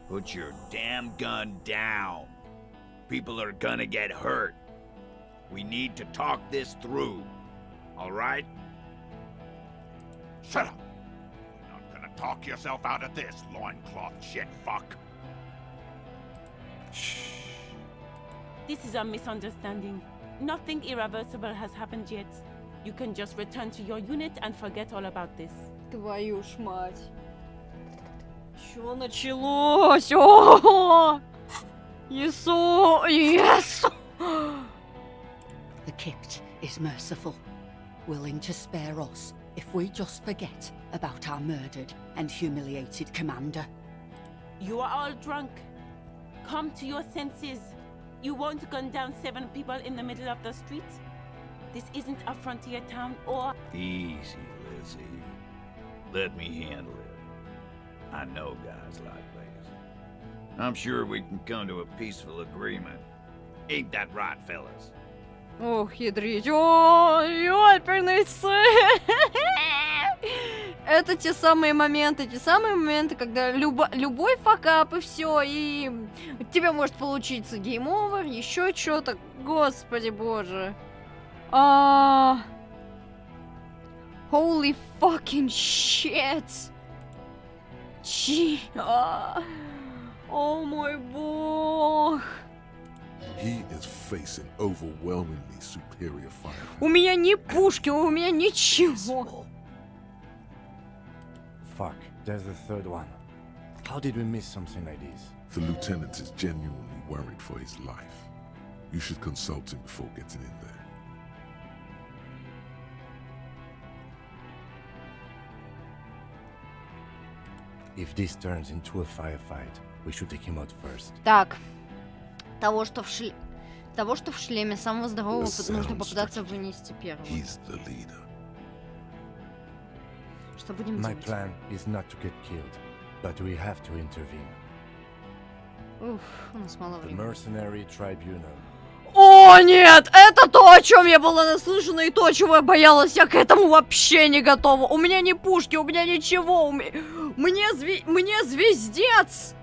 Put your damn gun down. People are gonna get hurt. We need to talk this through. All right? Shut up! You're not gonna talk yourself out of this, loincloth shit fuck. Shh. This is a misunderstanding. Nothing irreversible has happened yet. You can just return to your unit and forget all about this. Твою ж мать. Чё началось? О! Иисус! The Kipt is merciful, willing to spare us if we just forget about our murdered and humiliated commander. You are all drunk. Come to your senses. You won't gun down 7 people in the middle of the street. This isn't a frontier town or... Easy, Lizzie. Let me handle it. I know guys like this. I'm sure we can come to a peaceful agreement. Ain't that right, fellas? Ох, ядрить. Ой, оперный сын. Это те самые моменты, когда любой факап и все, и у тебя может получиться гейм-овер, еще что-то. Господи боже. Holy fucking shit. О мой бог. He is facing overwhelmingly superior fire. У меня ни пушки, у меня ничего. Fuck, there's the third one. How did we miss something like this? The lieutenant is genuinely worried for his life. You should consult him before getting in there. If this turns into a firefight, we should take him out first. Так, того, что в шлеме самого здорового нужно попытаться вынести первым. He's the leader. Что будем My делать? plan is not to get killed, but we have to intervene. Уф, у нас мало The времени. mercenary tribunal. О, нет! Это то, о чем я была наслышана, и то, чего я боялась. Я к этому вообще не готова. У меня ни пушки, у меня ничего. Мне звездец!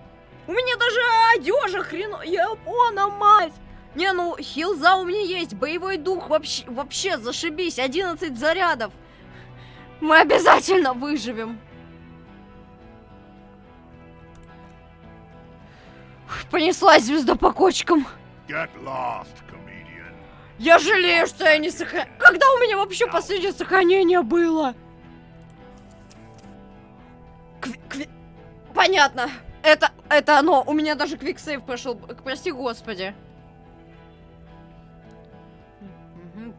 У меня даже одежа хрено... Япона, мать! Не, ну, хилза у меня есть, боевой дух вообще зашибись, 11 зарядов. Мы обязательно выживем. Понеслась звезда по кочкам. Get lost, comedian. Я жалею, что я не сохранил. Когда у меня вообще последнее сохранение было? Понятно. Это оно. У меня даже квиксейв пошел. Прости, господи.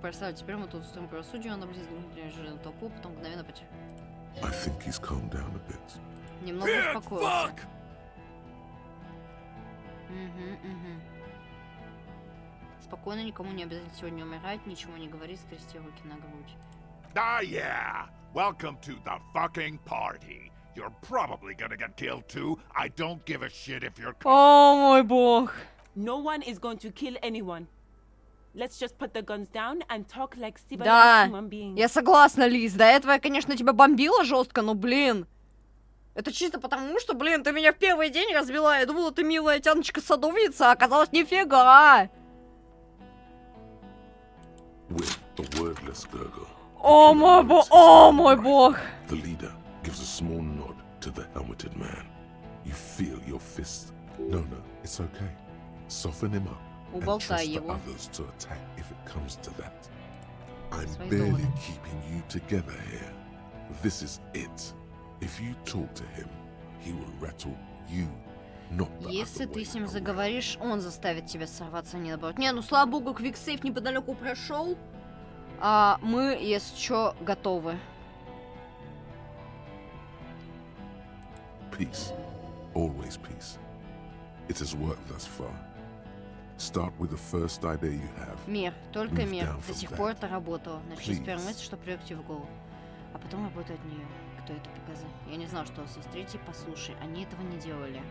Представь, теперь мы тут устроим правосудие, она будет неожиданно толпу, потом мгновенно потеряет. I think he's calmed down a bit. Немного успокоился. Спокойно, никому не обязательно сегодня умирать, ничего не говори, скрести руки на грудь. Ah, yeah. Welcome to the fucking party. You're probably gonna get killed too. I don't give a shit if you're... О, мой бог. No one is going to kill anyone. Let's just put the guns down and talk like civilized Да, human beings. я согласна, Лиз. До этого я, конечно, тебя бомбила жестко, но, блин. Это чисто потому, что, блин, ты меня в первый день разбила. Я думала, ты милая тяночка-садовница, а оказалось нифига. With a wordless gurgle, О мой бог. the leader gives a small nod to the helmeted man. You feel your fist. No, it's okay. Soften him up and trust the others to attack if it comes to that. I'm barely keeping you together here. This is it. If you talk to him, he will rattle you, not the Если other ты way с ним around. заговоришь, он заставит тебя сорваться, а не наоборот. Не, ну слава богу, квиксейв неподалеку прошел. А мы, если что, готовы. Peace. Always peace. It has worked thus far. Start with the first idea you have. Мир, только Move мир. down До from сих that. пор это работало. Начни с первой Please. мысли, что придет тебе в голову. А потом работа от нее. Кто это показал? Я не знал, что у вас есть третий. Послушай, они этого не делали.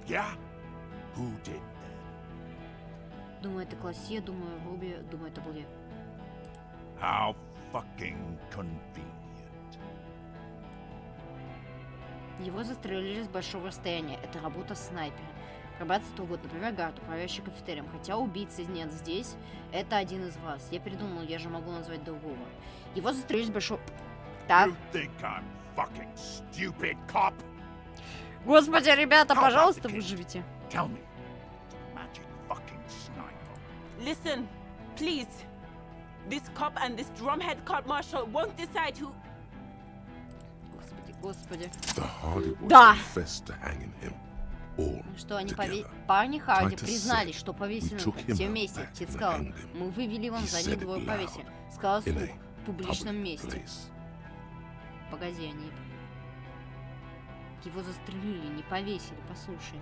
Yeah? Who did? Думаю, это Классия, думаю, Руби, думаю, это был я. How fucking convenient. Его застрелили с большого расстояния. Это работа снайпера. Пробраться то вот, например, гард, управляющий кафетерием. Хотя убийцы нет здесь, это один из вас. Я передумал, я же могу назвать другого. Его застрелили с большого... Так. You think I'm fucking stupid cop? Господи, ребята, пожалуйста, выживите. Tell me. Magic fucking sniper. Listen, please. This cop and this drumhead court marshal won't decide who... Господи. The harder it was Да. to confess to hanging him. All Что они together. парни Харди Tried to признались, say что we повесили took him все out вместе. back Тит and сказал, hanged him. мы вывели вам He за said ним it двое loud, повесили. Сказал in слух, a в публичном public месте. place. Погоди, они... Его застрелили, не повесили, послушай.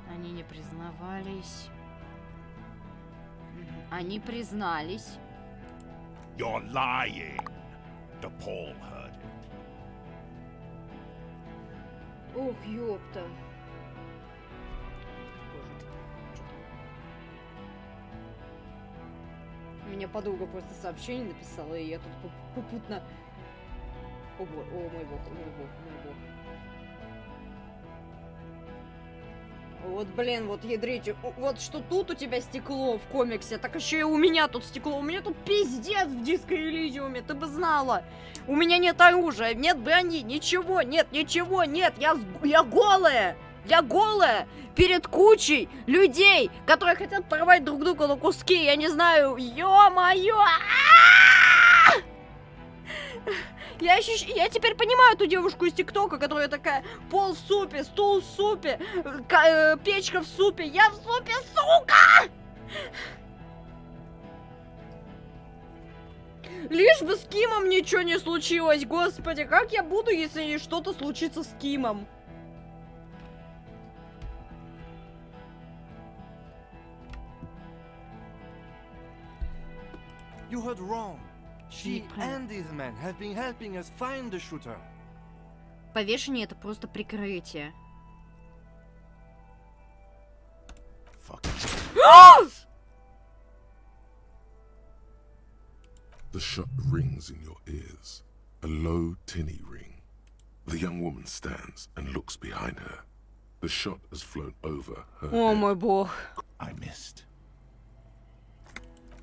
Они не признавались. Они признались. You're lying. DePaul heard it. Ох, ёпта. Мне подруга просто сообщение написала, и я тут попутно... О мой бог, о мой бог, о мой бог. Вот, блин, вот ядрите. Вот что тут у тебя стекло в комиксе, так еще и у меня тут стекло. У меня тут пиздец в Disco Elysium, ты бы знала. У меня нет оружия, нет брони, ничего, нет. Я голая. Я голая перед кучей людей, которые хотят порвать друг друга на куски. Я не знаю, ё-моё! Я теперь понимаю эту девушку из ТикТока, которая такая: пол в супе, стул в супе, печка в супе, я в супе, сука! Лишь бы с Кимом ничего не случилось, господи, как я буду, если что-то случится с Кимом? You heard wrong. She and these men have been helping us find the shooter. Повешение — это просто прикрытие. The shot rings in your ears, a low, tinny ring. The young woman stands and looks behind her. The shot has flown over her О, head. мой бог. I missed.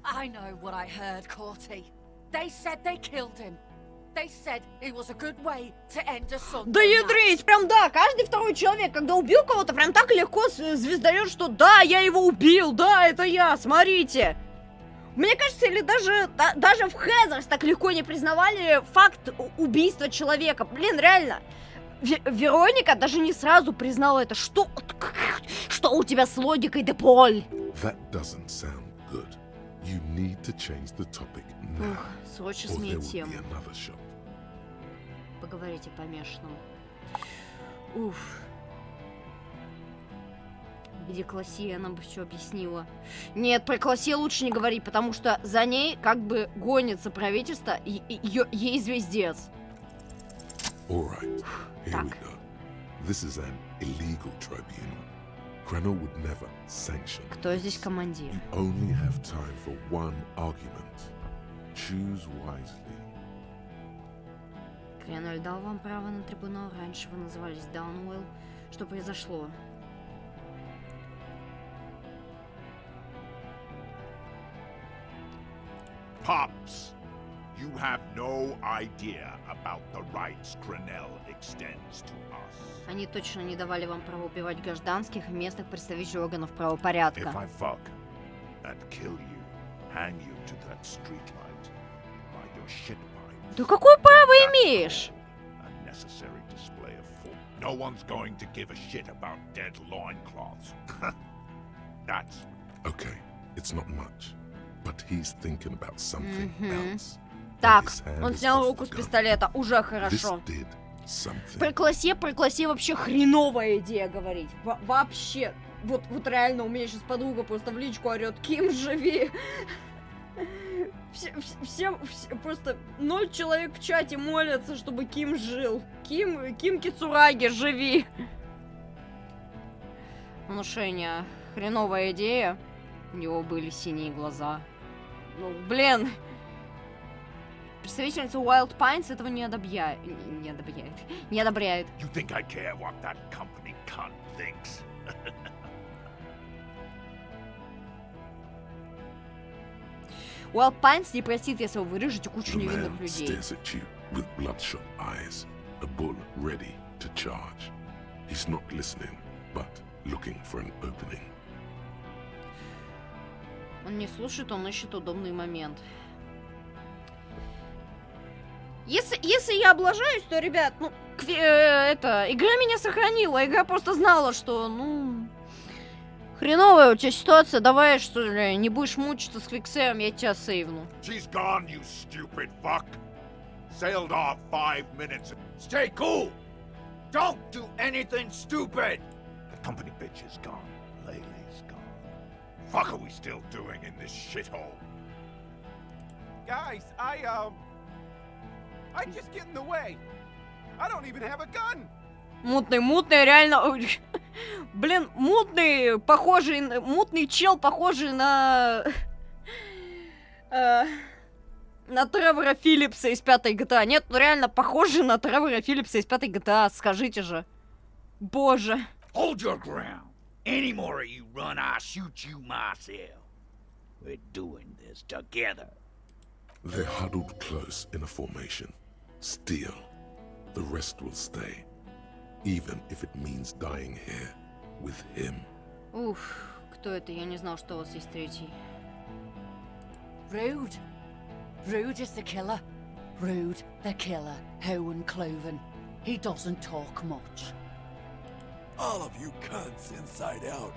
I know what I heard, Corty. They said they killed him. They said it was a good way to end a Sunday Да ядрить, прям да, каждый второй человек, когда убил кого-то, прям так легко звездает, что да, я его убил, да, это я, смотрите. Мне кажется, или даже в Хезерс так легко не признавали факт убийства человека. Блин, реально. Вероника даже не сразу признала это. Что у тебя с логикой, Деполь? That doesn't sound good. You need to change the topic now. Срочно or there сменить will тему. be another shot. Поговорите по помешанному. Уф. Где Классия, она бы все объяснила. Нет, про Классию лучше не говорить, потому что за ней как бы гонится правительство, и ей звездец. All right, here we go. This is an illegal tribunal. Crano would never sanction. Кто здесь командир? You only have time for one argument. Choose wisely. Кренуэль дал вам право на трибунал. Раньше вы назывались Даунуэлл. Что произошло? Pops, you have no idea about the rights Crenell extends to us. Они точно не давали вам право убивать гражданских и местных представителей органов правопорядка. If I fuck and kill you, hang you to that streetlight, by your shit pipe. Да какое право имеешь? Unnecessary display of force. No one's going to give a shit about dead loincloths. That's Okay, it's not much, but he's thinking about something else. Так, он снял руку с пистолета, уже хорошо. This did something. Про классе вообще хреновая идея говорить. Вообще. Вот реально у меня сейчас подруга просто в личку орет: Ким, живи! Все просто 0 человек в чате молятся, чтобы Ким жил. Ким Кицураги, живи! Внушение. Хреновая идея. У него были синие глаза. Ну, блин. Представительница Wild Pines этого не одобряет. You think I care what that company cunt thinks? Wild Pines не простит, если вы вырежете кучу The невинных man людей. stares at you with bloodshot eyes, a bull ready to charge. He's not listening, but looking for an opening. Он не слушает, он ищет удобный момент. Если я облажаюсь, то, ребят, ну, игра меня сохранила. Игра просто знала, что, ну, хреновая у тебя ситуация. Давай, что ли, не будешь мучиться с квиксеем, я тебя сейвну. She's gone, you stupid fuck. Sailed off 5 minutes. Stay cool. Don't do anything stupid. The company bitch is gone. Laylee's gone. Fuck are we still doing in this shithole? Guys, I just get in the way. I don't even have a gun. Мутный, реально. Блин, мутный чел, похожий на Тревора Филлипса из 5-й GTA. Нет, ну реально похожий на Тревора Филлипса из 5-й GTA, скажите же. Боже. Hold your ground. Any more of you run, I'll shoot you myself. We're doing this together. They're huddled close in a formation. Still, the rest will stay, even if it means dying here with him. Уф, кто это? Я не знал, что у вас есть третий. Rude. Rude is the killer. Rude, the killer. Owen Cloven. He doesn't talk much. All of you cunts inside out.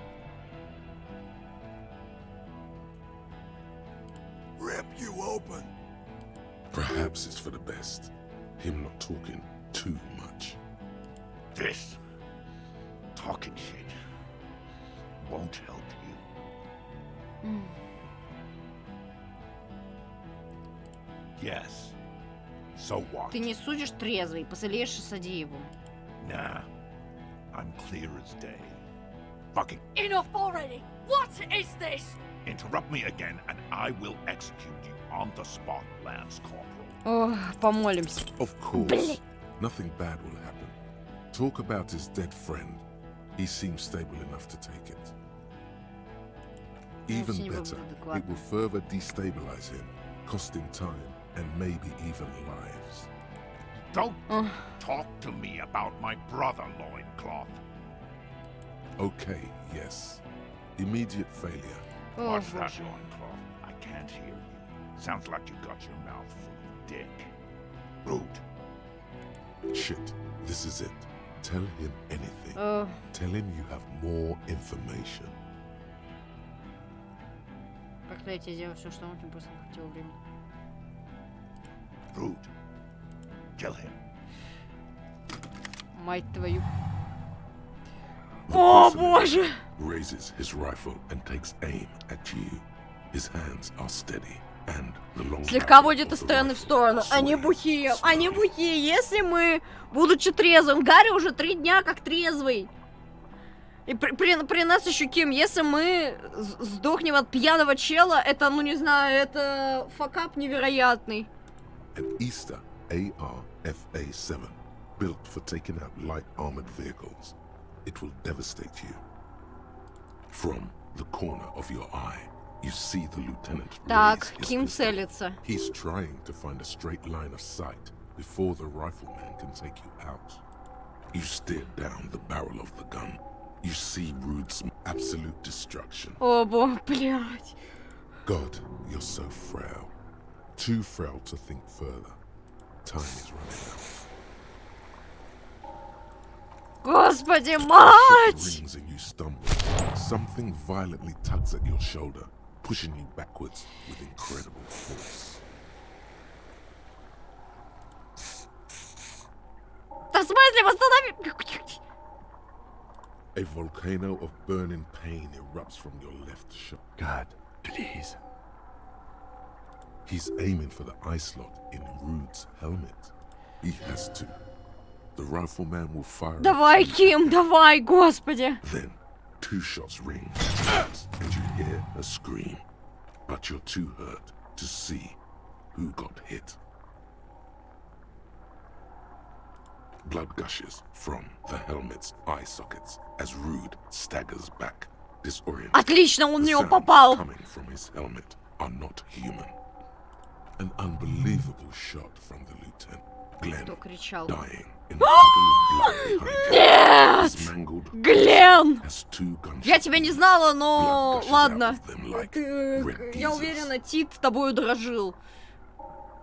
Rip you open. Perhaps it's for the best. Him not talking too much. This talking shit won't help you. Yes. So what? Ты не судишь трезвый, посолеешь содеянным. Nah. I'm clear as day. Fucking Enough already! What is this? interrupt me again and I will execute you on the spot, Lance Corporal. Ох, помолимся. Of course, nothing bad will happen. Talk about his dead friend. He seems stable enough to take it. Even better, it will further destabilize him, costing time and maybe even lives. Don't talk to me about my brother, Loincloth. Okay, yes. Immediate failure. What's that, Loincloth? I can't hear you. Sounds like you got your mouth full of dick. Rude. Shit, this is it. Tell him anything. Tell him you have more information. Как-то я тебе сделал все, что он просто хотел времени. Rude. Kill him. Мать твою. The О, prisoner боже! Raises his rifle and takes aim at you. His hands are steady and the long Слегка водит из стороны в сторону. Они бухие, они бухие. Если мы, будучи трезвым, Гарри уже 3 дня как трезвый. И при нас еще Ким, если мы сдохнем от пьяного чела, это, ну не знаю, это факап невероятный. An Easter AR-FA-7 built for taking out light armored vehicles. It will devastate you. From the corner of your eye, you see the lieutenant Так, raise his Ким pistol. целится. He's trying to find a straight line of sight before the rifleman can take you out. You stare down the barrel of the gun. You see Rude's absolute destruction. О, блядь. God, you're so frail. Too frail to think further. Time is running out. Господи, мать! Shit rings and you stumble. Something violently tugs at your shoulder, pushing you backwards with incredible force. Да в смысле, восстанови... A volcano of burning pain erupts from your left shoulder. God, please. He's aiming for the eye slot in Rude's helmet. He has to. The rifleman will fire. Давай, Ким, давай, господи. Then, 2 shots ring, and you hear a scream. But you're too hurt to see who got hit. Blood gushes from the helmet's eye sockets as Rude staggers back, disoriented. Отлично, он в The него sounds попал. coming from his helmet are not human. An unbelievable shot from the lieutenant. Glenn Кто кричал? dying in a puddle of blood behind him. Нет! His mangled Глен! has 2 gunshots. Я тебя не знала, но Blood gushes ладно. out of them like red Я geezers. уверена, Тит тобою дорожил.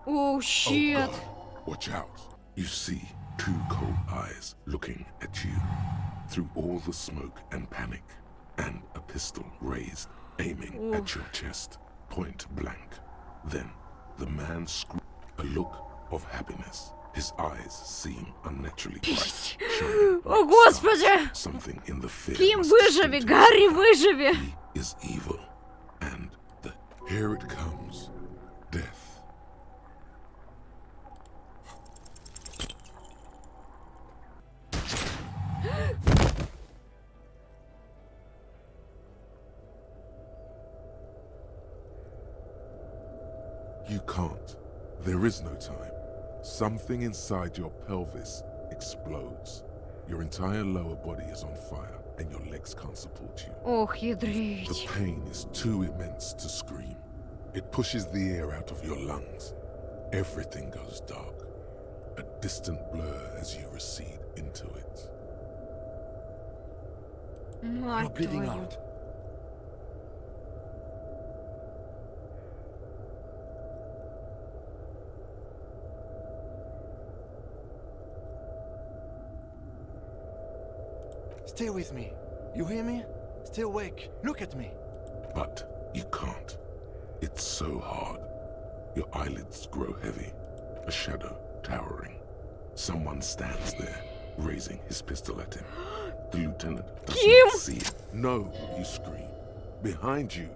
О, Oh щит. God, watch out. You see 2 cold eyes looking at you through all the smoke and panic, and a pistol raised, aiming at your chest, point blank. Then the man screams, a look of happiness. His eyes seem unnaturally bright, shining О, like господи! stars. Something in the fear Ким, must выживи, distinct Гарри, his eye. выживи. He is evil, and here it comes, death. You can't. There is no time. Something inside your pelvis explodes. Your entire lower body is on fire, and your legs can't support you. Ох, The ядрить. pain is too immense to scream. It pushes the air out of your lungs. Everything goes dark. A distant blur as you recede into it. Мать You're bleeding твою. out. Stay with me. You hear me? Stay awake. Look at me. But you can't. It's so hard. Your eyelids grow heavy. A shadow towering. Someone stands there, raising his pistol at him. The lieutenant does Kim! not see it. No, you scream. Behind you,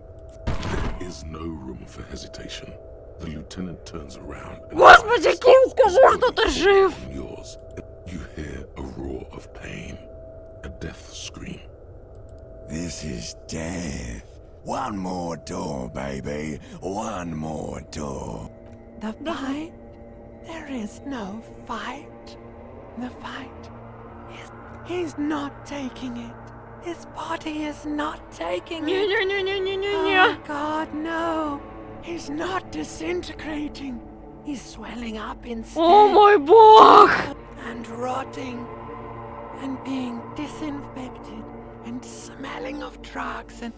there is no room for hesitation. The lieutenant turns around and Господи, Ким, скажи, что ты жив! yours. You hear a roar of pain, a death scream. This is death. One more door, baby. One more door. The fight? There is no fight. The fight is... He's not taking it. His body is not taking it. Oh, God, no. He's not disintegrating. He's swelling up instead. О мой бог! And rotting. And being disinfected. And smelling of drugs. And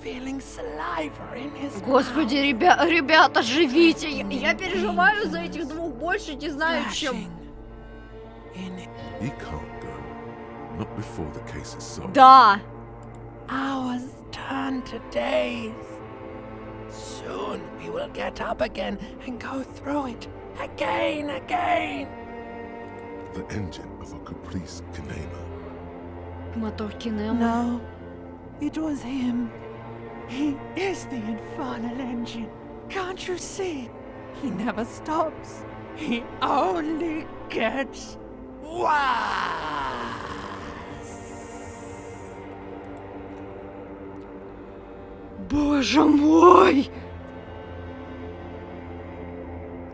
feeling saliva in his mouth. Господи, ребята, живите! Я переживаю за этих двух больше, не знаю, чем... He can't go. Not before the case is solved. Да! Hours turn to days. Soon we will get up again and go through it again. The engine of a Caprice Kinema. Мотор Кинема. No, it was him. He is the infernal engine. Can't you see? He never stops. He only gets worse. Боже мой!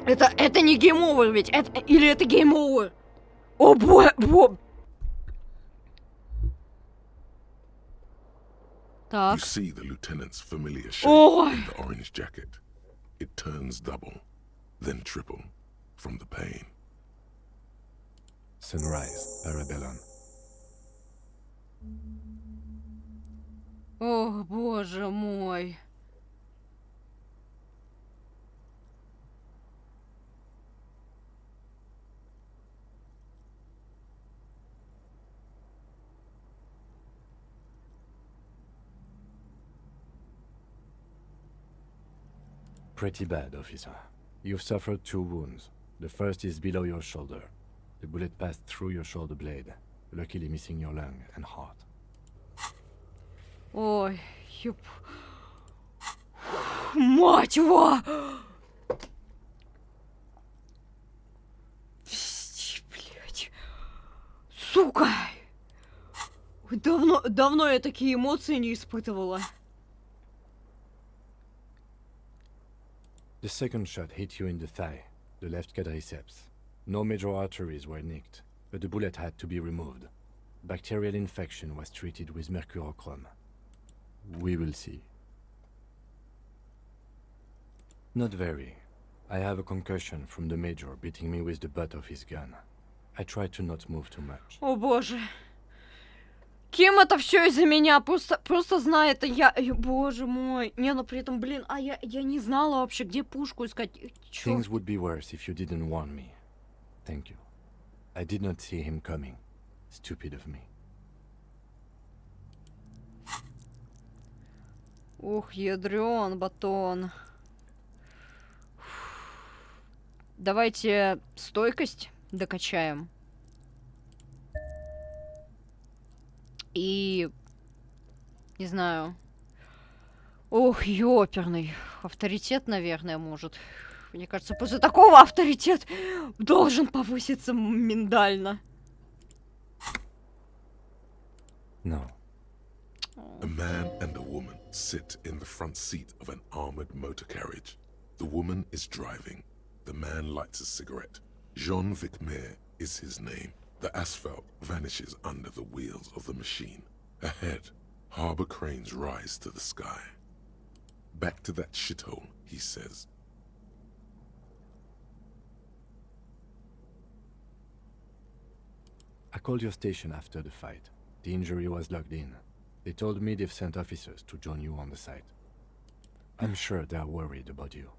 Это не гейм-овер ведь? Или это гейм-овер? О боже! You see the lieutenant's familiar shape in the orange jacket. It turns double, then triple, from the pain. Sunrise, Arabellon. О, боже мой. Pretty bad, officer. You've suffered 2 wounds. The first is below your shoulder. The bullet passed through your shoulder blade, luckily missing your lung and heart. Ой, ёп. Мать его! Блять. Сука! Давно я такие эмоции не испытывала. The second shot hit you in the thigh, the left quadriceps. No major arteries were nicked, but the bullet had to be removed. Bacterial infection was treated with mercurochrome. We will see. Not very. I have a concussion from the major beating me with the butt of his gun. I tried to not move too much. О боже. Кем это все из-за меня? Просто знает, я... Боже мой. Не, но при этом, блин, я не знала вообще, где пушку искать. Чё? Things would be worse if you didn't warn me. Thank you. I did not see him coming. Stupid of me. Ух, ядрён батон. Давайте стойкость докачаем. И... Не знаю. Ох, ёперный. Авторитет, наверное, может. Мне кажется, после такого авторитет должен повыситься миндально. No. A man and a woman sit in the front seat of an armored motor carriage. The woman is driving. The man lights a cigarette. Jean Vicmer is his name. The asphalt vanishes under the wheels of the machine. Ahead, harbor cranes rise to the sky. Back to that shithole, he says. I called your station after the fight. The injury was logged in. They told me they've sent officers to join you on the site. I'm sure they're worried about you.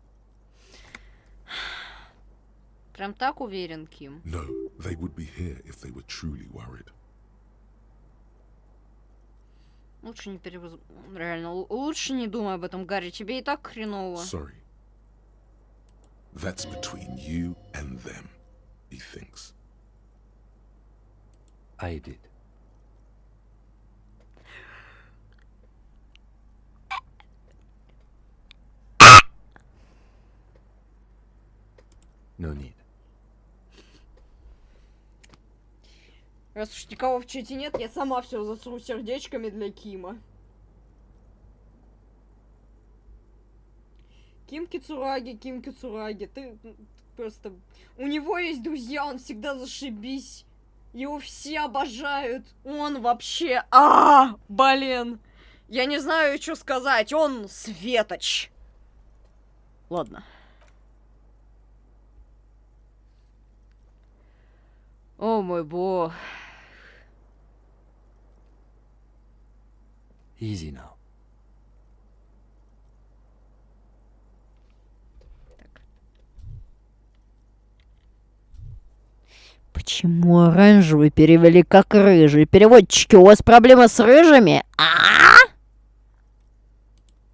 Прям так уверен, Ким? No, they would be here if they were truly worried. Лучше не Реально, лучше не думай об этом, Гарри. Тебе и так хреново. Sorry. That's between you and them, he thinks. I did. No need. Раз уж никого в чате нет, я сама все засру сердечками для Кима. Ким Кицураги, ты просто... У него есть друзья, он всегда зашибись. Его все обожают. Он вообще... Блин. Я не знаю, что сказать. Он светоч. Ладно. О мой бог. Easy now. Почему оранжевый перевели как рыжий? Переводчики, у вас проблема с рыжими?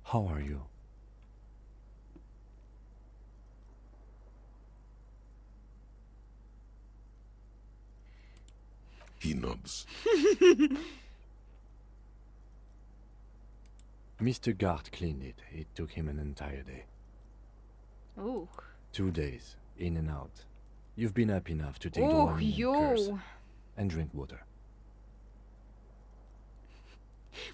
How are you? He nods. Mr. Gart cleaned it. It took him an entire day. Ух. 2 days, in and out. You've been up enough to take the Ох, warning and curse. йоу. And drink water.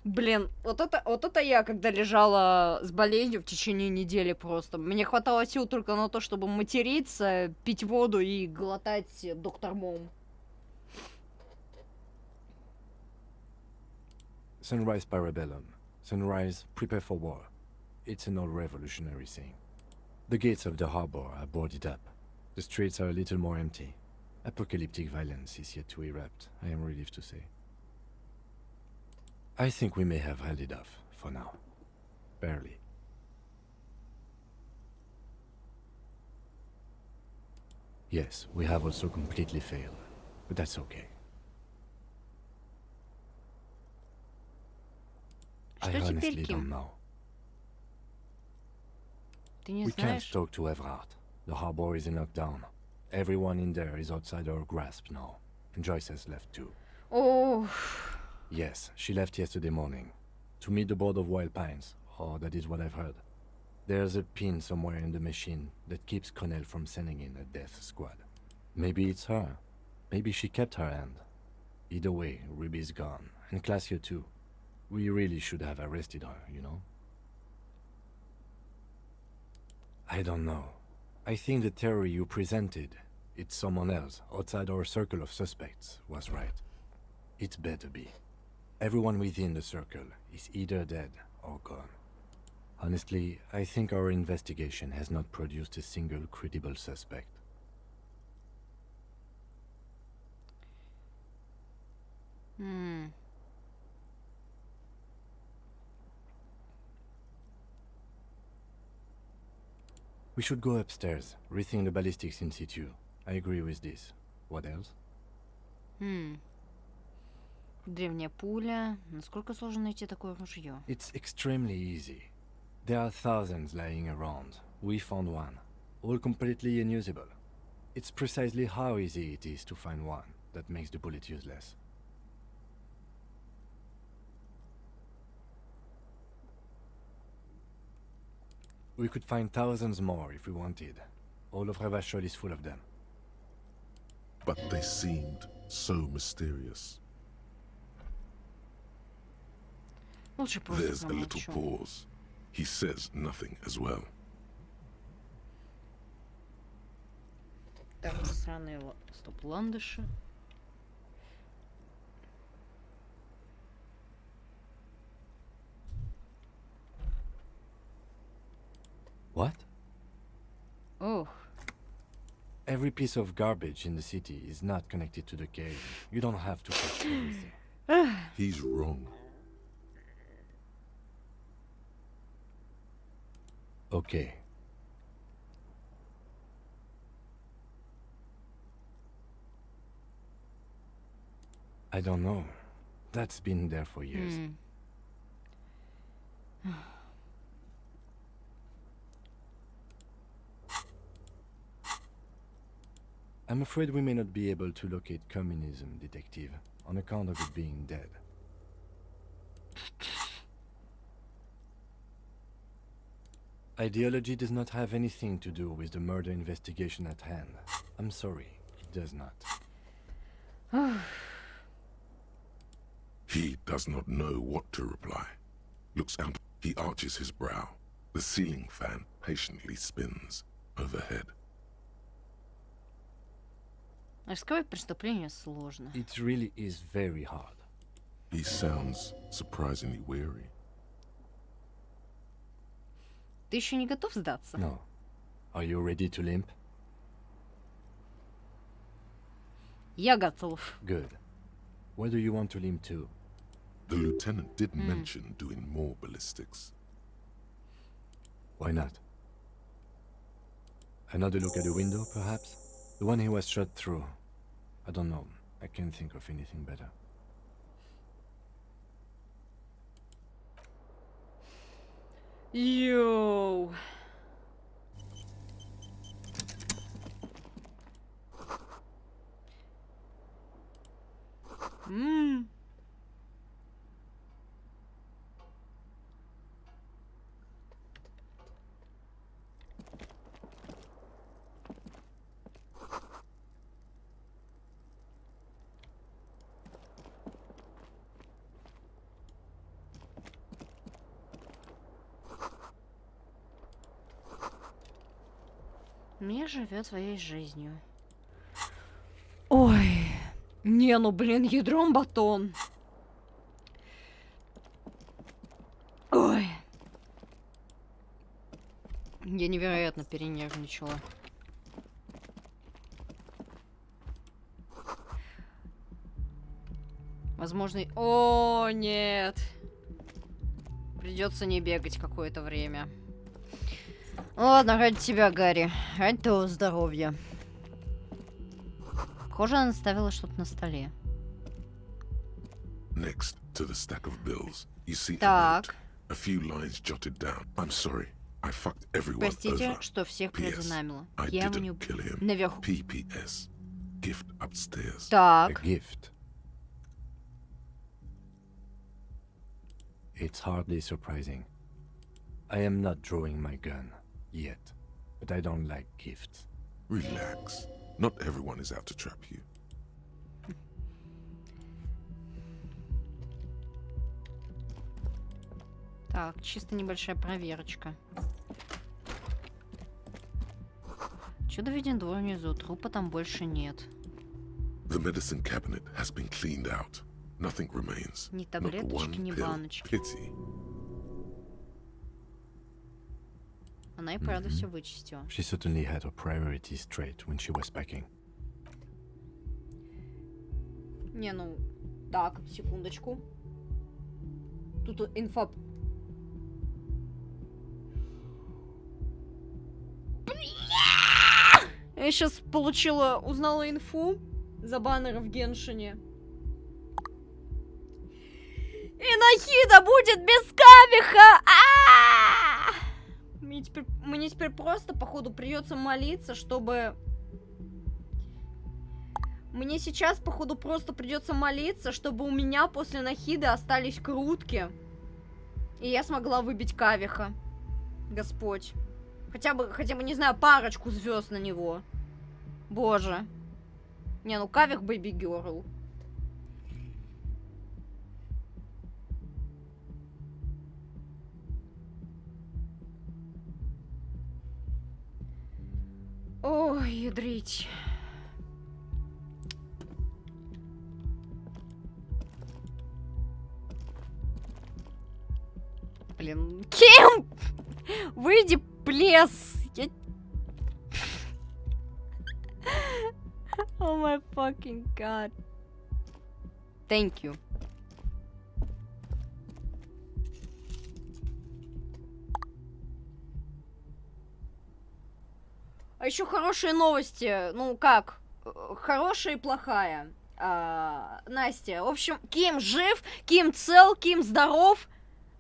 Блин, вот это я, когда лежала с болезнью в течение недели просто. Мне хватало сил только на то, чтобы материться, пить воду и глотать доктор Мом. Sunrise parabellum. Sunrise, prepare for war. It's an old revolutionary saying. The gates of the harbor are boarded up. The streets are a little more empty. Apocalyptic violence is yet to erupt, I am relieved to say. I think we may have held it off, for now. Barely. Yes, we have also completely failed, but that's okay. I honestly don't know. We can't talk to Everard. The harbor is in lockdown. Everyone in there is outside our grasp now. And Joyce has left too. Oh. Yes, she left yesterday morning. To meet the board of Wild Pines. Or that is what I've heard. There's a pin somewhere in the machine that keeps Connell from sending in a death squad. Maybe it's her. Maybe she kept her hand. Either way, Ruby's gone. And Classier too. We really should have arrested her, you know? I don't know. I think the theory you presented, it's someone else, outside our circle of suspects, was right. It better be. Everyone within the circle is either dead or gone. Honestly, I think our investigation has not produced a single credible suspect. We should go upstairs, rethink the ballistics in situ. I agree with this. What else? Древняя пуля. Насколько сложно найти такое ружье? It's extremely easy. There are thousands lying around. We found one. All completely unusable. It's precisely how easy it is to find one that makes the bullet useless. We could find thousands more if we wanted. All of Revachol is full of them. But they seemed so mysterious. There's a little pause. He says nothing as well. Так, сраные стоп-ландыши. What? Oh. Every piece of garbage in the city is not connected to the cave. You don't have to catch everything. He's wrong. Okay. I don't know. That's been there for years. I'm afraid we may not be able to locate communism, detective, on account of it being dead. Ideology does not have anything to do with the murder investigation at hand. I'm sorry, it does not. He does not know what to reply. Looks out. He arches his brow. The ceiling fan patiently spins overhead. Раскрывать преступление сложно. It really is very hard. He sounds surprisingly weary. Ты еще не готов сдаться? No. Are you ready to limp? Я готов. Good. Where do you want to limp to? The lieutenant did mention doing more ballistics. Why not? Another look at the window, perhaps? The one he was shot through. I don't know. I can't think of anything better. Йоу. Мне живет своей жизнью. Ой, не, ну блин, ядром батон. Ой. Я невероятно перенервничала. Возможно... О, нет. Придется не бегать какое-то время. Ладно, ради тебя, Гарри. Ради твоего здоровья. Похоже, она оставила что-то на столе. Next to the stack of bills, you see Так. a few lines jotted down. I'm sorry, I fucked everyone Простите, over. что всех P.S. продинамила. I Я его didn't не... kill him. Наверху. P.P.S. Gift upstairs. Так. A gift. It's hardly surprising. I am not drawing my gun yet, but I don't like gifts. Relax. Not everyone is out to trap you. Так, чисто небольшая проверочка. Чудо виден двор внизу, трупа там больше нет. The medicine cabinet has been cleaned out. Nothing remains. Ни Not таблеточки, one ни pill. баночки. Pity. Она и правда все вычистила. She certainly had her priorities straight when she was packing. Не, ну... Так, секундочку. Тут инфа... Я сейчас узнала инфу за баннеры в Геншине. И Нахида будет без кавиха! Мне теперь просто, походу, придется молиться, чтобы... Мне сейчас, походу, просто придется молиться, чтобы у меня после Нахиды остались крутки. И я смогла выбить кавиха. Господь. Хотя бы, не знаю, парочку звезд на него. Боже. Не, ну кавих Baby Girl. Ой, ядрить. Блин, Ким! Выйди, плес! Oh my fucking god. Thank you. А еще хорошие новости. Ну как? Хорошая и плохая. Настя. В общем, Ким жив, Ким цел, Ким здоров.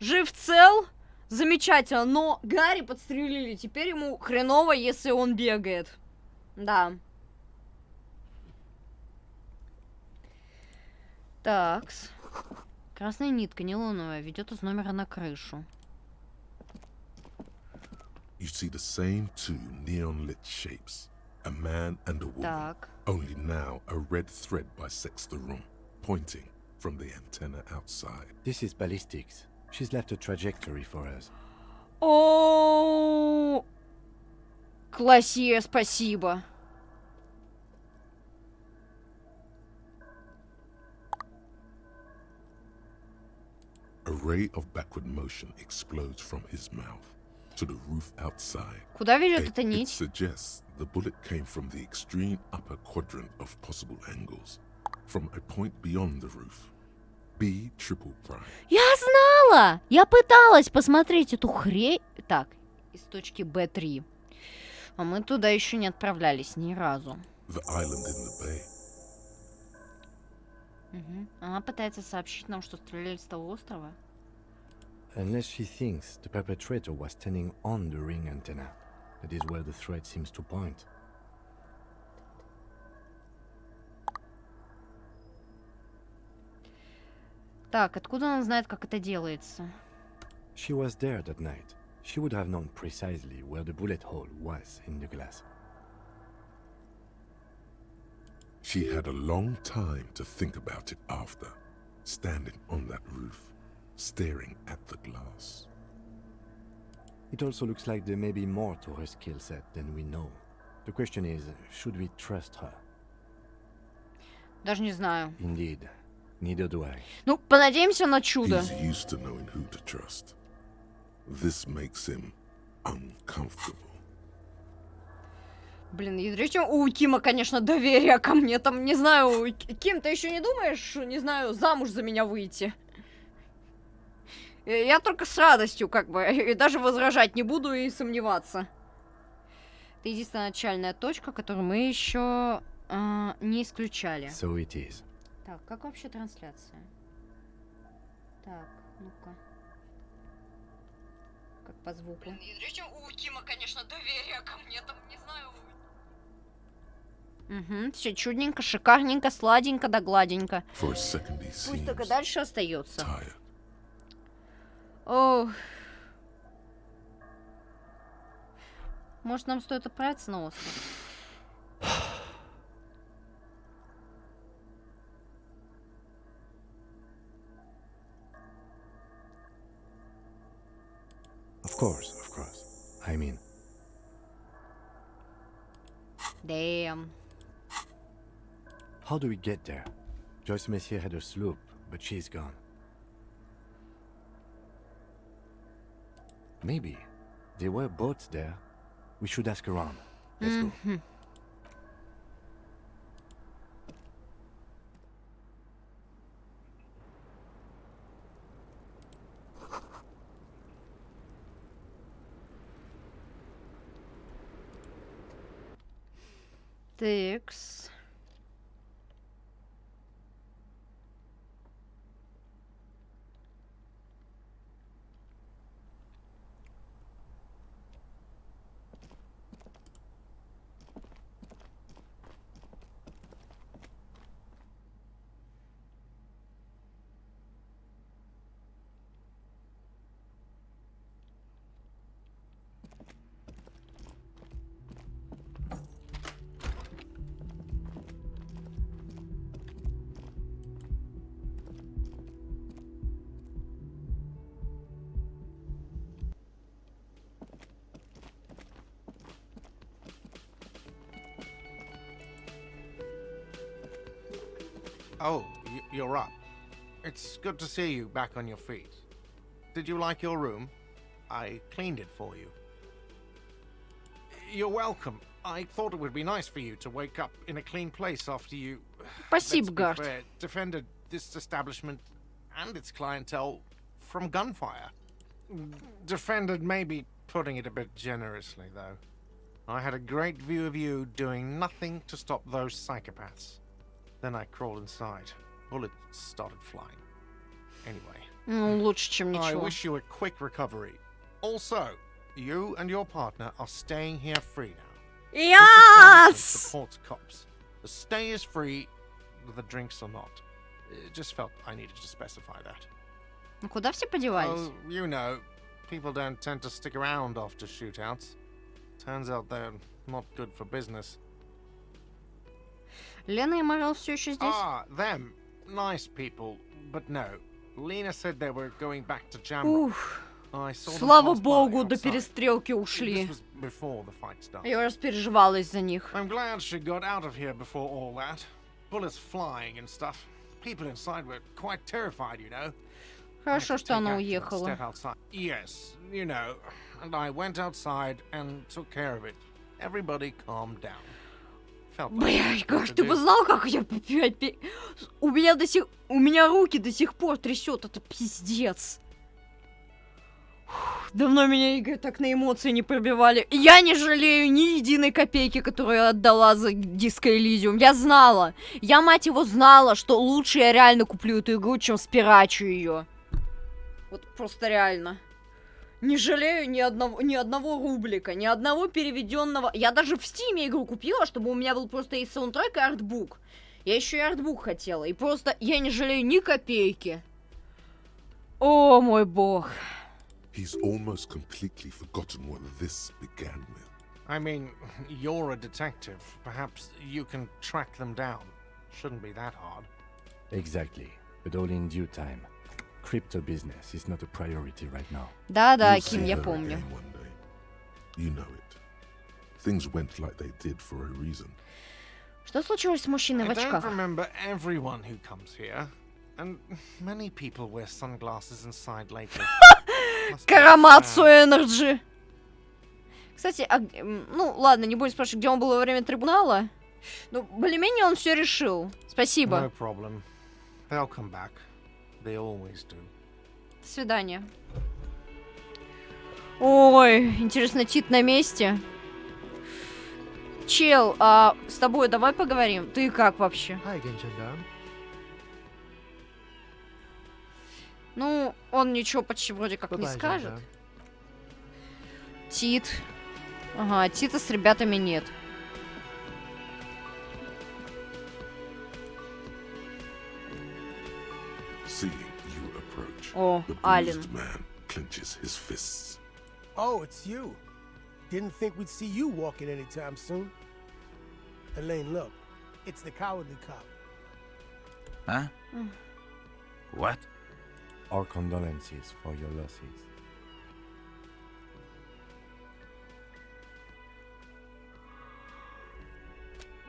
Жив цел. Замечательно. Но Гарри подстрелили. Теперь ему хреново, если он бегает. Да. Такс. Красная нитка нейлоновая ведет из номера на крышу. you see the same two neon-lit shapes, a man and a woman, only now a red thread bisects the room, pointing from the antenna outside. This is ballistics. She's left a trajectory for us. О, классия, спасибо. A ray of backward motion explodes from his mouth to the roof outside. Куда ведет эта It нить? suggests the bullet came from the extreme upper quadrant of possible angles, from a point beyond the roof. B triple prime. Я знала! Я пыталась посмотреть эту хрень. Так, из точки Б3. А мы туда еще не отправлялись ни разу. The island in the bay. Она пытается сообщить нам, что стреляли с того острова. Unless she thinks the perpetrator was standing on the ring antenna. That is where the thread seems to point. Так, откуда она знает, как это делается? She was there that night. She would have known precisely where the bullet hole was in the glass. She had a long time to think about it after, standing on that roof, staring at the glass. It also looks like there may be more to her skill set than we know. The question is, should we trust her? Даже не знаю. Indeed, neither do I. Ну, понадеемся на чудо. He's used to knowing who to trust. This makes him uncomfortable. Блин, ядрёть, у Кима, конечно, доверие ко мне. Там, не знаю, Ким, ты еще не думаешь, не знаю, замуж за меня выйти? Я только с радостью, как бы, и даже возражать не буду и сомневаться. Это единственная начальная точка, которую мы еще не исключали. So it is. Так, как вообще трансляция? Так, ну-ка. Как по звуку? Блин, ядрёть, у Кима, конечно, доверие ко мне. Там, не знаю... Угу, все чудненько, шикарненько, сладенько да гладенько. Пусть только дальше остается. Ох. Может, нам стоит отправиться на остров? Of course. I mean... Damn. How do we get there? Joyce Messier had a sloop, but she's gone. Maybe. There were boats there. We should ask around. Let's go. Текс. Oh, you're up. It's good to see you back on your feet. Did you like your room? I cleaned it for you. You're welcome. I thought it would be nice for you to wake up in a clean place after you... Спасибо, Гард. Defended this establishment and its clientele from gunfire. Defended maybe putting it a bit generously, though. I had a great view of you doing nothing to stop those psychopaths. Then I crawled inside. Bullets started flying. Anyway. Лучше, чем ничего. I wish you a quick recovery. Also, you and your partner are staying here free now. Yes! Supports cops. The stay is free, the drinks are not. Just felt I needed to specify that. Куда все подевались? Oh, you know, People don't tend to stick around after shootouts. Turns out they're not good for business. Лена и Морел все еще здесь? Ah, them. Nice people. But no. Lena said they were going back to Jamrock. Ух. I saw them Слава pass by богу, до outside. перестрелки This ушли. was before the fight started. Я распереживала из-за них. I'm glad she got out of here before all that. Bullets flying and stuff. People inside were quite terrified, you know. Хорошо, что она уехала. Step outside. Yes, you know. And I went outside and took care of it. Everybody calmed down. Felt like Блядь, what Гаш, to ты do. бы знал, как я... У меня руки до сих пор трясет, это пиздец. Давно меня игры так на эмоции не пробивали. Я не жалею ни единой копейки, которую я отдала за Disco Elysium. Я знала. Я, мать его, знала, что лучше я реально куплю эту игру, чем спирачу ее. Вот просто реально. Не жалею ни одного рублика, ни одного переведенного. Я даже в Steam игру купила, чтобы у меня был просто и саундтрек, и артбук. Я еще и артбук хотела. И просто я не жалею ни копейки. О, мой бог. He's almost completely forgotten what this began with. I mean, you're a detective. Perhaps you can track them down. Shouldn't be that hard. Exactly, but all in due time. Crypto business is not a priority right now. Да, You'll Ким, see я her помню. again one day. You know it. Things went like they did for a reason. Что случилось с мужчиной в I don't очках? remember everyone who comes here. And many people wear sunglasses inside lately. Карамацу Энерджи. Кстати, ну ладно, не будем спрашивать, где он был во время трибунала. Ну, более-менее он все решил. Спасибо. No problem. They'll come back. They always do. До свидания. Ой, интересно, Тит на месте? Чел, с тобой давай поговорим. Ты как вообще? Ну, он ничего почти вроде как не скажет. Тит. Ага, Тита с ребятами нет. Seeing you approach, О, the Ален. bruised man clenches his fists. Oh, it's you. Didn't think we'd see you walking anytime soon. Elaine, look. It's the cowardly cop. Huh? What? Our condolences for your losses.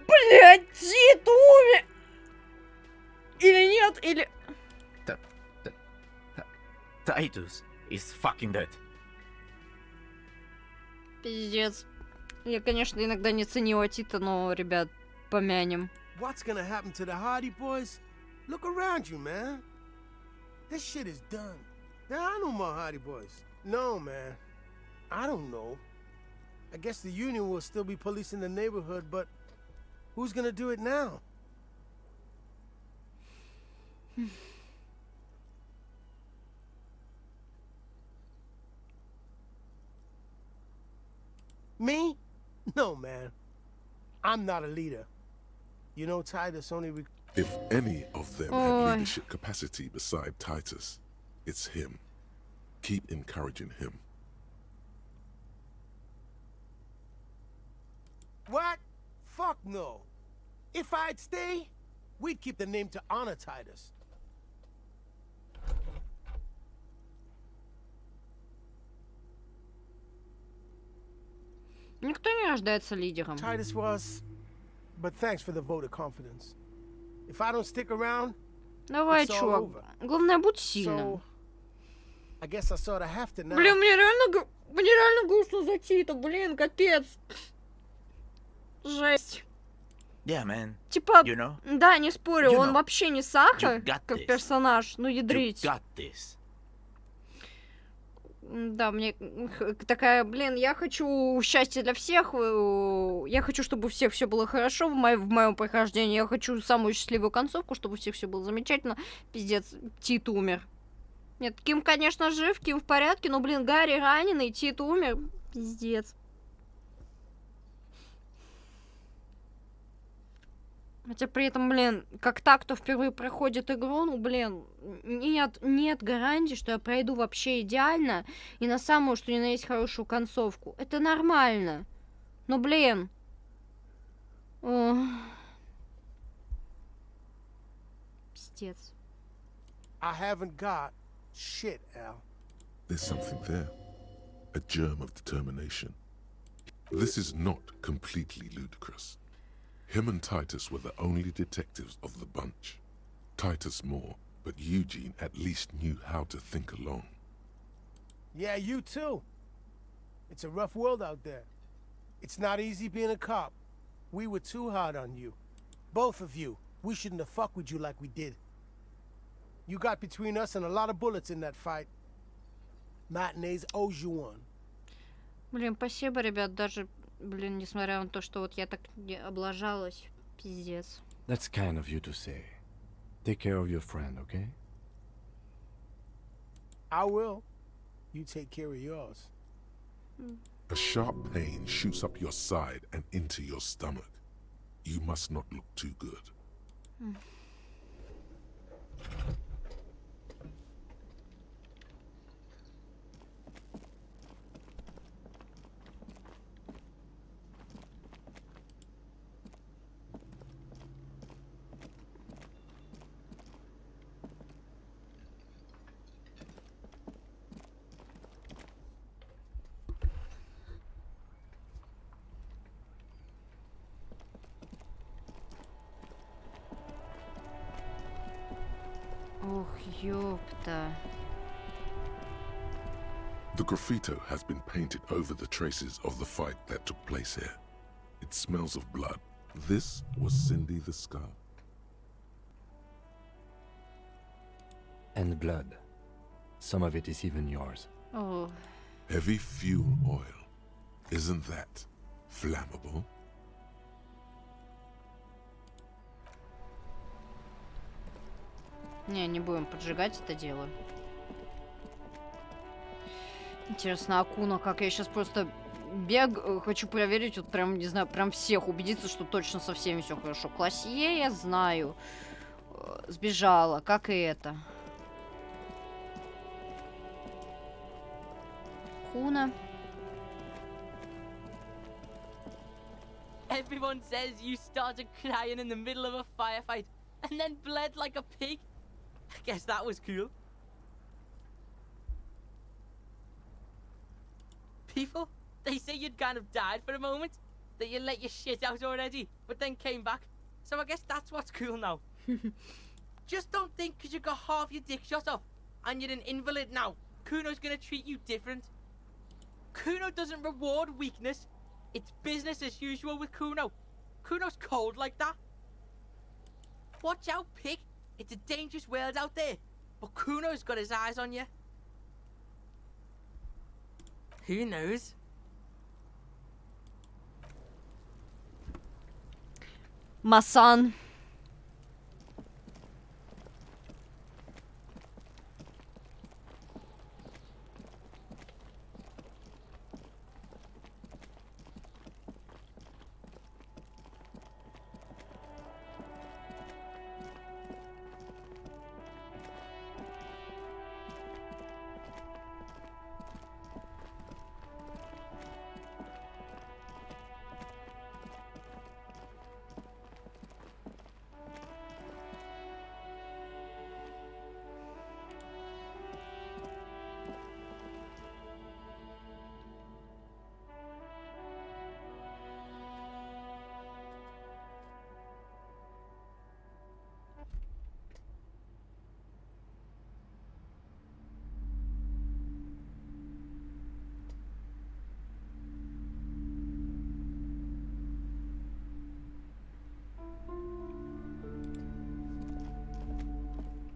Блять, Тит умер! Или нет, или... Titus is fucking dead. Пиздец. Я, конечно, иногда не ценила Тита, но, ребят, помянем. What's gonna happen to the Hardy Boys? Look around you, man. This shit is done. There are no more Hardy Boys. No, man. I don't know. I guess the Union will still be policing the neighborhood, but who's gonna do it now? Me? No, man. I'm not a leader. You know, Titus only... If any of them Ой. had leadership capacity beside Titus, it's him. Keep encouraging him. What? Fuck no. If I'd stay, we'd keep the name to honor Titus. Никто не рождается лидером. Titus was, but thanks for the vote of confidence. If I don't stick around, Давай, it's all чувак. over. Главное, будь сильным. So, I guess I sort of have to now. Блин, мне реально грустно за Тита, блин, капец. Жесть. Yeah, man. Типа, You know? да, не спорю, You он know. вообще не сахар, You got как this. персонаж, ну You ядрить. got this. Да, мне такая, блин, я хочу счастья для всех, я хочу, чтобы у всех все было хорошо в моем прохождении, я хочу самую счастливую концовку, чтобы у всех все было замечательно. Пиздец, Тит умер. Нет, Ким, конечно, жив, Ким в порядке, но, блин, Гарри раненый, Тит умер. Пиздец. Хотя при этом, блин, как так, кто впервые проходит игру, ну, блин, нет гарантии, что я пройду вообще идеально и на самую, что ни на есть, хорошую концовку. Это нормально. Но, блин. Пиздец. I haven't got shit, Al. There's something there. A germ of determination. This is not completely ludicrous. Him and Titus were the only detectives of the bunch. Titus more, but Eugene at least knew how to think along. Yeah, you too. It's a rough world out there. It's not easy being a cop. We were too hard on you. Both of you. We shouldn't have fucked with you like we did. You got between us and a lot of bullets in that fight. Matinees owes you one. Блин, спасибо, ребят, даже, блин, несмотря на то, что вот я так не облажалась, пиздец. That's kind of you to say. Take care of your friend, okay? I will. You take care of yours. A sharp pain shoots up your side and into your stomach. You must not look too good. Ох, ёпта. The graffito has been painted over the traces of the fight that took place here. It smells of blood. This was Cindy the Scar. And blood. Some of it is even yours. Oh. Heavy fuel oil. Isn't that flammable? Не будем поджигать это дело. Интересно, Акуна, как я сейчас просто хочу проверить, вот прям, не знаю, прям всех убедиться, что точно со всеми все хорошо. Классье я знаю. Сбежала, как и это. Акуна. Everyone says you started crying in the middle of a firefight and then bled like a pig. I guess that was cool. People, they say you'd kind of died for a moment, that you let your shit out already, but then came back. So I guess that's what's cool now. Just don't think because you got half your dick shot off and you're an invalid now, Kuno's gonna treat you different. Kuno doesn't reward weakness. It's business as usual with Kuno. Kuno's cold like that. Watch out, pig. It's a dangerous world out there, but Kuno's got his eyes on you. Who knows? Масан.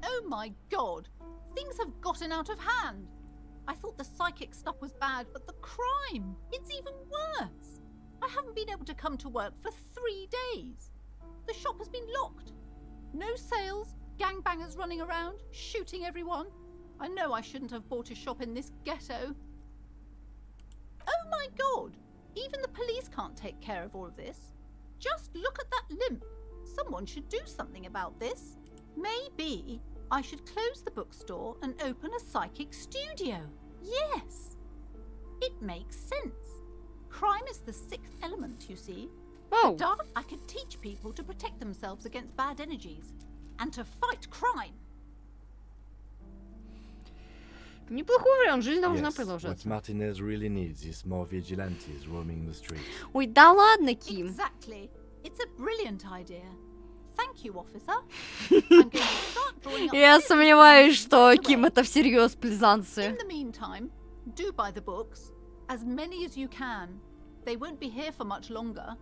Oh my god! Things have gotten out of hand! I thought the psychic stuff was bad, but the crime! It's even worse! I haven't been able to come to work for 3 days. The shop has been locked. No sales, gangbangers running around, shooting everyone. I know I shouldn't have bought a shop in this ghetto. Oh my god! Even the police can't take care of all of this. Just look at that limp. Someone should do something about this. Maybe I should close the bookstore and open a psychic studio. Yes, it makes sense. Crime is the sixth element, you see. Oh. I could teach people to protect themselves against bad energies and to fight crime. Неплохой вариант, жизнь должна Yes, what продолжаться. Martinez really needs is more vigilantes roaming the streets. Ой, да ладно, Ким. Exactly. It's a brilliant idea. Thank you, officer. I'm going to start drawing up Я lists сомневаюсь, что right Ким away. это всерьез, плезанцы. In the meantime, do buy the books. As many as you can. They won't be here for much longer.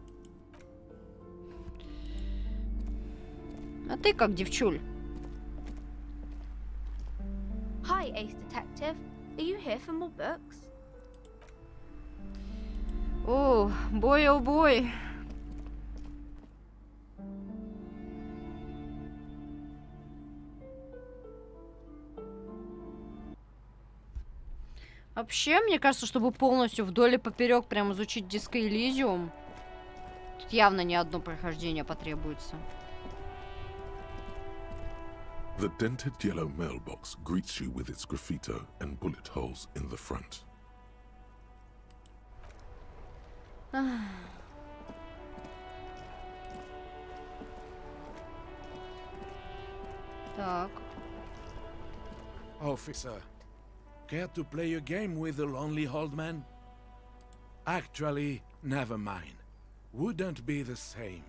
А ты как, девчуль? Hi, Ace Detective. Are you here for more books? О, бой, о бой. Вообще, мне кажется, чтобы полностью вдоль и поперек прям изучить Disco Elysium, тут явно не одно прохождение потребуется. The dented yellow mailbox greets you with its graffito and bullet holes in the front. Так. Officer, care to play a game with the lonely old man? Actually, never mind. Wouldn't be the same.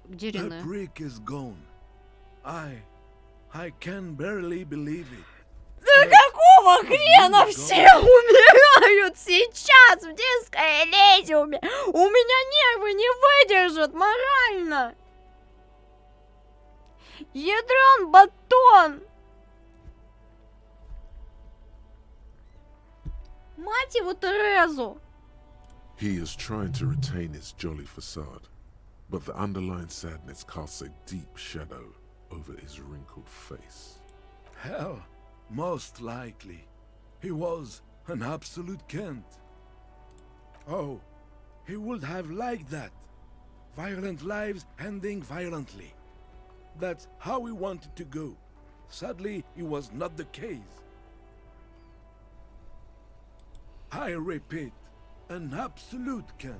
Где The Рене? brick is gone. I can barely believe it. Да какого хрена все умирают сейчас в Disco Elysium? У меня нервы не выдержат морально. Ядрен батон. Мать его Терезу. He is trying to retain his jolly facade, but the underlying sadness casts a deep shadow over his wrinkled face. Hell, most likely. He was an absolute Kent. Oh, he would have liked that. Violent lives ending violently. That's how he wanted to go. Sadly, it was not the case. I repeat, an absolute Kent.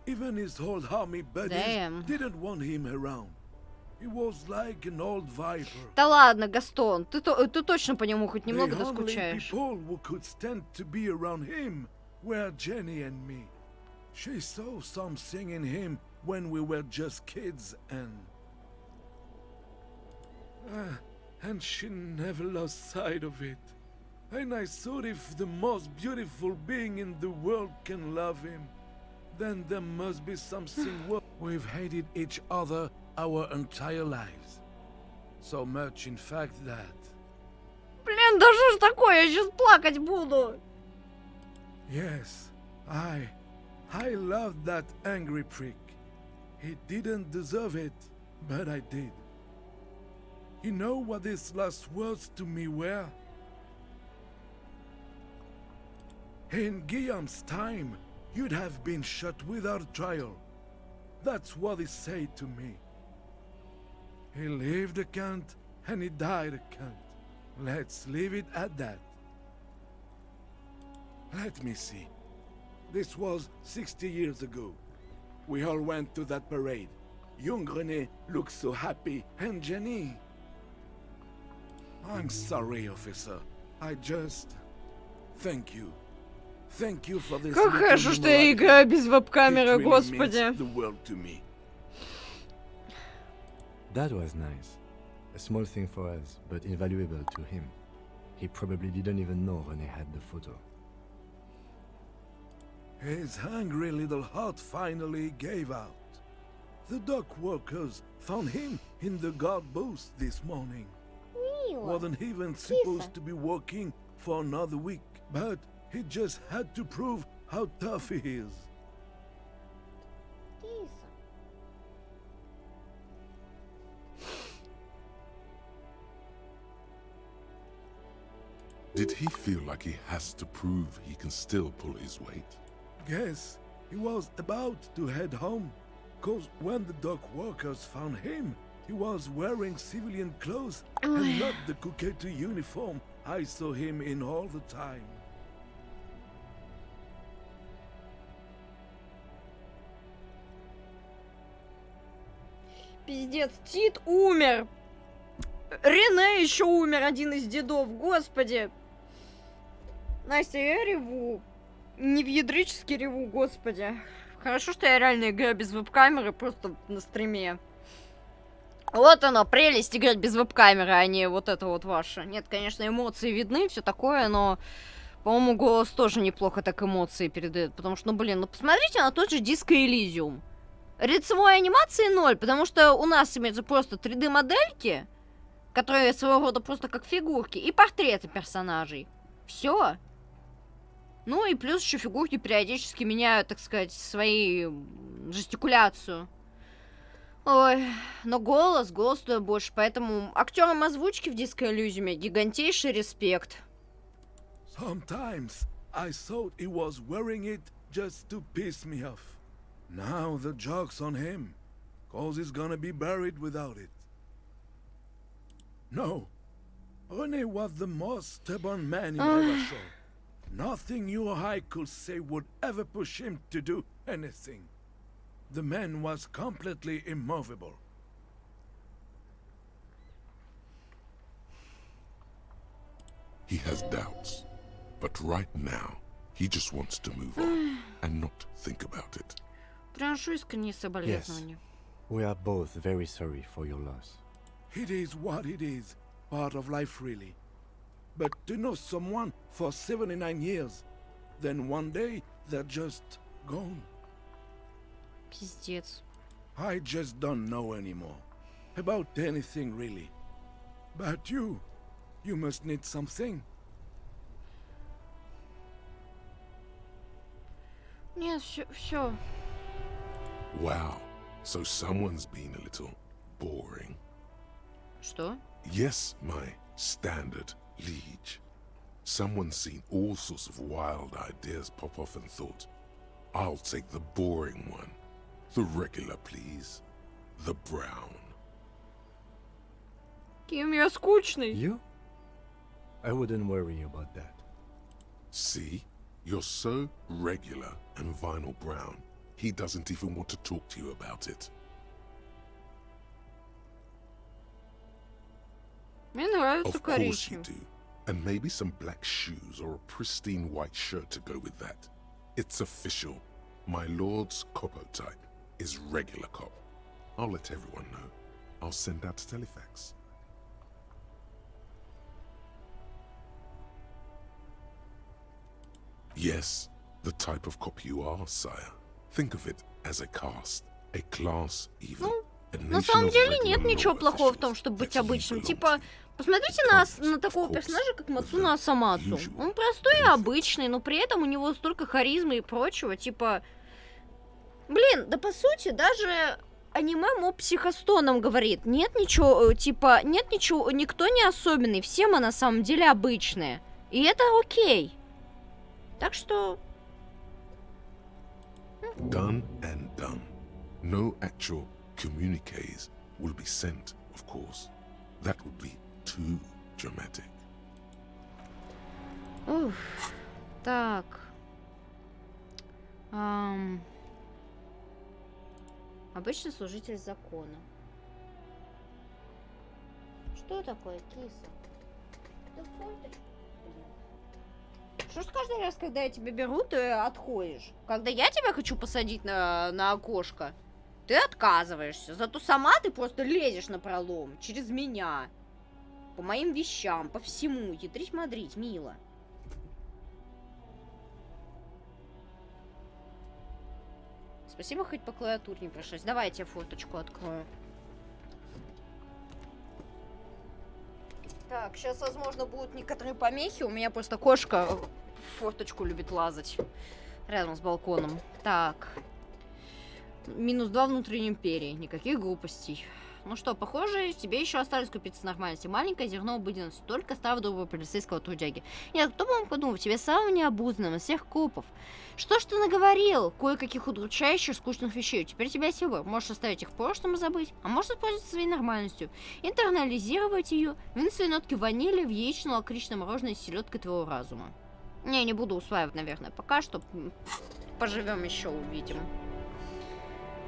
Even his old army buddies Damn. didn't want him around. He was like an old viper. Да ладно, Гастон, ты точно по нему хоть немного The only доскучаешь. people who could stand to be around him were Jenny and me. She saw something in him when we were just kids and she never lost sight of it. And I thought if the most beautiful being in the world can love him, then there must be something worse. We've hated each other our entire lives. So much, in fact, that... Блин, да что ж такое, я сейчас плакать буду. Yes, I loved that angry prick. He didn't deserve it, but I did. You know what his last words to me were? In Guillaume's time, you'd have been shot without trial. That's what he said to me. He lived a cunt, and he died a cunt. Let's leave it at that. Let me see. This was 60 years ago. We all went to that parade. Young René looked so happy, and Jenny... I'm sorry, officer. I just... Thank you. Thank you for this. Как хорошо, что я играю без веб-камеры, господи. The world to me. That was nice. A small thing for us, but invaluable to him. He probably didn't even know René had the photo. His hungry little heart finally gave out. The dock workers found him in the guard booth this morning. Wasn't even supposed to be working for another week, but he just had to prove how tough he is. Did he feel like he has to prove he can still pull his weight? Guess he was about to head home. Because when the dock workers found him, he was wearing civilian clothes and not the Coquette uniform I saw him in all the time. Пиздец, Тит умер. Рене еще умер, один из дедов, господи. Настя, я реву. Невъедрически реву, господи. Хорошо, что я реально играю без веб-камеры, просто на стриме. Вот оно, прелесть играть без веб-камеры, а не вот это вот ваше. Нет, конечно, эмоции видны, все такое, но, по-моему, голос тоже неплохо так эмоции передает. Потому что, ну, блин, ну посмотрите на тот же Disco Elysium. Лицевой анимации 0, потому что у нас имеются просто 3D-модельки, которые своего рода просто как фигурки, и портреты персонажей. Все. Ну и плюс еще фигурки периодически меняют, так сказать, свои жестикуляцию. Ой, но голос туда больше, поэтому актерам озвучки в Disco Elysium гигантейший респект. Sometimes I thought he was wearing it just to piss me off. Now the joke's on him, cause he's gonna be buried without it. No, René was the most stubborn man you ever saw. Nothing you or I could say would ever push him to do anything. The man was completely immovable. He has doubts, but right now, he just wants to move on and not think about it. Приношу искренние соболезнования. We are both very sorry for your loss. It is what it is, part of life really. But to know someone for 79 years, then one day they're just gone. Пиздец. I just don't know anymore. About anything really. But you must need something. Нет, все. Wow, so someone's been a little boring. Что? Yes, my standard liege. Someone's seen all sorts of wild ideas pop off and thought, I'll take the boring one. The regular, please. The brown. Кем я скучный. You? I wouldn't worry about that. See? You're so regular and vinyl brown, he doesn't even want to talk to you about it. Мне нравится Of course you коричневый. do. And maybe some black shoes or a pristine white shirt to go with that. It's official. My lord's copo type is regular cop. I'll let everyone know. I'll send out a telefax. Yes, the type of cop you are, sire. Think of it as a caste, a class even. На самом деле нет ничего плохого в том, чтобы быть обычным. Типа, посмотрите на такого персонажа, как Мацуна Асамацу. Он простой и обычный, но при этом у него столько харизмы и прочего. Типа, блин, да по сути даже аниме Моб Психостоном говорит. Нет ничего, типа, нет ничего, никто не особенный. Все мы на самом деле обычные. И это окей. Так что... Done and done. No actual communiques will be sent, of course. That would be too dramatic. Уф, так. Обычный служитель закона. Что такое, киса? Ты форточку? Что ж каждый раз, когда я тебя беру, ты отходишь? Когда я тебя хочу посадить на окошко, ты отказываешься. Зато сама ты просто лезешь на пролом через меня. По моим вещам, по всему. Ядрить-мадрить, мило. Спасибо, хоть по клавиатуре не прошлось. Давай я тебе форточку открою. Так, сейчас, возможно, будут некоторые помехи. У меня просто кошка в форточку любит лазать. Рядом с балконом. Так. -2 внутренней империи. Никаких глупостей. Ну что, похоже, тебе еще остались купиться нормальности. Маленькое зерно обыденности, только старого доброго полицейского трудяги. Нет, кто бы мог подумать, тебе самым необузданным из всех копов. Что ж ты наговорил? Кое-каких удручающих, скучных вещей. Теперь тебя есть выбор. Можешь оставить их в прошлом и забыть, а можешь использовать своей нормальностью. Интернализировать ее, вынести нотки ванили в яично-лакричное мороженое с селедкой твоего разума. Не буду усваивать, наверное, пока что. Поживем еще, увидим.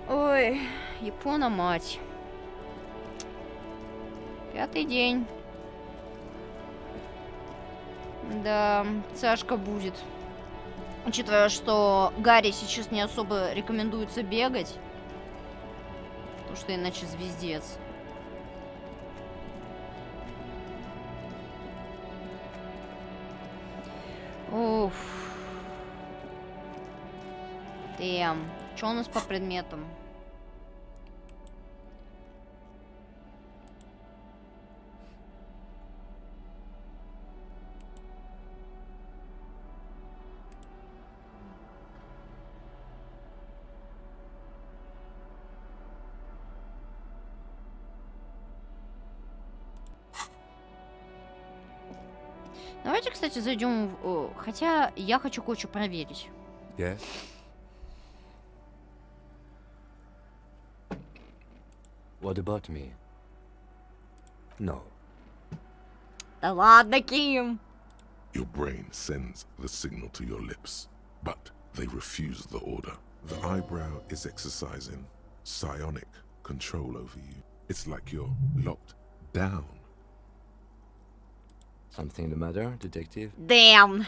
Ой, Япона мать. 5-й день. Да, тяжко будет. Учитывая, что Гарри сейчас не особо рекомендуется бегать. Потому что иначе звездец. Уф. Дэм. Что у нас по предметам? Давайте, кстати, зайдем в... Хотя я хочу кое-что проверить. Yes? What about me? No. Да ладно, Ким. Your brain sends the signal to your lips, but they refuse the order. The eyebrow is exercising psionic control over you. It's like you're locked down. Something the matter, detective? Damn.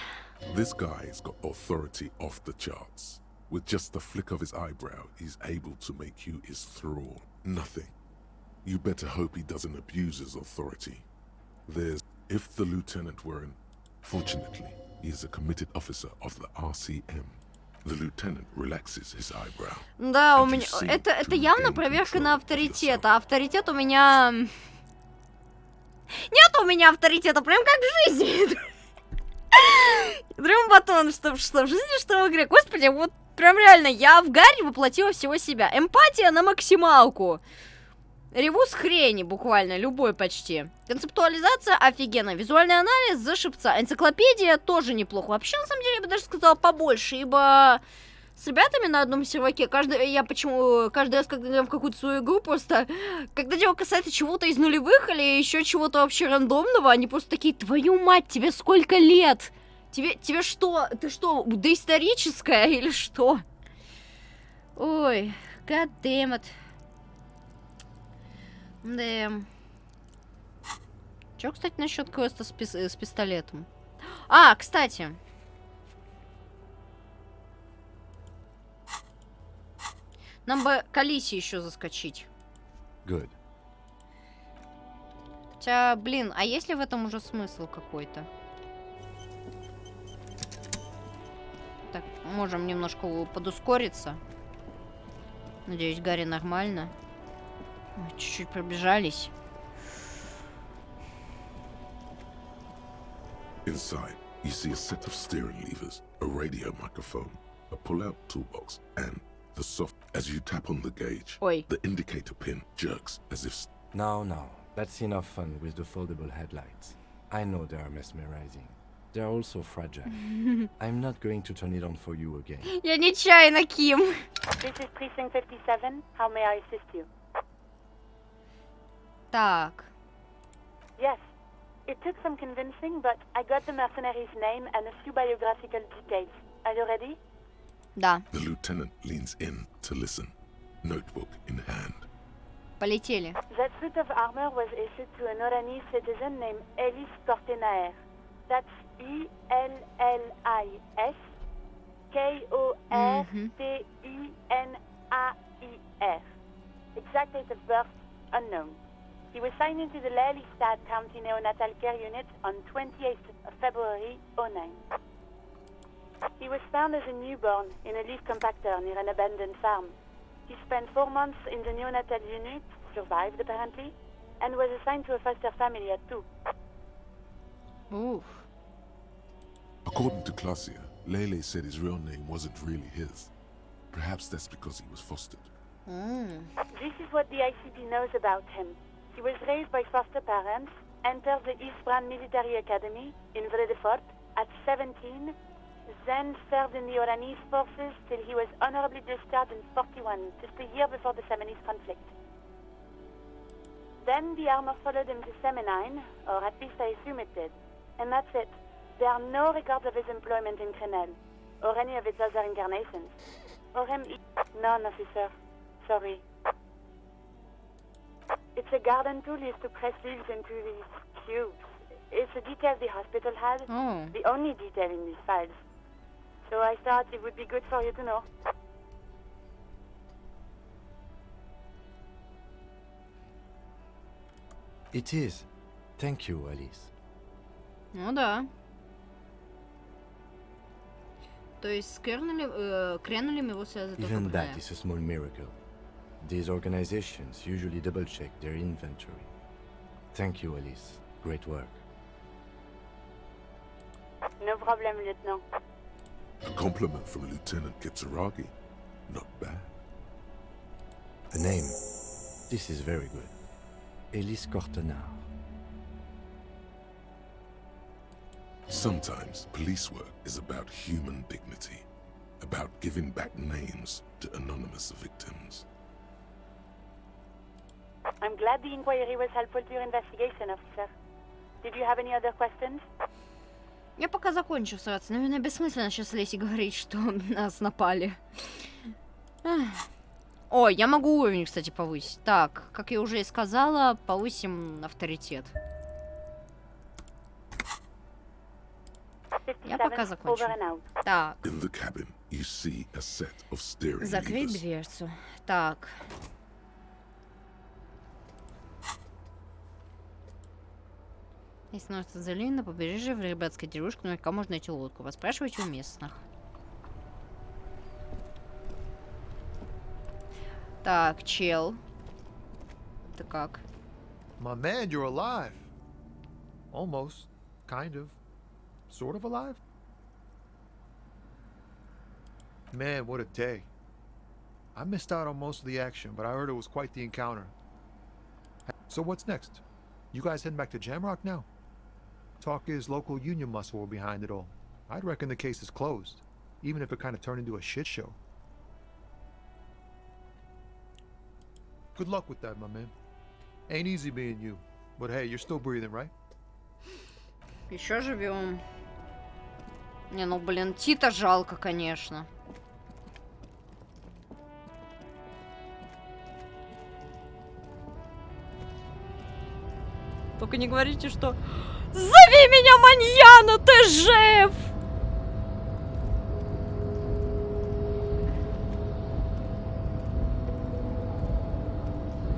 This guy's got authority off the charts. With just the flick of his eyebrow, he's able to make you his thrall. Nothing. You better hope he doesn't abuse his authority. If the lieutenant were in... Fortunately, he is a committed officer of the RCM. The lieutenant relaxes his eyebrow. Да, у меня... Это явно проверка на авторитет. А авторитет у меня... Нет у меня авторитета, прям как в жизни. Дрым батон, что в жизни, что в игре. Господи, вот прям реально, я в Гарри воплотила всего себя. Эмпатия на максималку. Реву с хрени буквально, любой почти. Концептуализация офигенно. Визуальный анализ за шипца. Энциклопедия тоже неплохо. Вообще, на самом деле, я бы даже сказала побольше, ибо... С ребятами на одном серваке, каждый раз, когда играем в какую-то свою игру, просто, когда дело касается чего-то из нулевых или еще чего-то вообще рандомного, они просто такие: твою мать, тебе сколько лет? Тебе что? Ты что, доисторическая или что? Ой, god damn it. Да. Чё, кстати, насчет квеста с пистолетом? А, кстати... Нам бы к Алисе еще заскочить. Good. Хотя, блин, а есть ли в этом уже смысл какой-то? Так, можем немножко подускориться. Надеюсь, Гарри нормально. Чуть-чуть пробежались. Inside, you see a set of steering levers, a radio microphone, a pull-out toolbox, and the soft... As you tap on the gauge, the indicator pin jerks as if... No, that's enough fun with the foldable headlights. I know they are mesmerizing. They are also fragile. I'm not going to turn it on for you again. Я нечаянно, Ким. This is precinct 57. How may I assist you? Так. Yes. It took some convincing, but I got the mercenary's name and a few biographical details. Are you ready? Да. The lieutenant leans in to listen, notebook in hand. Полетели. That suit of armor was issued to an Oranese citizen named Ellis Cortenaer. That's E-L-L-I-S K-O-R-T-E-N-A-I-R. Exact date of birth unknown. He was signed into the Lelystad County Neonatal Care Unit on 28th of February 09. He was found as a newborn in a leaf compactor near an abandoned farm. He spent 4 months in the neonatal unit, survived apparently, and was assigned to a foster family at 2. Oof. According to Klasia, Lele said his real name wasn't really his. Perhaps that's because he was fostered. This is what the ICB knows about him. He was raised by foster parents, entered the Eastbrand Military Academy in Vredefort at 17, then served in the Oranese forces till he was honorably discharged in 41, just a year before the Seminese conflict. Then the armor followed him to Seminine, or at least I assume it did. And that's it. There are no records of his employment in Crenel, or any of its other incarnations. Or him... None, officer. Sorry. It's a garden tool used to press leaves into these cubes. It's a detail the hospital had. The only detail in these files. So I thought it would be good for you to know. It is. Thank you, Alice. Ну да. То есть с Кренелем его связывает только Even that ПН. is a small miracle. These organizations usually double-check their inventory. Thank you, Alice. Great work. No problem, Lieutenant. A compliment from Lieutenant Kitsuragi. Not bad. The name. This is very good. Elise Cortenard. Sometimes police work is about human dignity, about giving back names to anonymous victims. I'm glad the inquiry was helpful to your investigation, officer. Did you have any other questions? Я пока закончу сраться. Наверное, бессмысленно сейчас Лесе говорить, что нас напали. Ой, я могу уровень, кстати, повысить. Так, как я уже и сказала, повысим авторитет. Я пока закончу. Так. Закрыть дверцу. Так. Если становится залив на побережье в рыбацкой деревушке, наверняка можно найти лодку. Вы спрашиваете у местных. Так, чел. Ты как? My man, you're alive. Almost. Kind of. Sort of alive? Man, what a day. I missed out on most of the action, but I heard it was quite the encounter. So what's next? You guys heading back to Jamrock now? Talk is local union muscle were behind it all. I'd reckon the case is closed, even if it kind of turned into a shit show. Good luck with that, my man. Ain't easy being you, but hey, you're still breathing, right? Еще живем. Не, ну блин, Тита жалко, конечно. Только не говорите, что... Зови меня, Маньяна, ты жив!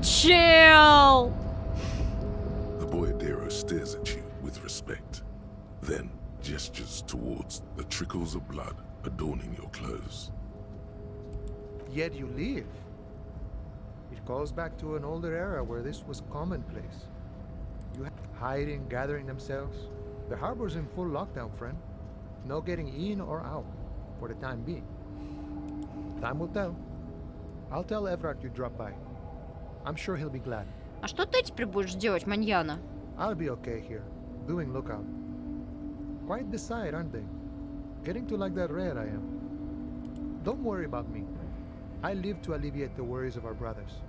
Чел! The boyadero stares at you with respect, then gestures towards the trickles of blood adorning your clothes. Yet you live. It goes back to an older era where this was commonplace. You hiding, gathering themselves. The harbor's in full lockdown, friend. No getting in or out, for the time being. Time will tell. I'll tell Everard you dropped by. I'm sure he'll be glad. А что ты теперь будешь делать, Маньяна? I'll be okay here, doing lookout. Quite the sight, aren't they? Getting to like that red I am. Don't worry about me. I live to alleviate the worries of our brothers.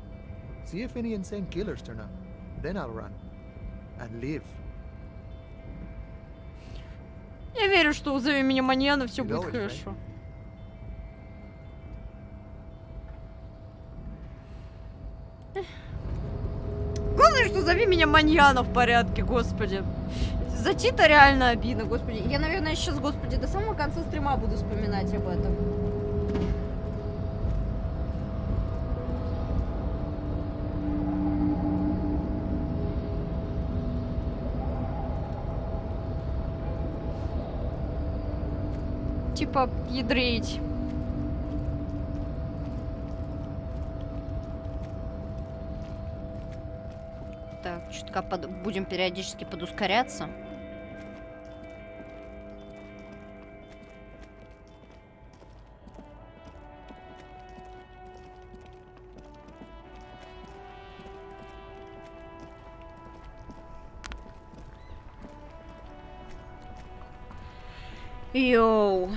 See if any insane killers turn up. Then I'll run. And live. Я верю, что «Зови меня, Маньяна», все будет хорошо. Главное, что «Зови меня, Маньяна» в порядке, господи. За Тита реально обидно, господи. Я, наверное, сейчас, господи, до самого конца стрима буду вспоминать об этом. Типа, ядрить. Так, чутка будем периодически подускоряться. Йоу.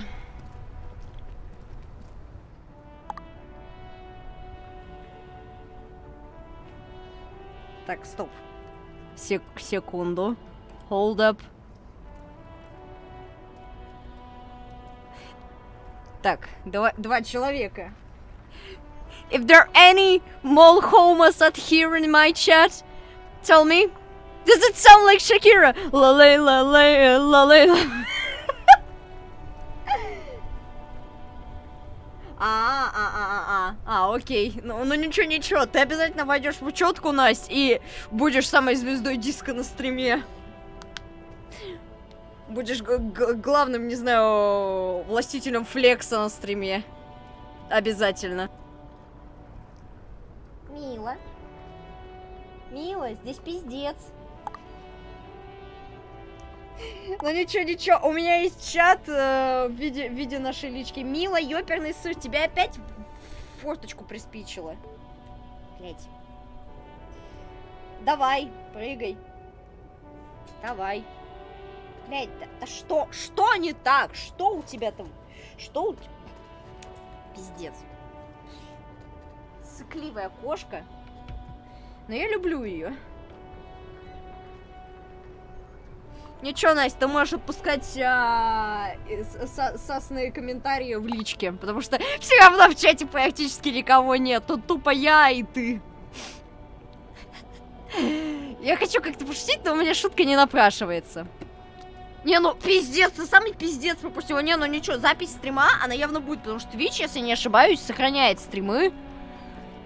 Так, стоп. Секунду. Hold up. Так, два человека. If there are any mole homos out here in my chat, tell me, does it sound like Shakira? La-lay, la-lay, la-lay, la. Окей. Ну ничего, ты обязательно войдешь в учетку, Настя, и будешь самой звездой диска на стриме. Будешь главным, не знаю, властителем флекса на стриме. Обязательно. Мила, здесь пиздец. Ну ничего, у меня есть чат в виде нашей лички. Мила, ёперный сыр, тебя опять в форточку приспичило. Блять. Давай, прыгай. Давай. Блять, да что? Что не так? Что у тебя там? Что у тебя? Пиздец. Сыкливая кошка. Но я люблю ее. Ничего, Настя, ты можешь отпускать сасные комментарии в личке, потому что все равно в чате практически никого нет. Тут тупо я и ты. Я хочу как-то пошутить, но у меня шутка не напрашивается. Не, ну пиздец, ты самый пиздец пропустила. Не, ну ничего, запись стрима, она явно будет, потому что Twitch, если не ошибаюсь, сохраняет стримы.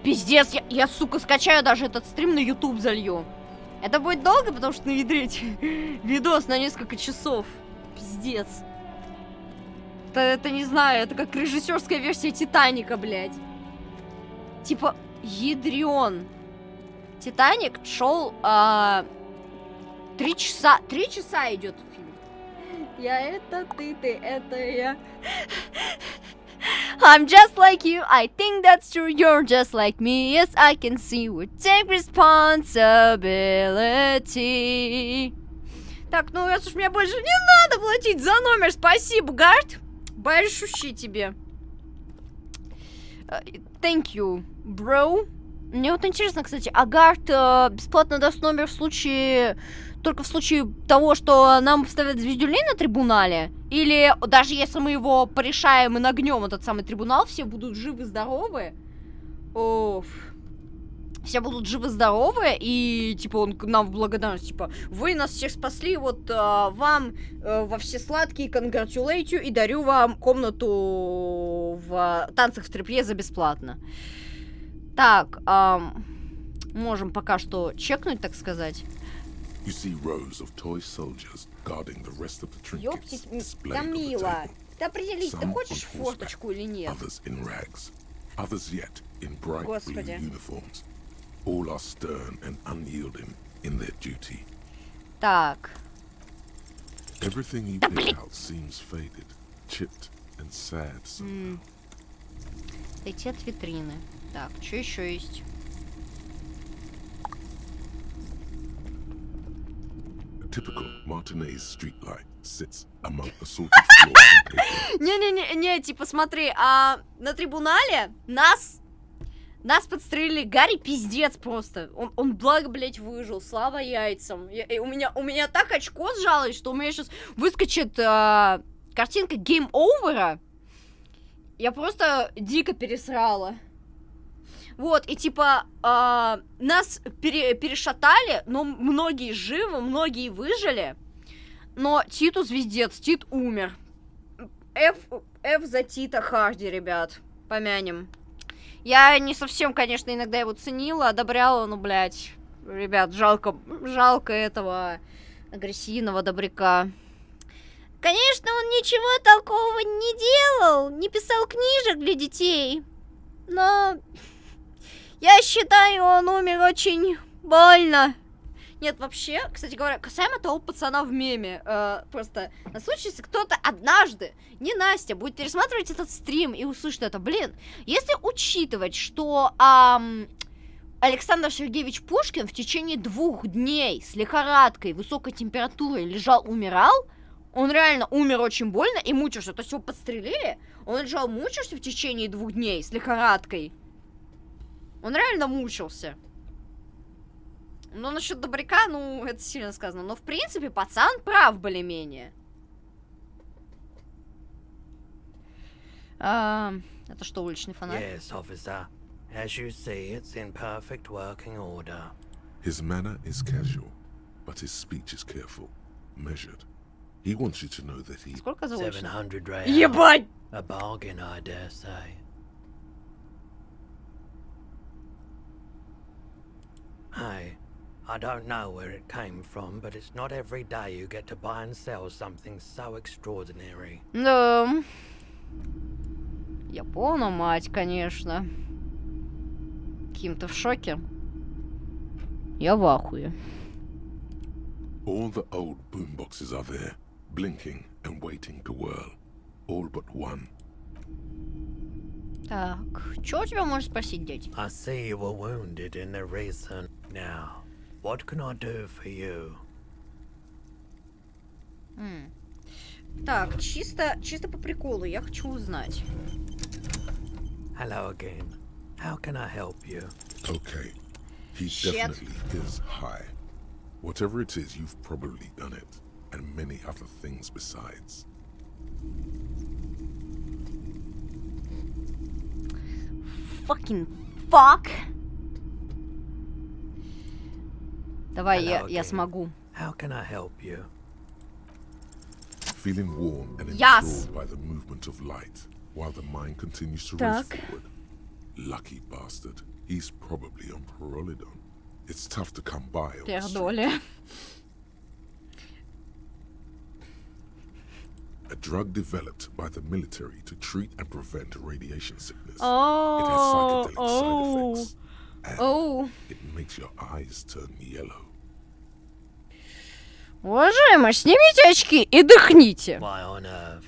Пиздец, я, сука, скачаю даже этот стрим на YouTube залью. Это будет долго, потому что наведрить видос на несколько часов. Пиздец. Это не знаю, это как режиссерская версия Титаника, блядь. Типа, ядрен. Титаник шел 3 часа. 3 часа идет фильм. Я это, ты это я. I'm just like you, I think that's true, you're just like me, yes, I can see, we take responsibility. Так, ну раз уж мне больше не надо платить за номер, спасибо, Гард. Большущий тебе. Thank you, bro. Мне вот интересно, кстати, а Гард бесплатно даст номер в случае... Только в случае того, что нам вставят звездюлей на трибунале? Или даже если мы его порешаем и нагнем этот самый трибунал, все будут живы-здоровы? Оф. Все будут живы-здоровы, и, типа, он нам в благодарность, типа, вы нас всех спасли, вот вам во все сладкие congratulate you, и дарю вам комнату в танцах в трипье за бесплатно. Так, можем пока что чекнуть, так сказать. You see rows of toy soldiers guarding the rest of the trinkets displayed on the Камила, table. ты определись, ты Some хочешь on форточку или нет? Others in rags, others yet in bright blue Господи. uniforms. All are stern and unyielding in their duty. Так. Everything you pick out seems faded, chipped and sad somehow. Эти от витрины. Так, что еще есть? Typical Martinez streetlight sits among assorted floors and paper. Не, типа смотри, на трибунале нас подстрелили. Гарри пиздец просто. Он благо, блять, выжил. Слава яйцам. У меня так очко сжалось, что у меня сейчас выскочит картинка гейм-овера. Я просто дико пересрала. Вот, и типа нас перешатали, но многие живы, многие выжили. Но Титу звездец, Тит умер. F за Тита Харди, ребят. Помянем. Я не совсем, конечно, иногда его ценила, одобряла, но, блядь, ребят, жалко этого агрессивного добряка. Конечно, он ничего толкового не делал, не писал книжек для детей. Но я считаю, он умер очень больно. Нет, вообще, кстати говоря, касаемо того пацана в меме, просто на случай, если кто-то однажды, не Настя, будет пересматривать этот стрим и услышит это, блин, если учитывать, что Александр Сергеевич Пушкин в течение 2 дней с лихорадкой, высокой температурой лежал, умирал, Он реально умер очень больно и мучился. То есть его подстрелили, он лежал, мучился в течение 2 дней с лихорадкой. Он реально мучился. Но насчет добряка, ну, это сильно сказано. Но, в принципе, пацан прав более-менее. Это что, уличный фонарь? Yes, officer. As you see, it's in perfect working order. His manner is casual, but his speech is careful, measured. He wants you to know that he... Сколько за уличный? 700 real. Ебать! A bargain, I dare say. Hey, I don't know where it came from, but it's not every day you get to buy and sell something so extraordinary. Да. Япона, мать, конечно. Ким-то в шоке. Я в ахуе. All the old boomboxes are there, blinking and waiting to whirl. All but one. Так, что у тебя можно спросить, дядь? I see you were wounded in the recent... Now, what can I do for you? Так, чисто по приколу, я хочу узнать. Hello again. How can I help you? Okay. He Shit. definitely is high. Whatever it is, you've probably done it. And many other things besides. Fucking fuck. Давай, я смогу. How can I help you? Feeling warm and Yes. enthralled by the movement of light, while the mind continues to Так. race forward. Lucky bastard. He's probably on Parolidon. It's tough to come by on the street. Пердоли. A drug developed by the military to treat and prevent radiation sickness. Oh, it has psychedelic oh, side effects. And oh. it makes your eyes turn yellow. Уважаемый, снимите очки и дыхните. Why on earth?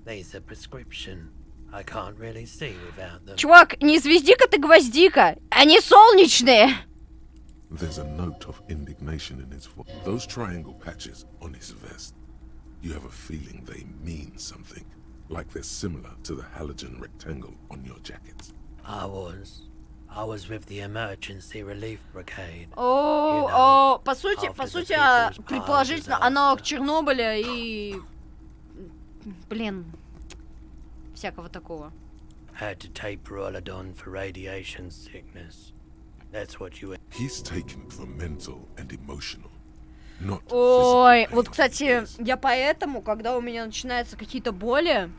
These are prescription. I can't really see without them. Чувак, не звездика ты гвоздика, они солнечные. There's a note of indignation in his voice. Those triangle patches on his vest. You have a feeling they mean something. Like they're similar to the halogen rectangle on your jacket. I was with the emergency relief brigade. О, по сути, предположительно, аналог Чернобыля и... Блин, всякого такого. Had to take Parolidon for radiation sickness. That's what you... He's taken it for mental and emotional. Not Ой, вот, кстати, я поэтому, когда у меня начинаются какие-то боли,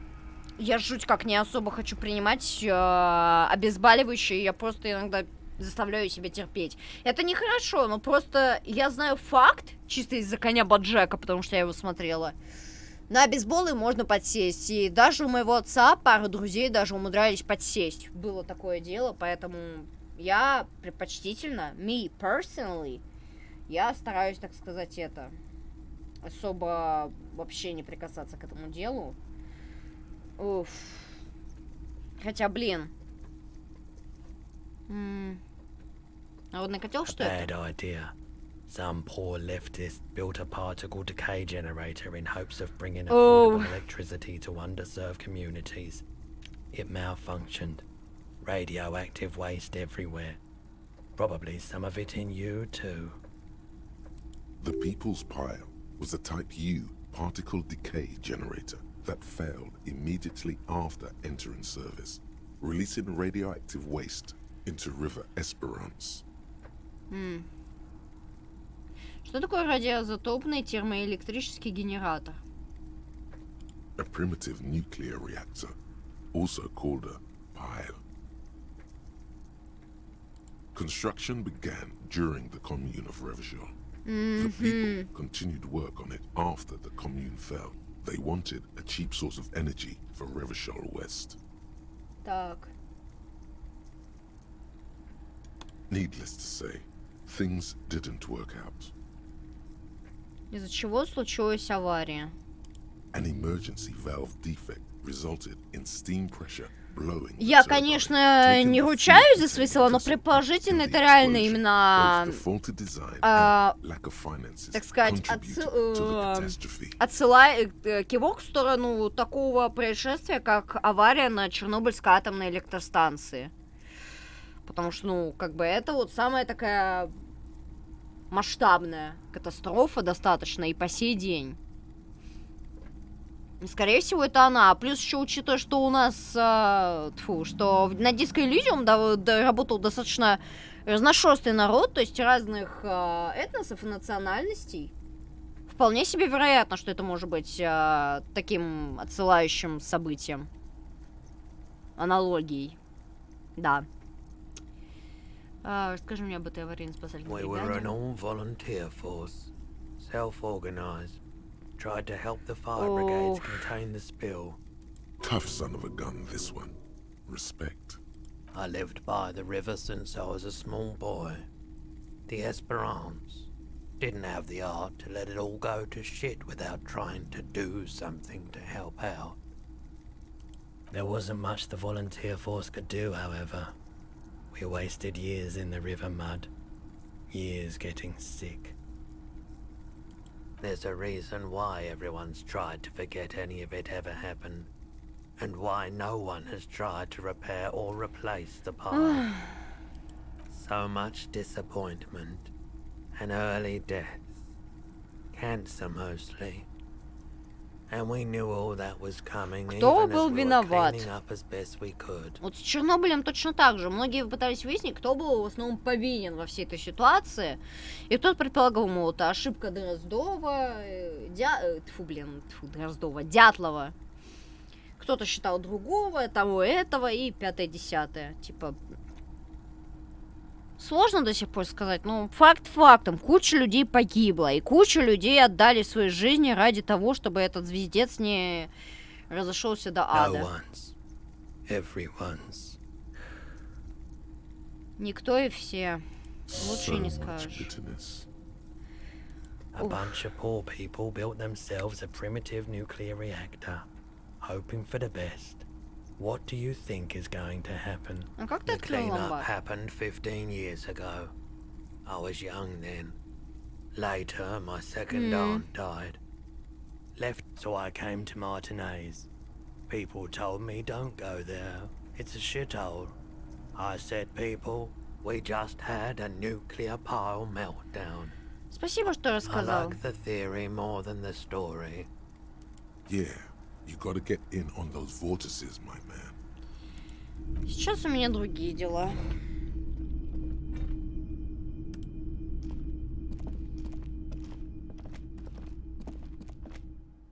я жуть как не особо хочу принимать обезболивающие, я просто иногда заставляю себя терпеть. Это нехорошо, но просто я знаю факт, чисто из-за коня Боджека, потому что я его смотрела. На бейсболы можно подсесть, и даже у моего отца пару друзей даже умудрялись подсесть. Было такое дело, поэтому я предпочтительно, me personally, я стараюсь, так сказать, особо вообще не прикасаться к этому делу. Уф. Хотя, блин. Народный котел, что Bad это? idea. Some poor leftist built a particle decay generator in hopes of bringing Oh. affordable electricity to underserved communities. It malfunctioned. Radioactive waste everywhere. Probably some of it in you too. The People's Pile was a Type U particle decay generator that failed immediately after entering service, releasing radioactive waste into River Esperance. Что такое радиоизотопный термоэлектрический генератор? A primitive nuclear reactor, also called a pile. Construction began during the Commune of Revachol. The people continued work on it after the Commune fell. They wanted a cheap source of energy for Revachol West. Так. Needless to say, things didn't work out. Из-за чего случилась авария? An emergency valve defect resulted in steam pressure Я, конечно, не ручаюсь за свои слова, но предположительно это реально именно, так сказать, отсылает кивок в сторону такого происшествия, как авария на Чернобыльской атомной электростанции. Потому что, ну, как бы это вот самая такая масштабная катастрофа достаточно и по сей день. Скорее всего, это она. Плюс еще учитывая, что у нас, что на Disco Elysium работал достаточно разношерстный народ, то есть разных этносов и национальностей. Вполне себе вероятно, что это может быть таким отсылающим событием. Аналогией. Да. Расскажи мне об этой аварийно-спасательной бригаде. Tried to help the fire brigades contain the spill. Tough son of a gun, this one. Respect. I lived by the river since I was a small boy. The Esperance didn't have the art to let it all go to shit without trying to do something to help out. There wasn't much the volunteer force could do, however. We wasted years in the river mud. Years getting sick. There's a reason why everyone's tried to forget any of it ever happened, and why no one has tried to repair or replace the past. So much disappointment, and early deaths, cancer mostly. And we knew all that was coming, Кто even был as we were виноват? cleaning up as best we could. Вот с Чернобылем точно так же. Многие пытались выяснить, кто был в основном повинен во всей этой ситуации. И кто-то предполагал, мол, это ошибка Дроздова, Дроздова, Дятлова. Кто-то считал другого, того, этого и 5-10. Типа, сложно до сих пор сказать, но факт фактом. Куча людей погибла, и куча людей отдали свои жизни ради того, чтобы этот звездец не разошелся до ада. No one's. Everyone's. Никто и все. Лучше и не скажешь. A bunch of poor people built themselves a primitive nuclear reactor, hoping for the best. What do you think is going to happen? А как ты The открыл cleanup ломбард? happened 15 years ago. I was young then. Later, my second aunt died. Left, so I came to Martinez. People told me don't go there. It's a shithole. I said, people, we just had a nuclear pile meltdown. Спасибо, что I рассказал. like the theory more than the story. Yeah, you gotta get in on those vortices, my man. Сейчас у меня другие дела.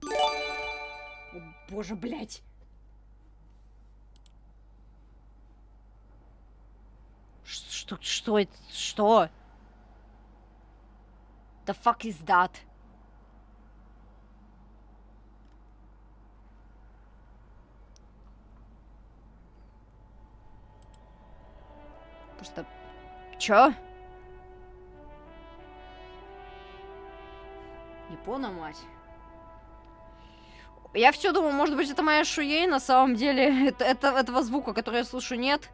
О, боже, блядь. Что это? Что? The fuck is that? Просто... Чё? Япона, мать. Я все думаю, может быть, это моя шуей, на самом деле этого звука, который я слышу, нет.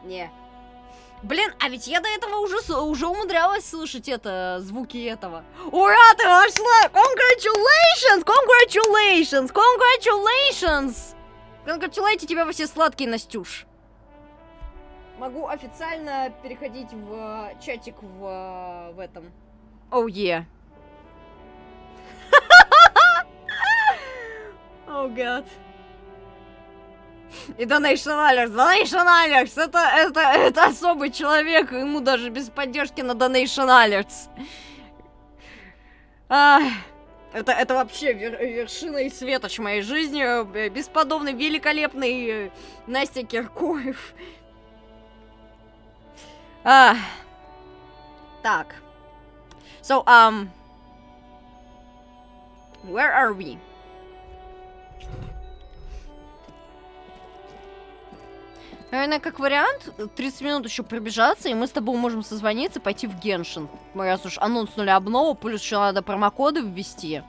Не. Блин, а ведь я до этого уже умудрялась слышать звуки этого. Ура, ты вошла! Congratulations! Congratulations! Congratulations! Congratulate тебя во все сладкие, Настюш. Могу официально переходить в чатик в этом. Oh yeah. Oh god. И Donation Alerts, это особый человек, ему даже без поддержки на Donation Alerts. Это вообще вершина и светоч моей жизни, бесподобный, великолепный Настя Киркоев. Так. So, where are we? Наверное, как вариант, 30 минут еще пробежаться, и мы с тобой можем созвониться, пойти в Геншин. Раз уж анонснули обнову, плюс еще надо промокоды ввести.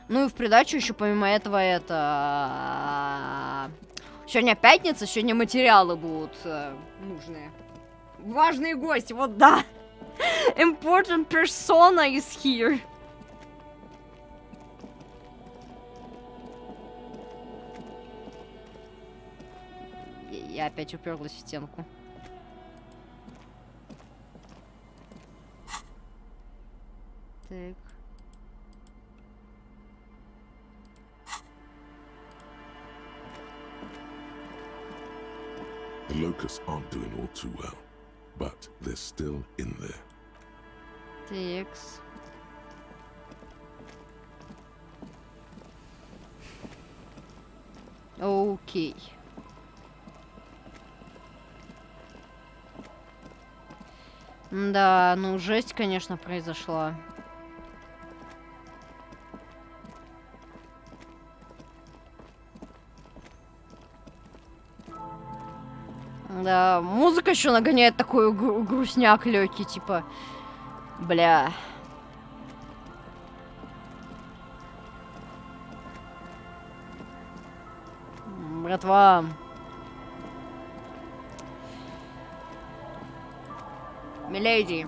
Ну и в придачу еще помимо этого это... Сегодня пятница, сегодня материалы будут нужные. Важные гости, вот да. Important persona is here. Я опять уперлась в стенку. Так. The locusts aren't doing all too well, but they're still in there. Текс. Окей. Да, ну жесть, конечно, произошла. Да, музыка еще нагоняет такой грустняк легкий, типа, бля. Братва. Milady,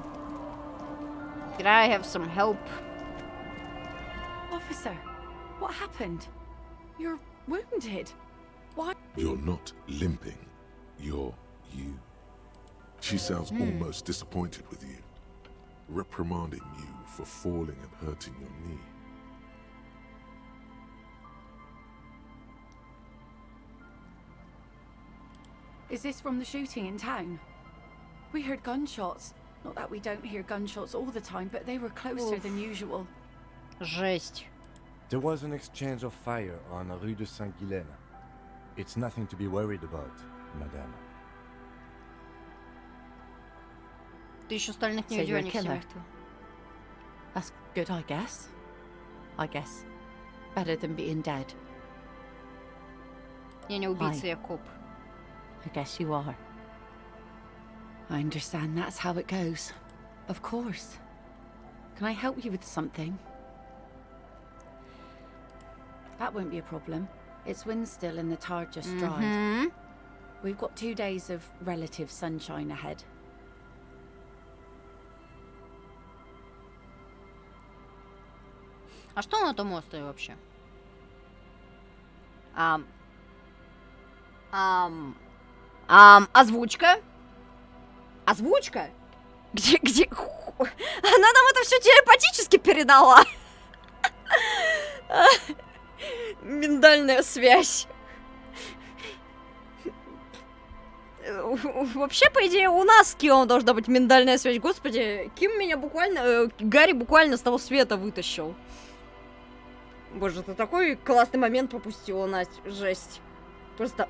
can I have some help? Officer, what happened? You're wounded. Why? You're not limping. You're you. She sounds almost disappointed with you, reprimanding you for falling and hurting your knee. Is this from the shooting in town? We heard gunshots. Not that we don't hear gunshots all the time, but they were closer than usual. Жесть. There was an exchange of fire on Rue de Saint-Guylaine. It's nothing to be worried about, madame. Ты еще остальных не So видела, you're a они все killer? мертвы. That's good, I guess. I guess. Better than being dead. Я не убийца, я коп. I guess you are. I understand that's how it goes. Of course. Can I help you with something? That won't be a problem. It's wind still and the tar just dried. We've got 2 days of relative sunshine ahead. А что на том острове вообще? Озвучка? Озвучка? Где? Она нам это все телепатически передала. Миндальная связь. Вообще, по идее, у нас с Кимом должна быть миндальная связь. Господи, Ким меня буквально... Гарри буквально с того света вытащил. Боже, ты такой классный момент пропустила, Настя. Жесть. Просто...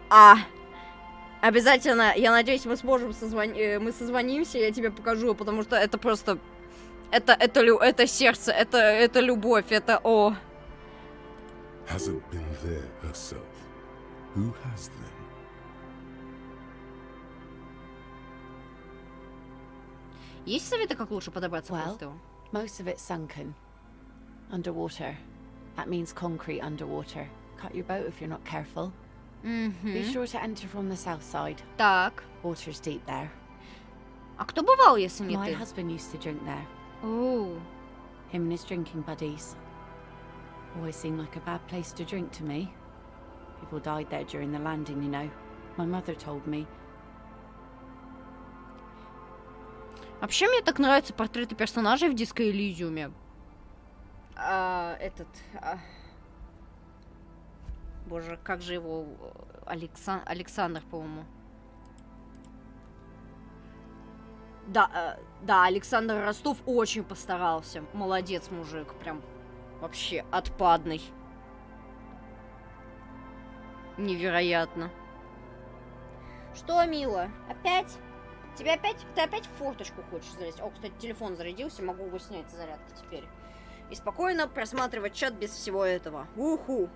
Обязательно, я надеюсь, мы сможем мы созвонимся, я тебе покажу, потому что это просто... Это сердце, это любовь, это... О. Hasn't been there herself. Who has then? Есть советы, как лучше подобраться к острову? Most of it's sunken. Underwater. That means concrete underwater. Cut your boat if you're not careful. Be sure to enter from the south side. Так. Water's deep there. А кто бывал, если не My ты? husband used to drink there. Oh. Him and his drinking buddies. Always seemed like a bad place to drink to me. People died there during the landing, you know. My mother told me. Вообще, мне так нравятся портреты персонажей в Disco Elysium. Боже, как же его... Александр, по-моему. Да, Александр Ростов очень постарался. Молодец, мужик. Прям вообще отпадный. Невероятно. Что, мила? Опять? Ты опять в форточку хочешь залезть? О, кстати, телефон зарядился, могу его снять с зарядки теперь. И спокойно просматривать чат без всего этого. Уху!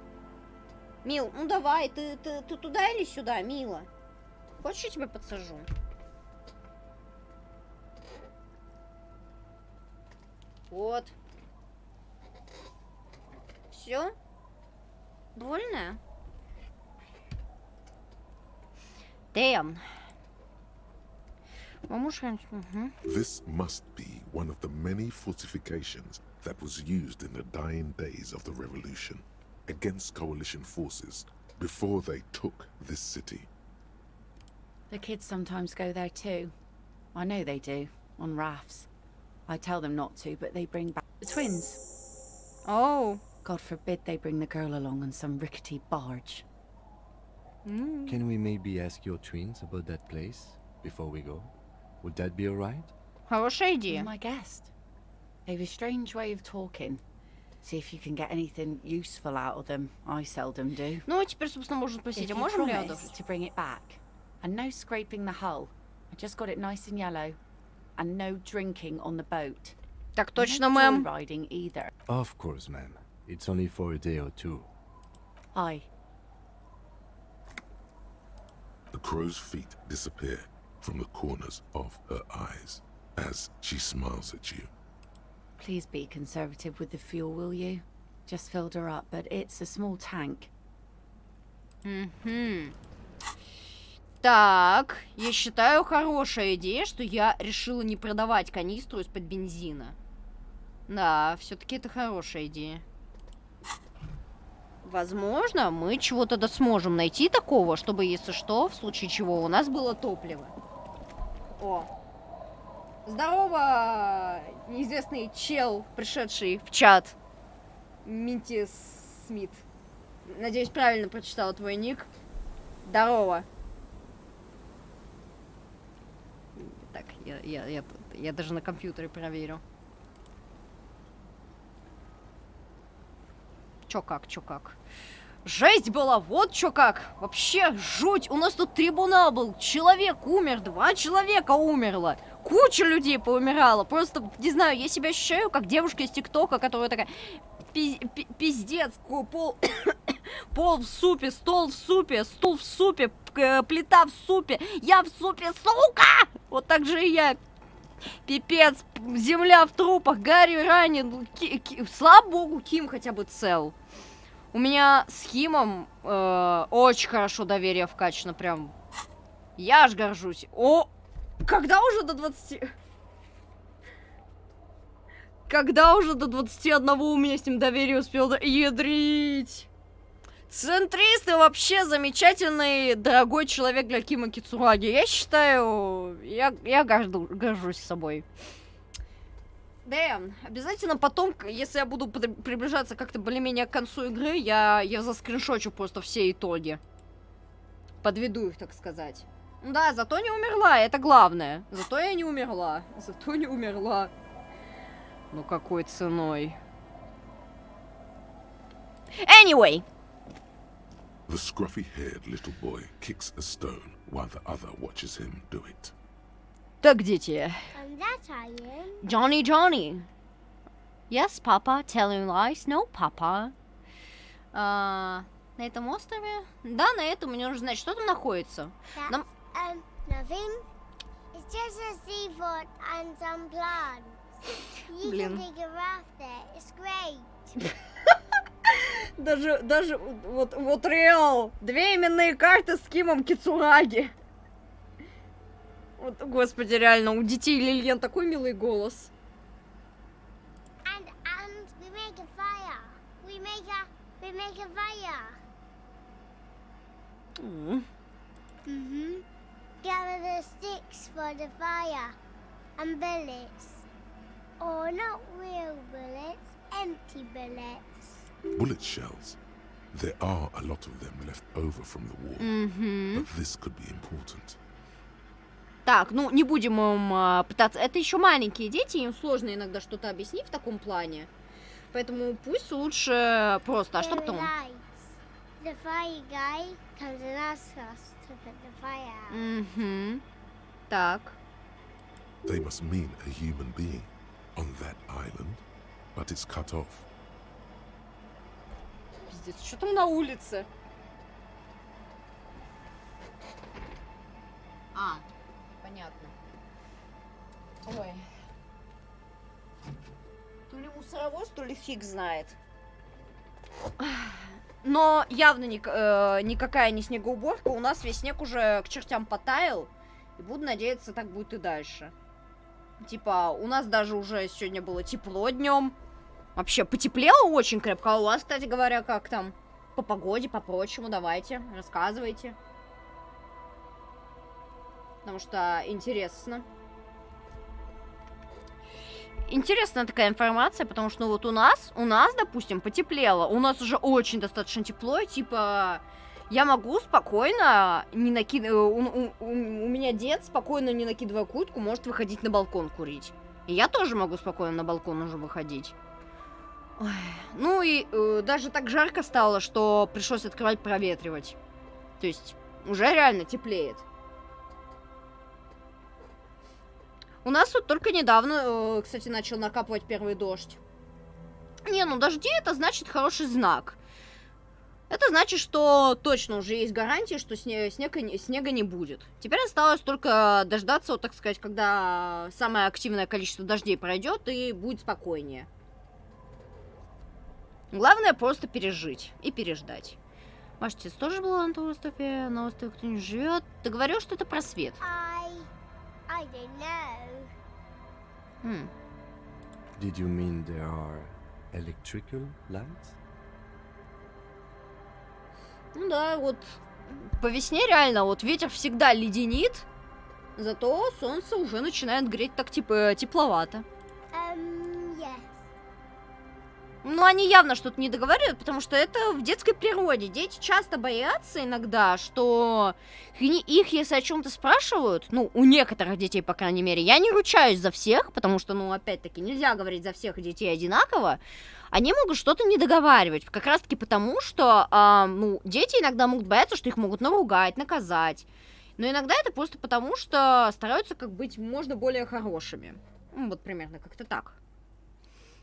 Мил, ну давай, ты туда или сюда, мила? хочешь, я тебя подсажу? Вот. Все? Довольная? Damn. This must be one of the many fortifications that was used in the dying days of the revolution against coalition forces before they took this city. The kids sometimes go there too. I know they do, on rafts. I tell them not to, but they bring back the twins. Oh. God forbid they bring the girl along on some rickety barge. Can we maybe ask your twins about that place before we go? Would that be alright? Хорошая идея. My guest. They've a strange way of talking. See if you can get anything useful out of them. I seldom do. Ну, теперь, собственно, можно спросить, If а you можем ли promise to bring it back, and no scraping the hull. I just got it nice and yellow, and no drinking on the boat. Так точно, no мэм. joyriding either. Of course, ma'am. It's only for a day or two. Aye. The crow's feet disappear from the corners of her eyes as she smiles at you. Please be conservative with the fuel, will you? Just filled her up, but it's a small tank. Так, я считаю, хорошая идея, что я решила не продавать канистру из-под бензина. Да, все-таки это хорошая идея. Возможно, мы чего-то сможем найти такого, чтобы, если что, в случае чего, у нас было топливо. О. Здорово, неизвестный чел, пришедший в чат. Минти Смит. Надеюсь, правильно прочитала твой ник. Здорово. Так, я даже на компьютере проверю. Чё как? Жесть была, вот чё как. Вообще жуть. У нас тут трибунал был. Человек умер, 2 человека умерло. Куча людей поумирала. Просто, не знаю, я себя ощущаю как девушка из ТикТока, которая такая... Пиздец, пол в супе, стол в супе, стул в супе, плита в супе, я в супе, сука! Вот так же и я. Пипец, земля в трупах, Гарри ранен. Слава богу, Ким хотя бы цел. У меня с Кимом очень хорошо доверие вкачано, прям. Я аж горжусь. О, когда уже до 20... Когда уже до 21 у меня с ним доверие успел ядрить? Центристы вообще замечательный, дорогой человек для Кима Кицураги. Я считаю, я горжусь собой. Дэн, обязательно потом, если я буду приближаться как-то более-менее к концу игры, я заскриншочу просто все итоги. Подведу их, так сказать. Ну да, зато не умерла, это главное. Зато я не умерла. Ну какой ценой? Anyway. The scruffy-haired little boy kicks a stone while the other watches him do it. Так, дети. Johnny. Yes, Papa. Telling lies? No, Papa. На этом острове? Да, на этом. Мне нужно знать, что там находится. Нам... Nothing. It's just a seafort and some plants. You can take a raft there. It's great. Даже вот реал. 2 именные карты с Кимом Кицураги. Вот, господи, реально, у детей Лильен такой милый голос. And we make a fire. We make a fire. Gather the sticks for the fire and bullets. Or not real bullets, empty bullets. Bullet shells. There are a lot of them left over from the war. But this could be important. Так, ну не будем им пытаться. Это еще маленькие дети, им сложно иногда что-то объяснить в таком плане. Поэтому пусть лучше просто. А что потом? The fire guy comes and asks us to put the fire out. Так. They must mean a human being on that island, but it's cut off. Пиздец, что там на улице? Понятно. Ой. То ли мусоровоз, то ли фиг знает. Но явно никакая не снегоуборка. У нас весь снег уже к чертям потаял. И буду надеяться, так будет и дальше. Типа, у нас даже уже сегодня было тепло днем. Вообще, потеплело очень крепко. А у вас, кстати говоря, как там? По погоде, по прочему, давайте, рассказывайте. Потому что интересно. Интересная такая информация, потому что, ну, вот у нас, допустим, потеплело. У нас уже очень достаточно тепло, типа, я могу спокойно, не накидывая... У меня дед, спокойно не накидывая куртку, может выходить на балкон курить. И я тоже могу спокойно на балкон уже выходить. Ой. Ну и даже так жарко стало, что пришлось открывать, проветривать. То есть уже реально теплеет. У нас вот только недавно, кстати, начал накапывать первый дождь. Не, ну дожди это значит хороший знак. Это значит, что точно уже есть гарантия, что снега не будет. Теперь осталось только дождаться, вот так сказать, когда самое активное количество дождей пройдет и будет спокойнее. Главное просто пережить и переждать. Ваш отец тоже был на том острове? На острове кто не живет? Ты говорил, что это просвет. I don't know. Did you mean there are electrical lights? Ну да, вот по весне реально, вот ветер всегда леденит, зато солнце уже начинает греть так типа тепловато. Yes. Ну, они явно что-то не договаривают, потому что это в детской природе. Дети часто боятся иногда, что их, если о чем-то спрашивают, ну, у некоторых детей, по крайней мере, я не ручаюсь за всех, потому что, ну, опять-таки, нельзя говорить за всех детей одинаково, они могут что-то не договаривать, как раз-таки потому, что, ну, дети иногда могут бояться, что их могут наругать, наказать. Но иногда это просто потому, что стараются как быть можно более хорошими. Ну, вот примерно как-то так.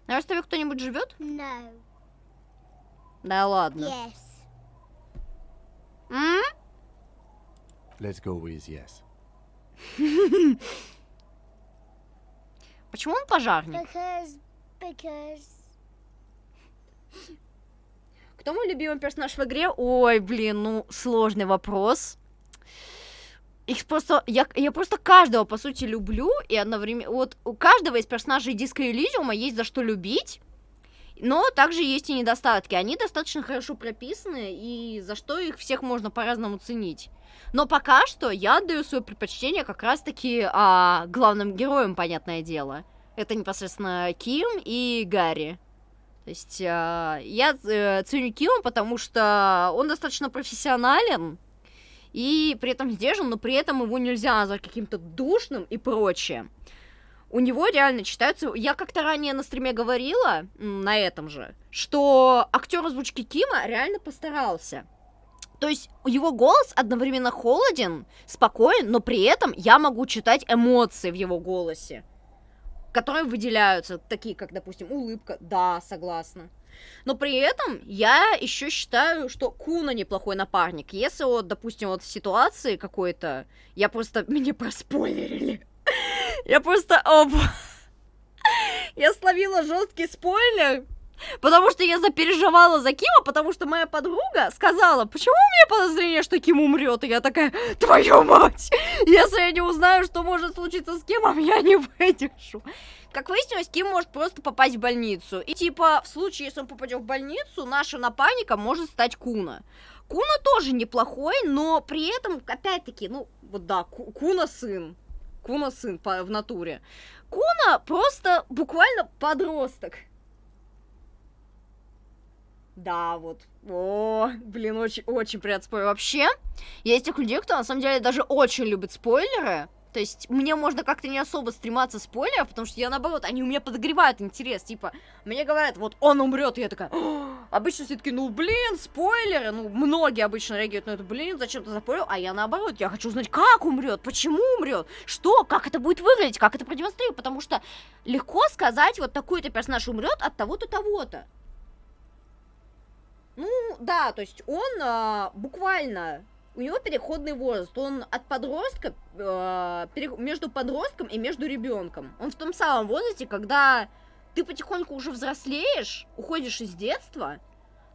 На острове кто-нибудь живет? No. Да ладно. Yes. Let's go with yes. Почему он пожарник? Because... Кто мой любимый персонаж в игре? Ой, блин, ну, сложный вопрос. Их просто... Я просто каждого, по сути, люблю, и одновременно... Вот у каждого из персонажей Disco Elysium есть за что любить, но также есть и недостатки. Они достаточно хорошо прописаны, и за что их всех можно по-разному ценить. Но пока что я отдаю свое предпочтение как раз-таки главным героям, понятное дело. Это непосредственно Ким и Гарри. То есть я ценю Кима, потому что он достаточно профессионален, и при этом сдержан, но при этом его нельзя назвать каким-то душным и прочее. У него реально читаются... Я как-то ранее на стриме говорила, на этом же, что актер озвучки Кима реально постарался. То есть его голос одновременно холоден, спокоен, но при этом я могу читать эмоции в его голосе, которые выделяются, такие как, допустим, улыбка, да, согласна. Но при этом я еще считаю, что Куна неплохой напарник. Если вот, допустим, вот в ситуации какой-то, меня проспойлерили. Я просто, я словила жесткий спойлер, потому что я запереживала за Кима, потому что моя подруга сказала, почему у меня подозрение, что Ким умрет, и я такая, твою мать, если я не узнаю, что может случиться с Кимом, я не выдержу. Как выяснилось, Ким может просто попасть в больницу. И типа, в случае, если он попадет в больницу, нашим напарником может стать Куна. Куна тоже неплохой, но при этом, опять-таки, ну, вот да, Куна сын. Куна сын в натуре. Куна просто буквально подросток. Да, вот. О, блин, очень приятно спойлер. Вообще, я из тех людей, кто на самом деле даже очень любит спойлеры. То есть мне можно как-то не особо стрематься спойлеров, потому что я, наоборот, они у меня подогревают интерес. Типа, мне говорят, вот он умрет, и я такая, обычно все таки, ну, блин, спойлеры. Ну, многие обычно реагируют на это, блин, зачем ты запойлерил? А я, наоборот, я хочу узнать, как умрет, почему умрет, что, как это будет выглядеть, как это продемонстрировать, потому что легко сказать, вот такой-то персонаж умрет от того-то, того-то. Ну, да, то есть он буквально у него переходный возраст. Он от подростка, между подростком и между ребенком. Он в том самом возрасте, когда ты потихоньку уже взрослеешь, уходишь из детства,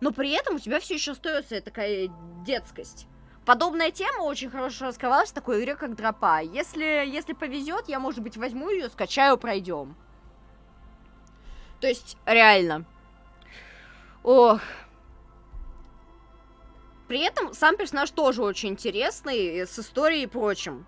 но при этом у тебя все еще остается такая детскость. Подобная тема очень хорошо раскрывалась в такой игре, как Дропа. Если повезет, я, может быть, возьму ее, скачаю, пройдем. То есть, реально. Ох. При этом сам персонаж тоже очень интересный, с историей и прочим.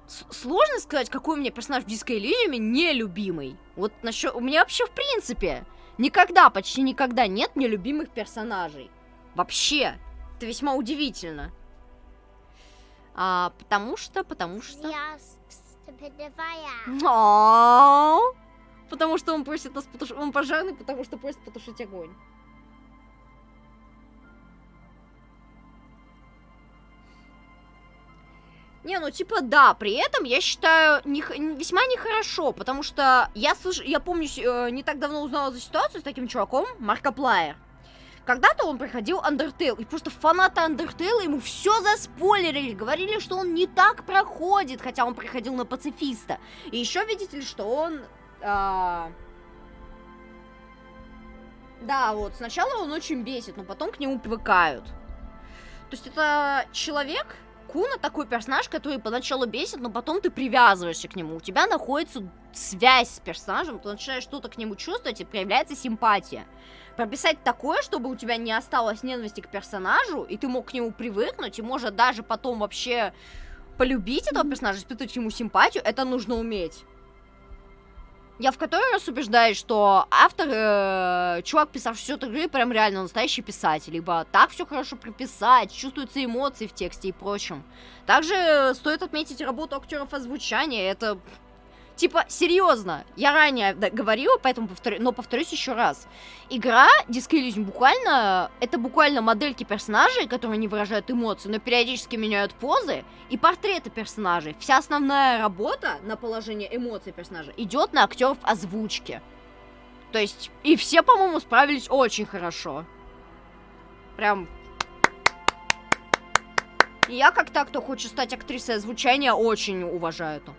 Сложно сказать, какой у меня персонаж в Disco Elysium нелюбимый. Вот насчет... У меня вообще, в принципе, никогда, почти никогда нет нелюбимых персонажей. Вообще. Это весьма удивительно. Потому что... Потому что он просит нас потушить... Он пожарный, потому что просит потушить огонь. Не, ну типа да, при этом я считаю весьма нехорошо, потому что я помню, не так давно узнала за ситуацию с таким чуваком, Маркоплайер. Когда-то он проходил Undertale, и просто фанаты Undertale ему все заспойлерили, говорили, что он не так проходит, хотя он проходил на пацифиста. И еще видите ли, что он... Да, вот, сначала он очень бесит, но потом к нему привыкают. То есть это человек... Куна такой персонаж, который поначалу бесит, но потом ты привязываешься к нему. У тебя находится связь с персонажем, ты начинаешь что-то к нему чувствовать, и проявляется симпатия. Прописать такое, чтобы у тебя не осталось ненависти к персонажу, и ты мог к нему привыкнуть, и может даже потом вообще полюбить этого персонажа, испытывать к нему симпатию, это нужно уметь. Я в который раз убеждаюсь, что автор, чувак, писавший всю эту игру, прям реально настоящий писатель. Либо так все хорошо прописать, чувствуются эмоции в тексте и прочем. Также стоит отметить работу актеров озвучания. Это, типа, серьезно. Я ранее говорила, поэтому повторюсь еще раз. Игра Disco Elysium буквально, это буквально модельки персонажей, которые не выражают эмоции, но периодически меняют позы, и портреты персонажей. Вся основная работа на положение эмоций персонажа идет на актеров озвучки. То есть, и все, по-моему, справились очень хорошо. Прям... И я, как та, кто хочет стать актрисой озвучания, очень уважаю это.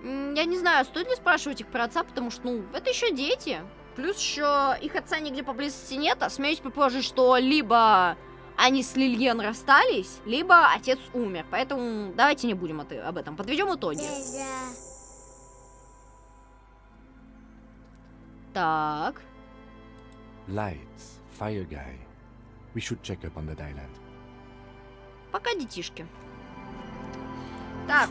Я не знаю, стоит ли спрашивать их про отца, потому что, ну, это еще дети. Плюс еще их отца нигде поблизости нет, а смеюсь предположить, что либо они с Лильен расстались, либо отец умер. Поэтому давайте не будем об этом. Подведем итоги. Так. Lights, fire guy. We should check up on that island. Пока, детишки. Так.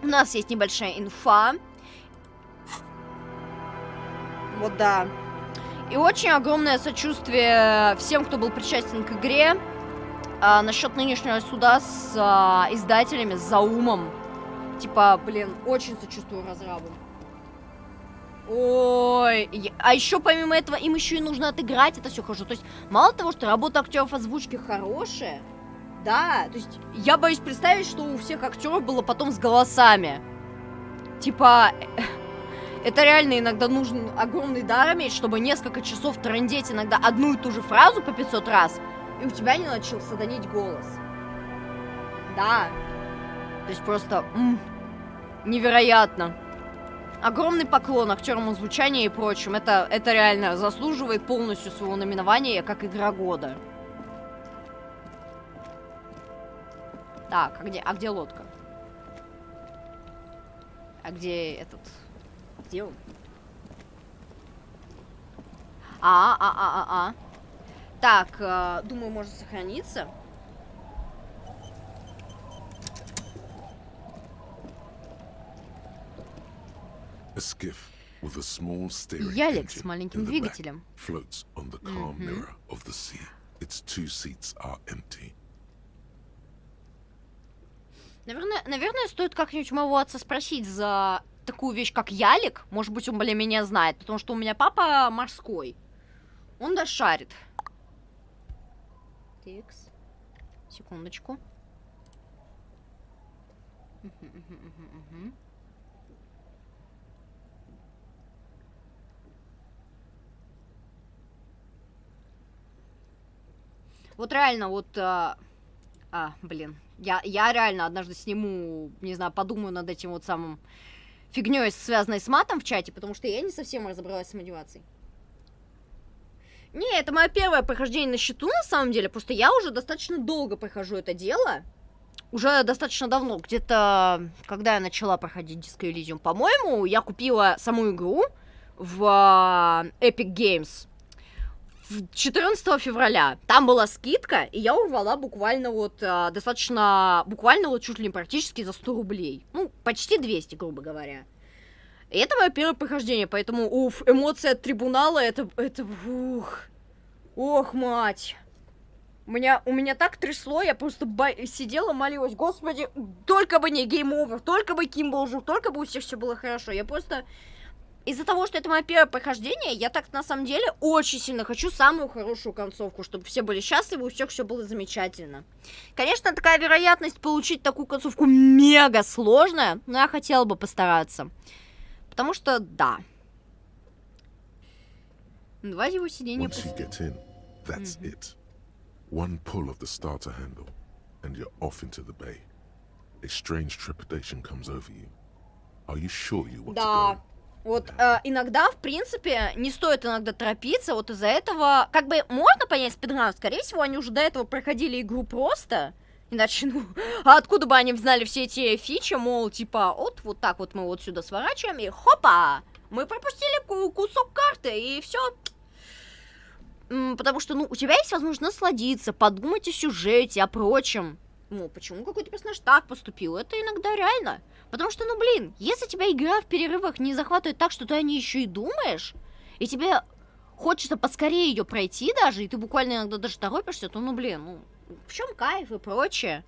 У нас есть небольшая инфа. Вот да. И очень огромное сочувствие всем, кто был причастен к игре. Насчет нынешнего суда с издателями, с Заумом. Типа, блин, очень сочувствую разрабам. Ой, а еще помимо этого им еще и нужно отыграть это все хорошо. То есть, мало того, что работа актеров озвучки хорошая, да, то есть я боюсь представить, что у всех актеров было потом с голосами. Типа, это реально иногда нужен огромный дар иметь, чтобы несколько часов трындеть иногда одну и ту же фразу по 500 раз, и у тебя не начал садонить голос. Да. То есть просто невероятно. Огромный поклон актерам озвучания и прочим. Это реально заслуживает полностью своего номинования как игра года. Так, а где лодка? А где этот? Где он? Так, думаю, может сохраниться. Ялик с маленьким двигателем. Наверное, стоит как-нибудь моего отца спросить за такую вещь, как ялик. Может быть, он, меня знает, потому что у меня папа морской. Он да шарит. Текс. Секундочку. Вот реально, вот Блин. Я реально однажды сниму, не знаю, подумаю над этим вот самым фигней, связанной с матом в чате, потому что я не совсем разобралась с мотивацией. Не, это мое первое прохождение на счету, на самом деле. Просто я уже достаточно долго прохожу это дело. Уже достаточно давно. Где-то, когда я начала проходить Disco Elysium, по-моему, я купила саму игру в Epic Games 14 февраля. Там была скидка, и я урвала буквально вот буквально вот чуть ли не практически за 100 рублей. Ну, почти 200, грубо говоря. И это мое первое прохождение, поэтому, эмоции от трибунала, ох, мать. У меня так трясло, я просто сидела, молилась, господи, только бы не гейм-овер, только бы Ким был жив, только бы у всех все было хорошо. Я просто, из-за того, что это мое первое прохождение, я так на самом деле очень сильно хочу самую хорошую концовку, чтобы все были счастливы, у всех все было замечательно. Конечно, такая вероятность получить такую концовку мега сложная, но я хотела бы постараться. Потому что, да. Давайте его сиденье... Once you get in, that's it. One pull of the starter handle, and you're off into the bay. A strange trepidation comes over you. Are you sure you want to go? Вот иногда, в принципе, не стоит иногда торопиться, вот из-за этого, как бы, можно понять спидранов, скорее всего, они уже до этого проходили игру просто, иначе, ну, а откуда бы они знали все эти фичи, мол, типа, вот так вот мы вот сюда сворачиваем, и хопа, мы пропустили кусок карты, и все. Потому что, ну, у тебя есть возможность насладиться, подумать о сюжете, о прочем. Ну, почему какой-то персонаж так поступил? Это иногда реально. Потому что, ну, блин, если тебя игра в перерывах не захватывает так, что ты о ней еще и думаешь, и тебе хочется поскорее ее пройти даже, и ты буквально иногда даже торопишься, то, ну, блин, ну, в чем кайф и прочее?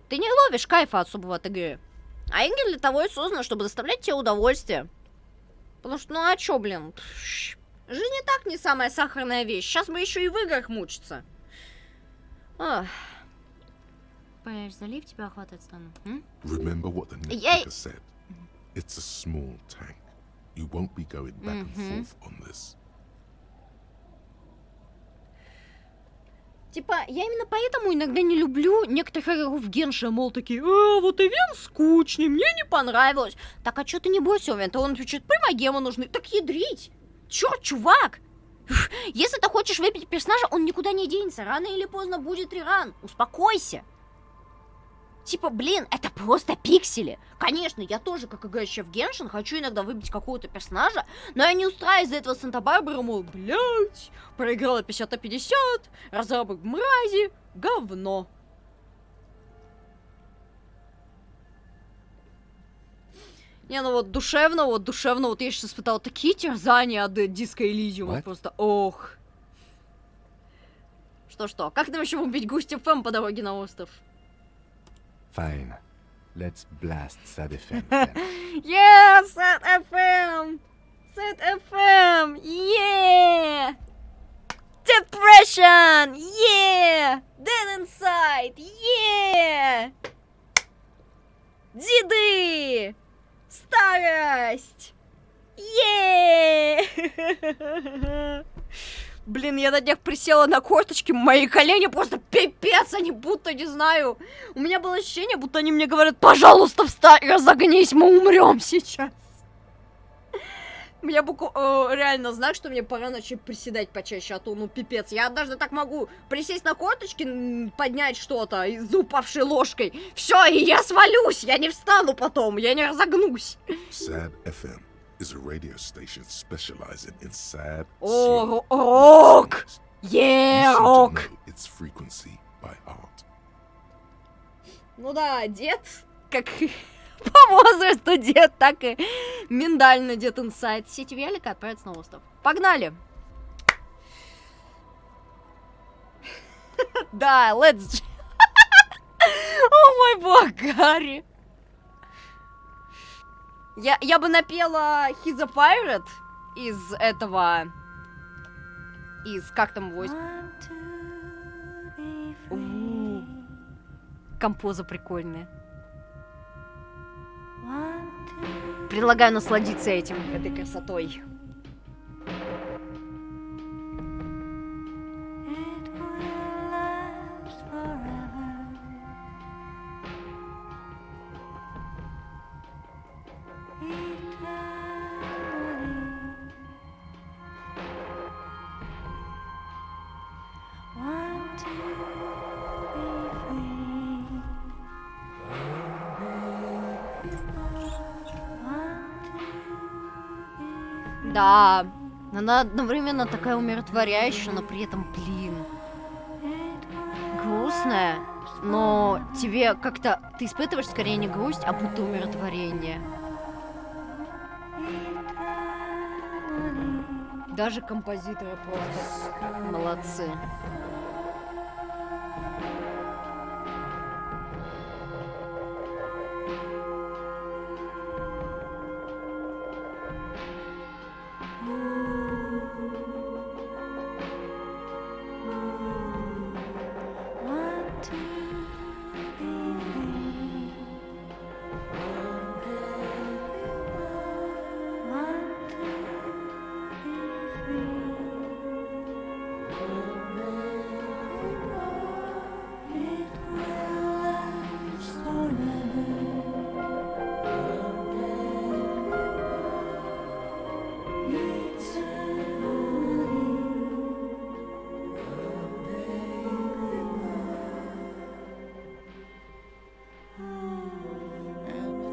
Ты не ловишь кайфа особого от игры. А игры для того и созданы, чтобы доставлять тебе удовольствие. Потому что, ну, а чё, блин? Жизнь и так не самая сахарная вещь. Сейчас мы еще и в играх мучиться. Понимаешь, залив тебя охватывает стану. Remember what the nitpicker said. It's a small tank. You won't be going back and forth on this. Типа, я именно поэтому иногда не люблю некоторых игроков Генши, мол, такие, вот ивент скучный, мне не понравилось. Так, а чё ты не бойся, ивент? Он отвечает, примагемы нужны. Так ядрить! Чёрт, чувак! Если ты хочешь выпить персонажа, он никуда не денется. Рано или поздно будет реран. Успокойся. Типа, блин, это просто пиксели. Конечно, я тоже, как играющая в Геншин, хочу иногда выбить какого-то персонажа, но я не устраиваю из-за этого Санта-Барбару, мол, блять, проиграла 50 на 50, разработчик мрази, говно. Не, ну вот душевно, вот я сейчас испытала такие терзания от Disco Elysium, просто ох. Что, как нам еще убить Густи ФМ по дороге на остров? Fine. Let's blast Sad FM then. Yeah, Sad FM! Sad FM! Yeah! Depression! Yeah! Dead Inside! Yeah! Деды! Старость! Yeah! Блин, я на днях присела на корточки, мои колени просто пипец, они будто, не знаю. У меня было ощущение, будто они мне говорят, пожалуйста, встань, разогнись, мы умрем сейчас. У меня реально знак, что мне пора начать приседать почаще, а то, ну, пипец. Я однажды так могу присесть на корточки, поднять что-то за упавшей ложкой. Все, и я свалюсь, я не встану потом, я не разогнусь. Sad FM is a radio station specializing in sad, slow rock. Yeah, rock. Its frequency by heart. Ну да, дед, как по возрасту дед, так и миндально дед инсайд. Сеть велика отправится на остров. Погнали! Да, let's... О мой бог, Гарри! Я бы напела He's a Pirate из этого... Как там войс? Композа прикольная. Предлагаю насладиться этой красотой. Да, она одновременно такая умиротворяющая, но при этом, блин, грустная. Но тебе как-то... Ты испытываешь скорее не грусть, а будто умиротворение. Даже композиторы просто молодцы.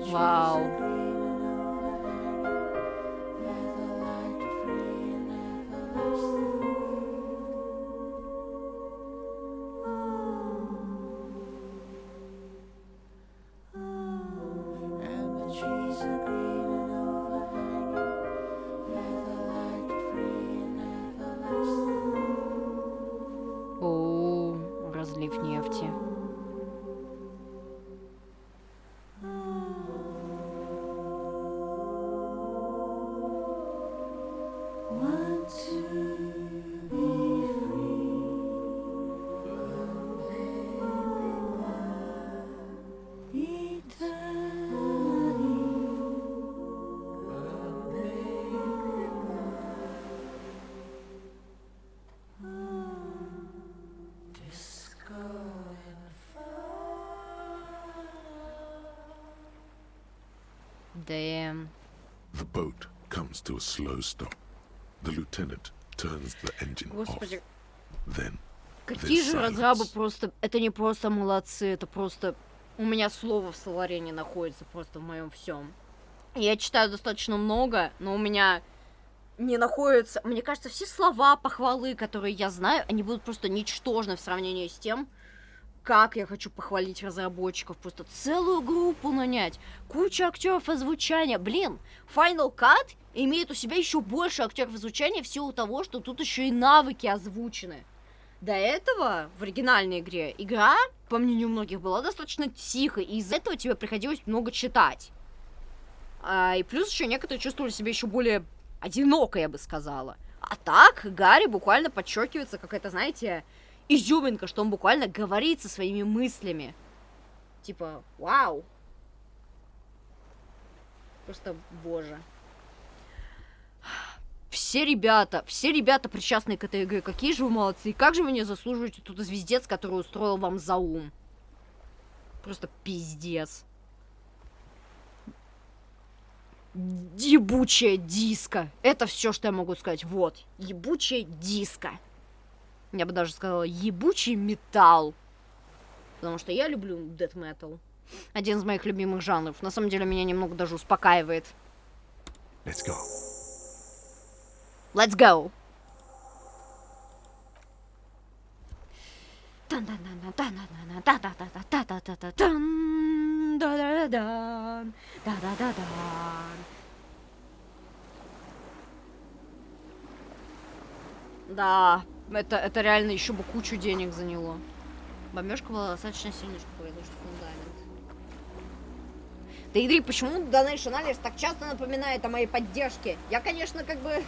Вау. О, разлив нефти. Damn. The boat comes to a slow stop. The lieutenant turns the engine Господи. off. Then Какие there's же silence. разрабы просто... Это не просто молодцы, это просто... У меня слово в словаре не находится просто в моем всем. Я читаю достаточно много, но у меня не находится... Мне кажется, все слова похвалы, которые я знаю, они будут просто ничтожны в сравнении с тем, как я хочу похвалить разработчиков. Просто целую группу нанять, кучу актеров озвучания. Блин, Final Cut имеет у себя еще больше актеров озвучания в силу того, что тут еще и навыки озвучены. До этого в оригинальной игре игра, по мнению многих, была достаточно тихой, и из-за этого тебе приходилось много читать. И плюс еще некоторые чувствовали себя еще более одиноко, я бы сказала. А так, Гарри буквально подчеркивается какая-то, знаете, изюминка, что он буквально говорит со своими мыслями. Типа, вау. Просто, боже. Все ребята, причастные к этой игре, какие же вы молодцы. И как же вы не заслуживаете тот звездец, который устроил вам заум. Просто пиздец. Ебучая диско. Это все, что я могу сказать. Вот, ебучая диско. Я бы даже сказала, ебучий металл. Потому что я люблю death metal. Один из моих любимых жанров. На самом деле, меня немного даже успокаивает. Let's go. Let's go. Да, это реально еще бы кучу денег заняло. Бомбежка была достаточно сильной, чтобы произошел фундамент. Да, Игорь, почему Donation Alerts так часто напоминает о моей поддержке? Я, конечно, как бы...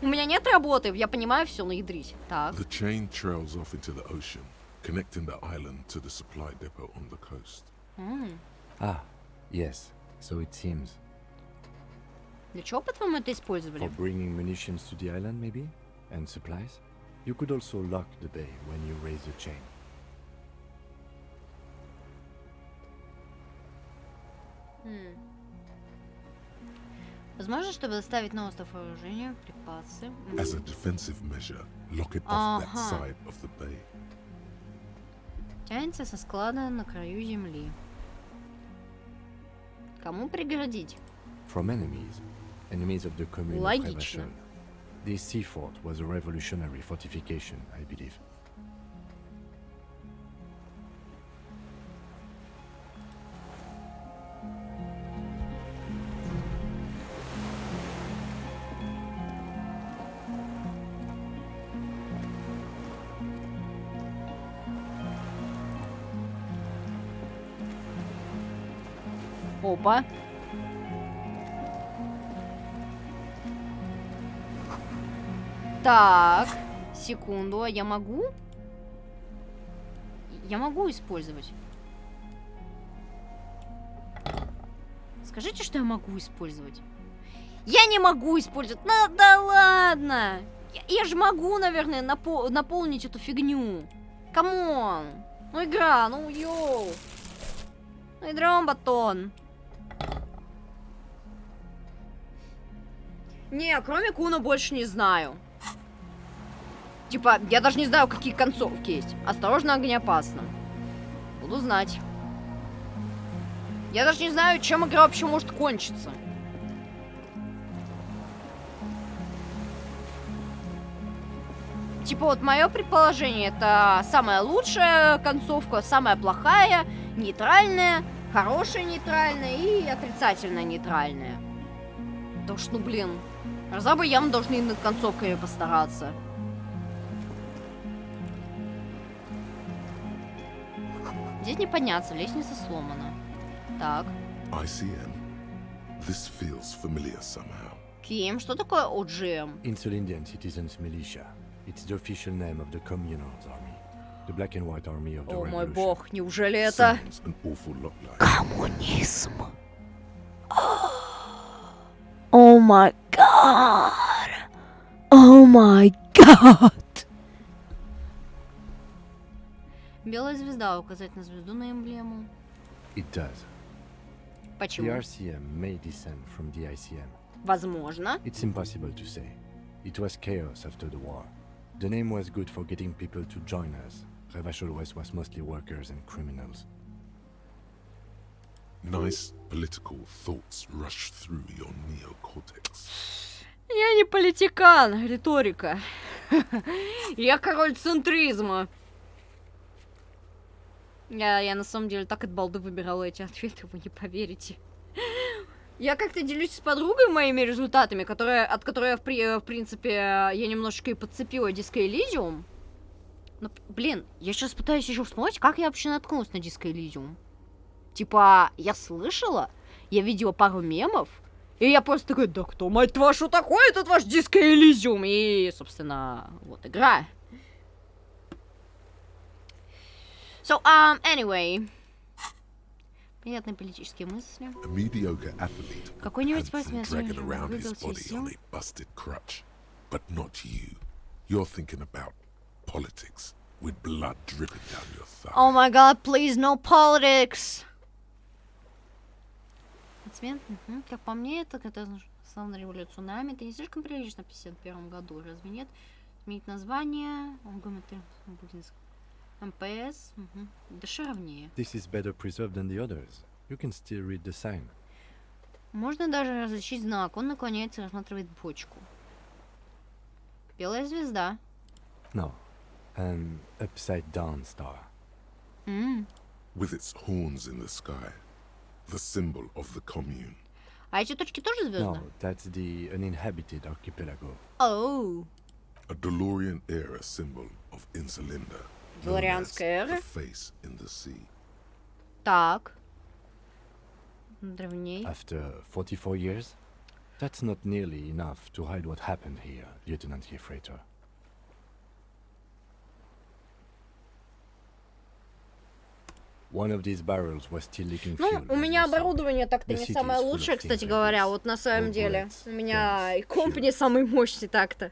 У меня нет работы, я понимаю все, но ядрить. Так. The chain trails off into the ocean, connecting the island to the supply depot on the coast. Ah, yes. So it seems. Для чего, по-твоему, это использовали? For bringing munitions to the island, maybe? And supplies? You could also lock the bay when you raise the chain. Возможно, чтобы доставить на остров вооружение, припасы. As a defensive measure, lock it off that side of the bay. Тянется со склада на краю земли. Кому преградить? From enemies. enemies of the commune of Логично. Revachol. This sea fort was a revolutionary fortification, I believe. Опа. Так, секунду, а я могу? Я могу использовать. Скажите, что я могу использовать. Я не могу использовать. Ну, да ладно. Я же могу, наверное, наполнить эту фигню. Камон. Ну, игра, ну, йоу. Ну, игра, батон. Не, кроме Куна больше не знаю. Типа, я даже не знаю, какие концовки есть. Осторожно, огнеопасно. Буду знать. Я даже не знаю, чем игра вообще может кончиться. Типа, вот мое предположение, это самая лучшая концовка, самая плохая, нейтральная, хорошая нейтральная и отрицательная нейтральная. Потому что, ну блин, разрабы явно должны над концовками постараться. Здесь не подняться, лестница сломана. Так. ICM. This feels familiar somehow. Ким, что такое OGM? Insulindian Citizens Militia. It's the official name of the Communards Army. The black and white army of the О мой revolution. бог, неужели это... Sounds an awful lot like. Коммунизм. О май гад. О май гад. Белая звезда, указать на звезду на эмблему. It does. Почему? The RCM may descend from the ICM. Возможно. It's impossible to say. It was chaos after the war. The name was good for getting people to join us. Revachol West was mostly workers and criminals. Nice political thoughts rush through your neocortex. Я не политикан, риторика. Я король центризма. Я на самом деле так от балды выбирала эти ответы, вы не поверите. Я как-то делюсь с подругой моими результатами, от которой, в принципе, я немножечко и подцепила Disco Elysium. Но, блин, я сейчас пытаюсь еще вспомнить, как я вообще наткнулась на Disco Elysium. Типа, я слышала, я видела пару мемов, и я просто такой, да кто, мать вашу, такой этот ваш Disco Elysium? И, собственно, вот игра. So, anyway. Понятные политические мысли. A mediocre athlete Какой-нибудь handsome спортсмен dragging around his выбрался из body сил. on a busted crutch. But not you. You're thinking about politics with blood dripping down your thigh. Oh my god, please, no politics. Спортсмен, как по мне, это славная революция цунами. Это не слишком прилично в 51 году, разве нет? Сменить название. МПС. Дыши ровнее. This is better preserved than the others. You can still read the sign. Можно даже различить знак. Он наклоняется и рассматривает бочку. Белая звезда. No, an upside-down star. With its horns in the sky, the symbol of the commune. А эти точки тоже звезды? No, that's the uninhabited archipelago. Oh. A DeLorean-era symbol of Insulinda. Деларианская эра. The face in the sea. Так. Древней. After 44 years? That's not nearly enough to hide what happened here, Lieutenant Hefreitor. One of these barrels was still leaking fuel. Ну, у меня оборудование так-то не самое лучшее, кстати говоря, вот на самом деле. У меня и комп не самый мощный так-то.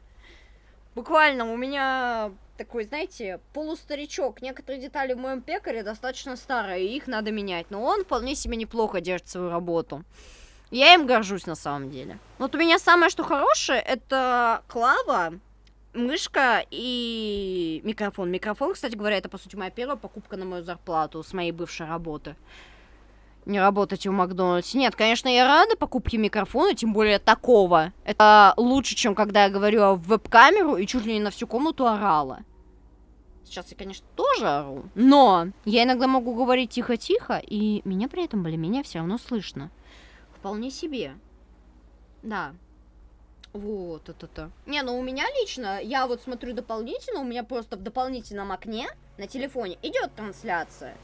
Буквально, у меня такой, знаете, полустаричок. Некоторые детали в моем пекаре достаточно старые, и их надо менять. Но он вполне себе неплохо держит свою работу. Я им горжусь на самом деле. Вот у меня самое, что хорошее, это клава, мышка и микрофон. Микрофон, кстати говоря, это, по сути, моя первая покупка на мою зарплату с моей бывшей работы. не работать в Макдональдсе. Нет, конечно, я рада покупке микрофона, тем более такого. Это лучше, чем когда я говорю в веб-камеру и чуть ли не на всю комнату орала. Сейчас я, конечно, тоже ору, но я иногда могу говорить тихо-тихо, и меня при этом более-менее все равно слышно. Вполне себе. Да. Вот это. Не, ну у меня лично, я вот смотрю дополнительно, у меня просто в дополнительном окне на телефоне идет трансляция.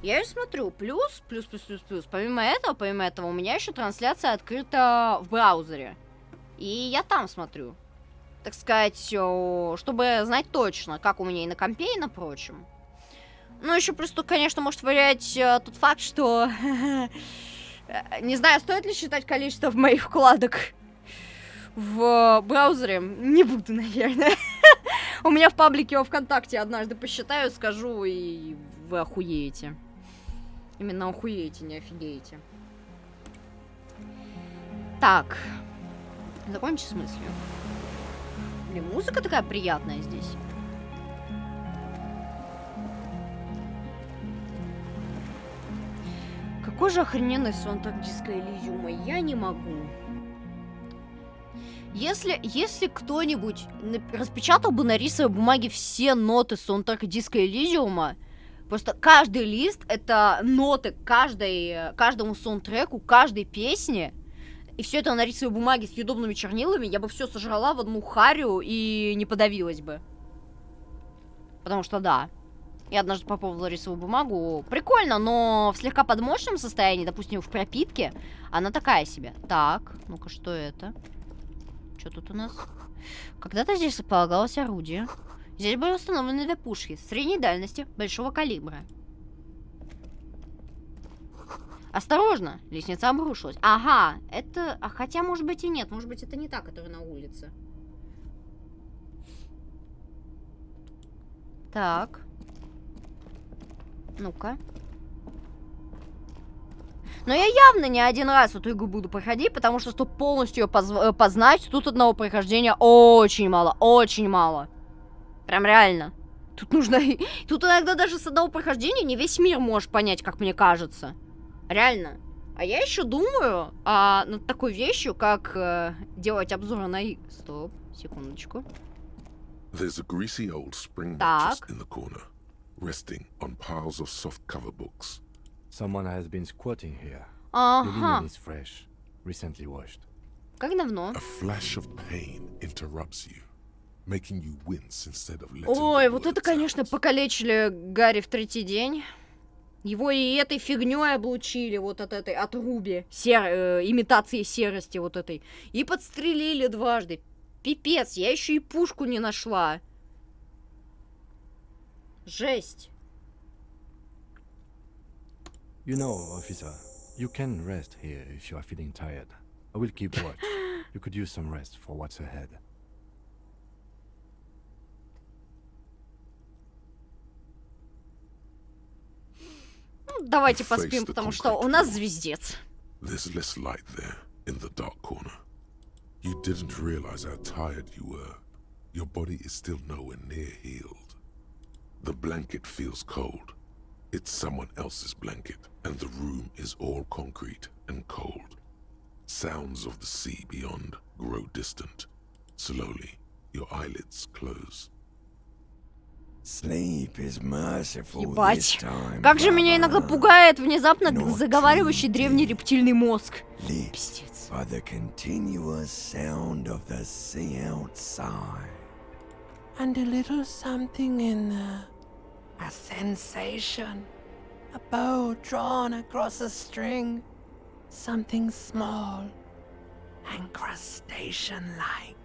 Я ее смотрю, плюс. Помимо этого, у меня еще трансляция открыта в браузере. И я там смотрю. Так сказать, чтобы знать точно, как у меня и на компе, и на прочем. Ну, еще плюс тут, конечно, может влиять тот факт, что... Не знаю, стоит ли считать количество моих вкладок в браузере. Не буду, наверное. У меня в паблике во ВКонтакте однажды посчитаю, скажу, и вы охуеете. Именно охуеете, не офигеете. Так. Закончи с мыслью. Блин, музыка такая приятная здесь. Какой же охрененный саундтрек Disco Elysium, я не могу. Если кто-нибудь распечатал бы на рисовой бумаге все ноты саундтрека Disco Elysium, просто каждый лист это ноты каждому саундтреку, каждой песни, и все это на рисовой бумаге с удобными чернилами, я бы все сожрала в одну харю и не подавилась бы. Потому что да. Я однажды попробовала рисовую бумагу. Прикольно, но в слегка подмоченном состоянии, допустим, в пропитке, она такая себе. Так, ну-ка, что это? Что тут у нас? Когда-то здесь располагалось орудие. Здесь были установлены 2 пушки средней дальности, большого калибра. Осторожно, лестница обрушилась. Ага, это... А хотя, может быть, и нет. Может быть, это не та, которая на улице. Так. Ну-ка. Но я явно не один раз эту игру буду проходить, потому что, чтобы полностью ее познать, тут одного прохождения очень мало, очень мало. Прям реально. Тут нужно... Тут иногда даже с одного прохождения не весь мир можешь понять, как мне кажется. Реально. А я еще думаю над такой вещью, как делать обзоры на игры. Стоп, секундочку. There's a greasy old spring mattress in the corner, resting on piles of soft cover books. Someone has been squatting here. Ага. The linen is fresh, recently washed. Как давно? A flash of pain interrupts you, making you wince instead of letting Ой, вот это, конечно, покалечили Гарри в 3-й день. Его и этой фигней облучили, вот от этой отруби, имитации серости вот этой. И подстрелили дважды. Пипец, я еще и пушку не нашла. Жесть. You know, officer, you can rest here if you are feeling tired. I will keep watch. You could use some rest for what's ahead. Давайте поспим, потому что у нас звездец. There's less light there in the dark corner. You didn't realize how tired you were. Your body is still nowhere near healed. The blanket feels cold. It's someone else's blanket, and the room is all concrete and cold. Sounds of the sea beyond grow distant. Slowly, your eyelids close. Ебать. Как же меня иногда пугает внезапно заговаривающий древний рептильный мозг. Пиздец. And a little something in there. A sensation. A bow drawn across a string. Something small. And crustacean-like.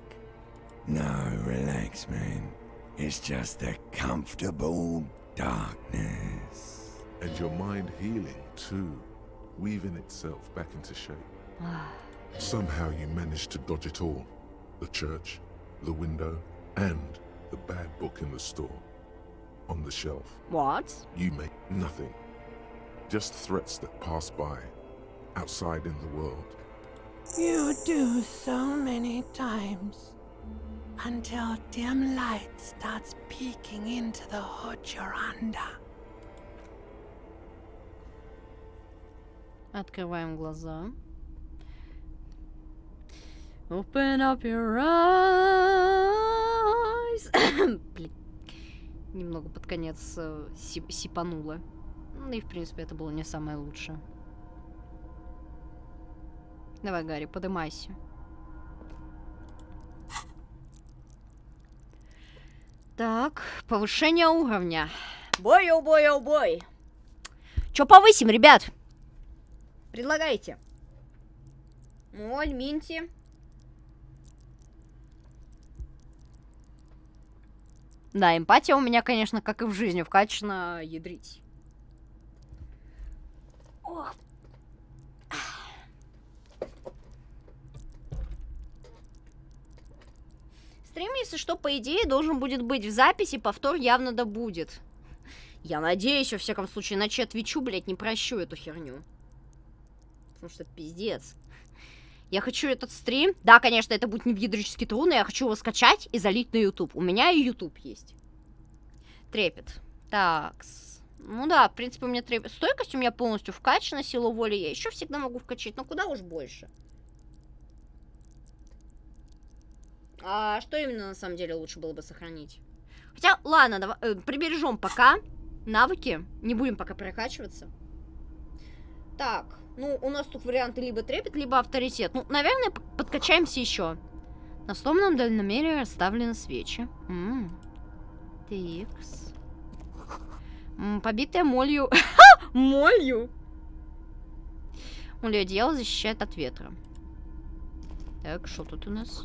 No, relax, man. It's just the comfortable darkness. And your mind healing too, weaving itself back into shape. Somehow you managed to dodge it all. The church, the window, and the bad book in the store. On the shelf. What? You make nothing. Just threats that pass by, outside in the world. You do so many times. Until dim light starts peeking into the hood you're under. Открываем глаза. Open up your eyes. Блин. Немного под конец сипануло. Ну и в принципе это было не самое лучшее. Давай, Гарри, подымайся. Так, повышение уровня. Бой, о бой, о бой. Чё повысим, ребят? Предлагайте. Моль, Минти. Да, эмпатия у меня, конечно, как и в жизни, вкачана ядрить. Ох. Стрим, если что, по идее, должен будет быть в записи, повтор явно да будет. Я надеюсь, во всяком случае, иначе отвечу, блять, не прощу эту херню. Потому что это пиздец. Я хочу этот стрим. Да, конечно, это будет не ядрически трудно. Я хочу его скачать и залить на YouTube. У меня и YouTube есть. Трепет. Такс. Ну да, в принципе, у меня трепет. Стойкость у меня полностью вкачана, силу воли я еще всегда могу вкачать. Но куда уж больше. А что именно на самом деле лучше было бы сохранить? Хотя, ладно, давай, прибережем пока навыки. Не будем пока прокачиваться. Так. Ну, у нас тут варианты либо трепет, либо авторитет. Ну, наверное, подкачаемся еще. На сломанном дальномере расставлены свечи. Тикс. Побитая молью. Молью! Молью одеяло защищает от ветра. Так, что тут у нас?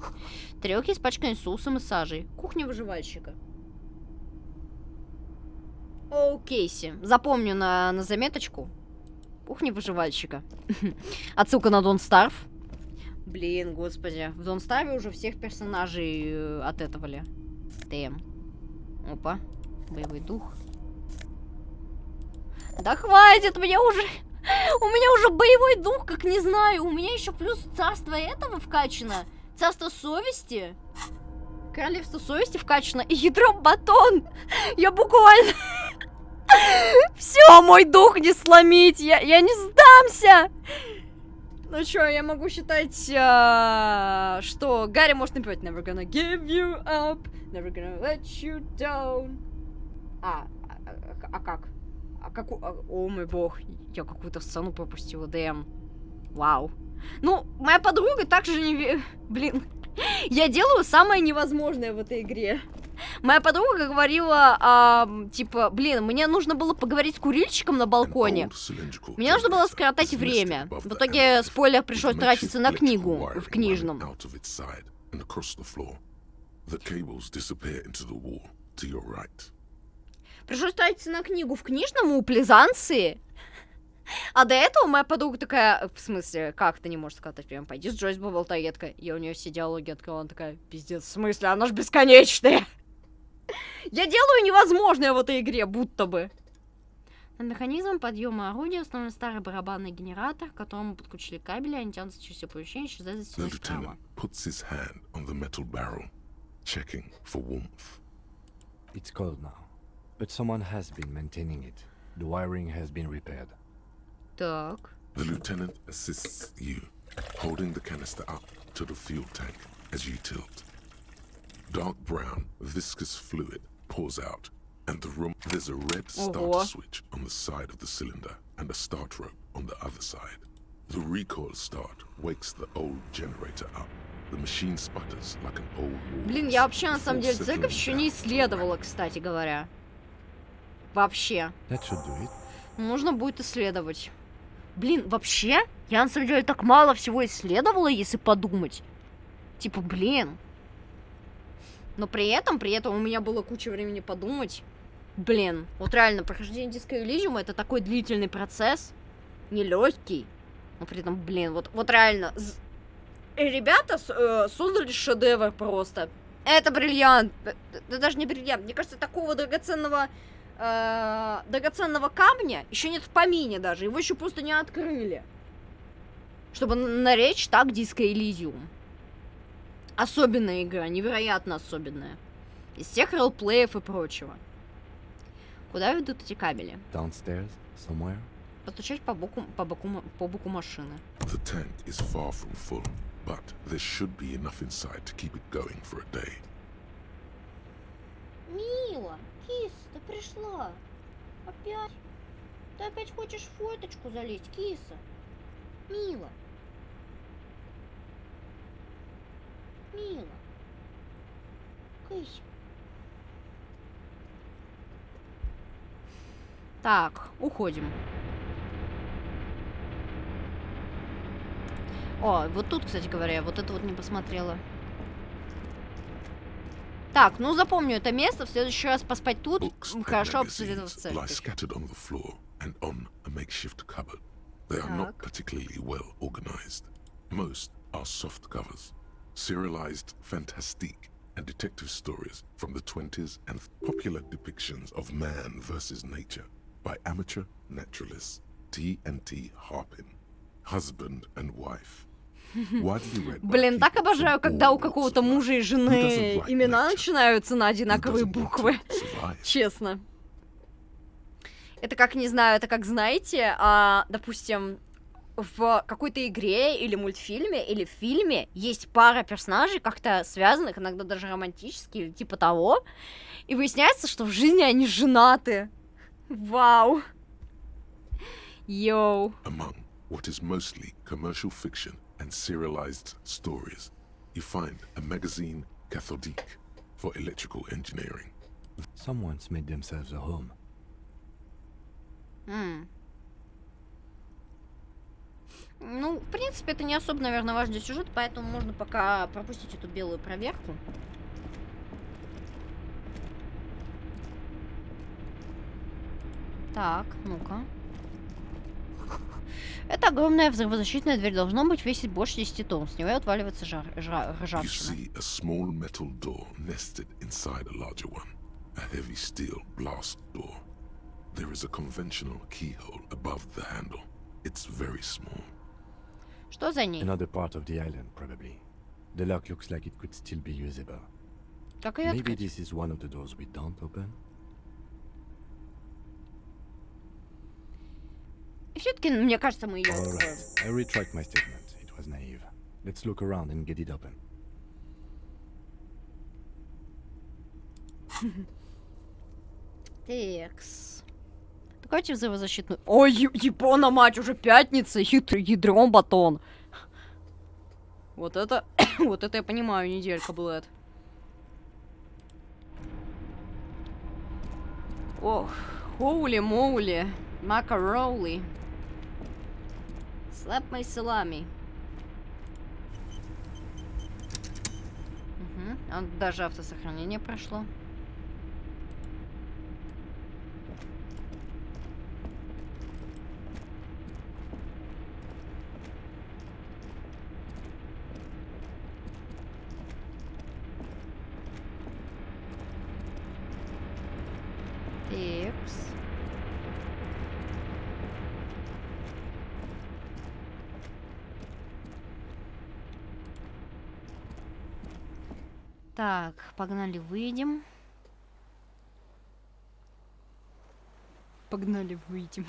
Тарелки испачканы соусом и сажей. Кухня выживальщика. Кейси. Запомню на заметочку. Кухня выживальщика. Отсылка на Don't Starve. Блин, господи. В Don't Starve уже всех персонажей отэтовали. Дэм. Опа. Боевой дух. Да хватит, мне уже... У меня уже боевой дух, как не знаю. У меня еще плюс царство этого вкачано. Царство совести. Королевство совести вкачано. И ядром батон. Я буквально... Все, мой дух не сломить. Я не сдамся. Ну чё, я могу считать, что Гарри может напевать Never gonna give you up, never gonna let you down. Как? О мой бог, я какую-то сцену пропустила, дэм. Вау. Ну, моя подруга также не... Блин, я делаю самое невозможное в этой игре. Моя подруга говорила, типа, блин, мне нужно было поговорить с курильщиком на балконе. Мне нужно было скоротать время. В итоге, спойлер, пришлось тратиться на книгу в книжном. Пришлось тратиться на книгу в книжном у Плезанции. А до этого моя подруга такая, в смысле, как ты не можешь скоротать время? Пойди с Джойс поболтай, редко. Я у нее все диалоги открыла, она такая, пиздец, в смысле, она ж бесконечная. Я делаю невозможное в этой игре, будто бы. Над механизмом подъема орудия установлен старый барабанный генератор, к которому подключили кабели, они тянутся через все помещение, исчезают за стеной справа. It's cold now, but someone has been maintaining it. The wiring has been repaired. Так. The lieutenant assists you, holding the canister up to the fuel tank as you tilt. Dark brown, viscous fluid pours out, and there's a red starter switch on the side of the cylinder and a start rope on the other side. The recoil start wakes the old generator up. The machine sputters like an old wall. Блин, я вообще на самом деле церковь еще не исследовала, кстати говоря. Вообще. Нужно будет исследовать. Блин, вообще, я на самом деле так мало всего исследовала, если подумать. Типа, блин. Но при этом у меня было куча времени подумать. Блин, вот реально, прохождение Disco Elysium это такой длительный процесс. Нелегкий. Но при этом, блин, вот реально. Ребята создали шедевр просто. Это бриллиант. Это даже не бриллиант. Мне кажется, такого драгоценного камня еще нет в помине даже. Его еще просто не открыли. Чтобы наречь так Disco Elysium. Особенная игра, невероятно особенная. Из всех ролплеев и прочего. Куда ведут эти кабели? Downstairs, somewhere. Постучать по боку машины. The tank is far from full, but there should be enough inside to keep it going for a day. Мила, кис, ты пришла. Опять? Ты опять хочешь в форточку залезть, киса? Мила. Мила. Кысь. Так, уходим. О, вот тут, кстати говоря, вот это вот не посмотрела. Так, ну запомню это место, в следующий раз поспать тут, хорошо обследовать в церкви. And on a makeshift cupboard. They are not particularly well organized. Most are soft covers, serialized fantastique and detective stories from the 20s and popular depictions of man versus nature by amateur naturalists T&T Harpin, husband and wife. Блин, так обожаю, когда у какого-то мужа и жены имена начинаются на одинаковые буквы. Честно. Это как, не знаю, это как, знаете, допустим, в какой-то игре или мультфильме, или в фильме есть пара персонажей, как-то связанных, иногда даже романтически, или типа того, и выясняется, что в жизни они женаты. Вау. Йоу. Among what is mostly commercial fiction and serialized stories, you find a magazine cathodique for electrical engineering. Someone's made themselves a home. Ну, в принципе, это не особо, наверное, важный сюжет, поэтому можно пока пропустить эту белую проверку. Так, ну-ка. Это огромная взрывозащитная дверь, должно быть весить больше 10 тонн. С него и отваливается ржавчина. There is a conventional keyhole above the handle. It's very small. Что за ней? Another part of the island, probably. The lock looks like it could still be usable. Как ее Maybe открыть? this is one of the doors we don't open. И все-таки, мне кажется, мы ее All откроем. right. I retract my statement. It was naive. Let's look around and get it open. Текс. Давайте взрывозащитную. Ой, Япона, мать, уже пятница, ядром батон. Вот это, вот это я понимаю, неделька была. Ох, хоули-моули, макароли. Slap my salami. Угу. Даже автосохранение прошло. Текс. Так, погнали, выйдем. Погнали, выйдем.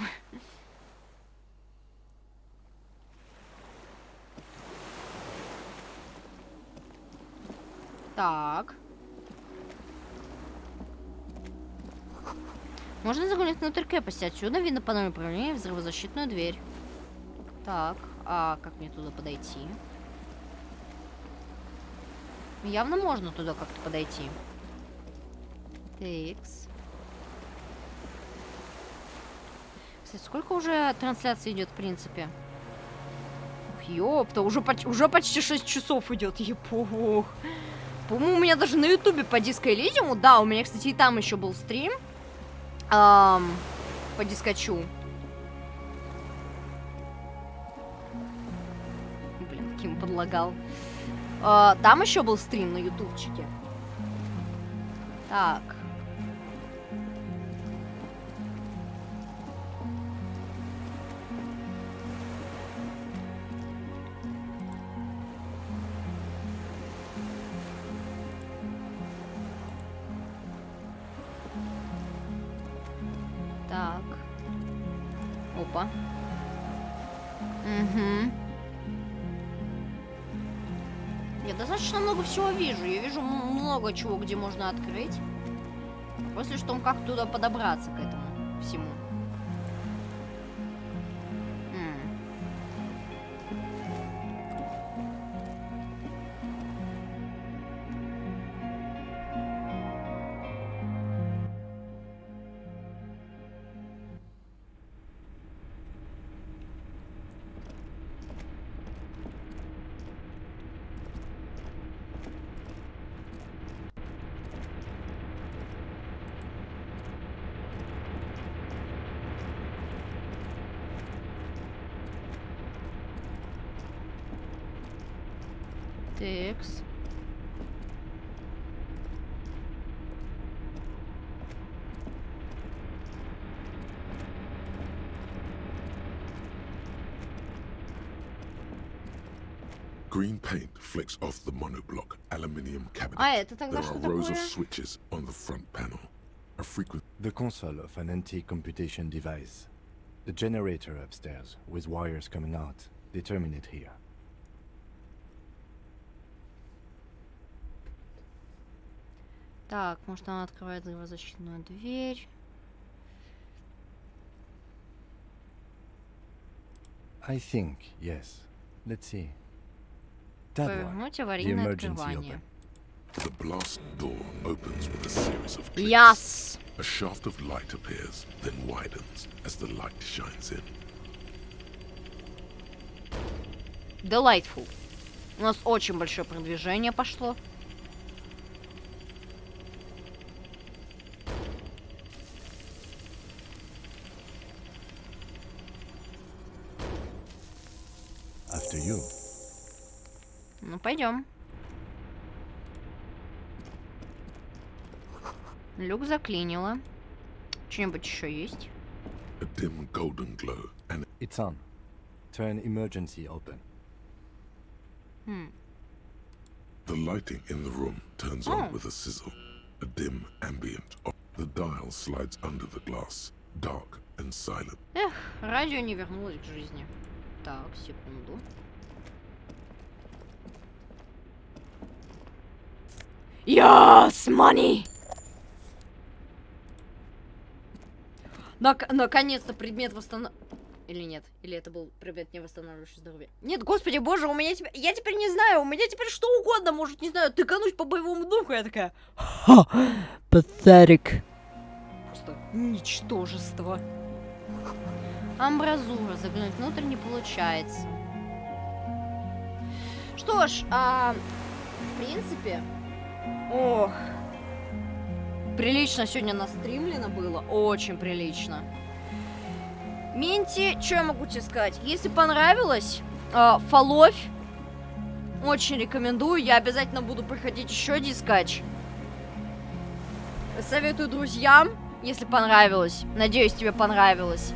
Так. Можно заглянуть внутрь крепости. Отсюда видно панель управления и взрывозащитную дверь. Так, а как мне туда подойти? Явно можно туда как-то подойти. Текс. Кстати, сколько уже трансляции идет, в принципе? Ух, ёпта, уже почти 6 часов идет. Епох. По-моему, у меня даже на ютубе по Disco Elysium, да, у меня, кстати, и там еще был стрим. По дискочу. Блин, каким подлагал. Там еще был стрим на ютубчике. Так. Так. Опа. Угу. Я достаточно много всего вижу. Я вижу много чего, где можно открыть. Просто что как туда подобраться к этому всему. Текс. Green paint flicks off the monoblock aluminium cabinet. Это тогда There что are rows такое? of switches on the front panel. A frequent The console of an anti-computation device. The generator upstairs, with wires coming out, determine it here. Так, может она открывает взрывозащитную дверь. I think, yes. Let's see. That one. Повернуть The аварийное emergency открывание. open. The blast door opens with a series of clicks. Yes. A shaft of light appears, then widens as the light shines in. Delightful. У нас очень большое продвижение пошло. After you. Ну, пойдем. Люк заклинило. Что-нибудь еще есть? A dim golden glow and It's on. Turn emergency open. the lighting in the room turns on with a sizzle. A dim ambient. The dial slides under the glass, dark and silent. Эх, радио не вернулось к жизни. Так, секунду. Yes, money! Наконец-то предмет Или нет? Или это был предмет, не восстанавливающий здоровье? Нет, господи боже, у меня теперь... Я теперь не знаю, у меня теперь что угодно может, не знаю, тыкануть по боевому духу. Я такая... Ха! Паthetic. Просто ничтожество. Амбразура. Заглянуть внутрь не получается. Что ж, в принципе... Ох. Прилично сегодня настримлено было. Очень прилично. Менти, что я могу тебе сказать? Если понравилось, фоловь. Очень рекомендую. Я обязательно буду проходить еще дискач. Советую друзьям, если понравилось. Надеюсь, тебе понравилось.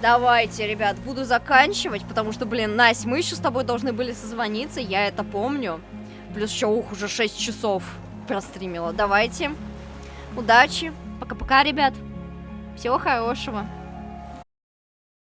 Давайте, ребят, буду заканчивать, потому что, блин, Настя, мы еще с тобой должны были созвониться, я это помню. Плюс еще, уже 6 часов простримила. Давайте. Удачи. Пока-пока, ребят. Всего хорошего.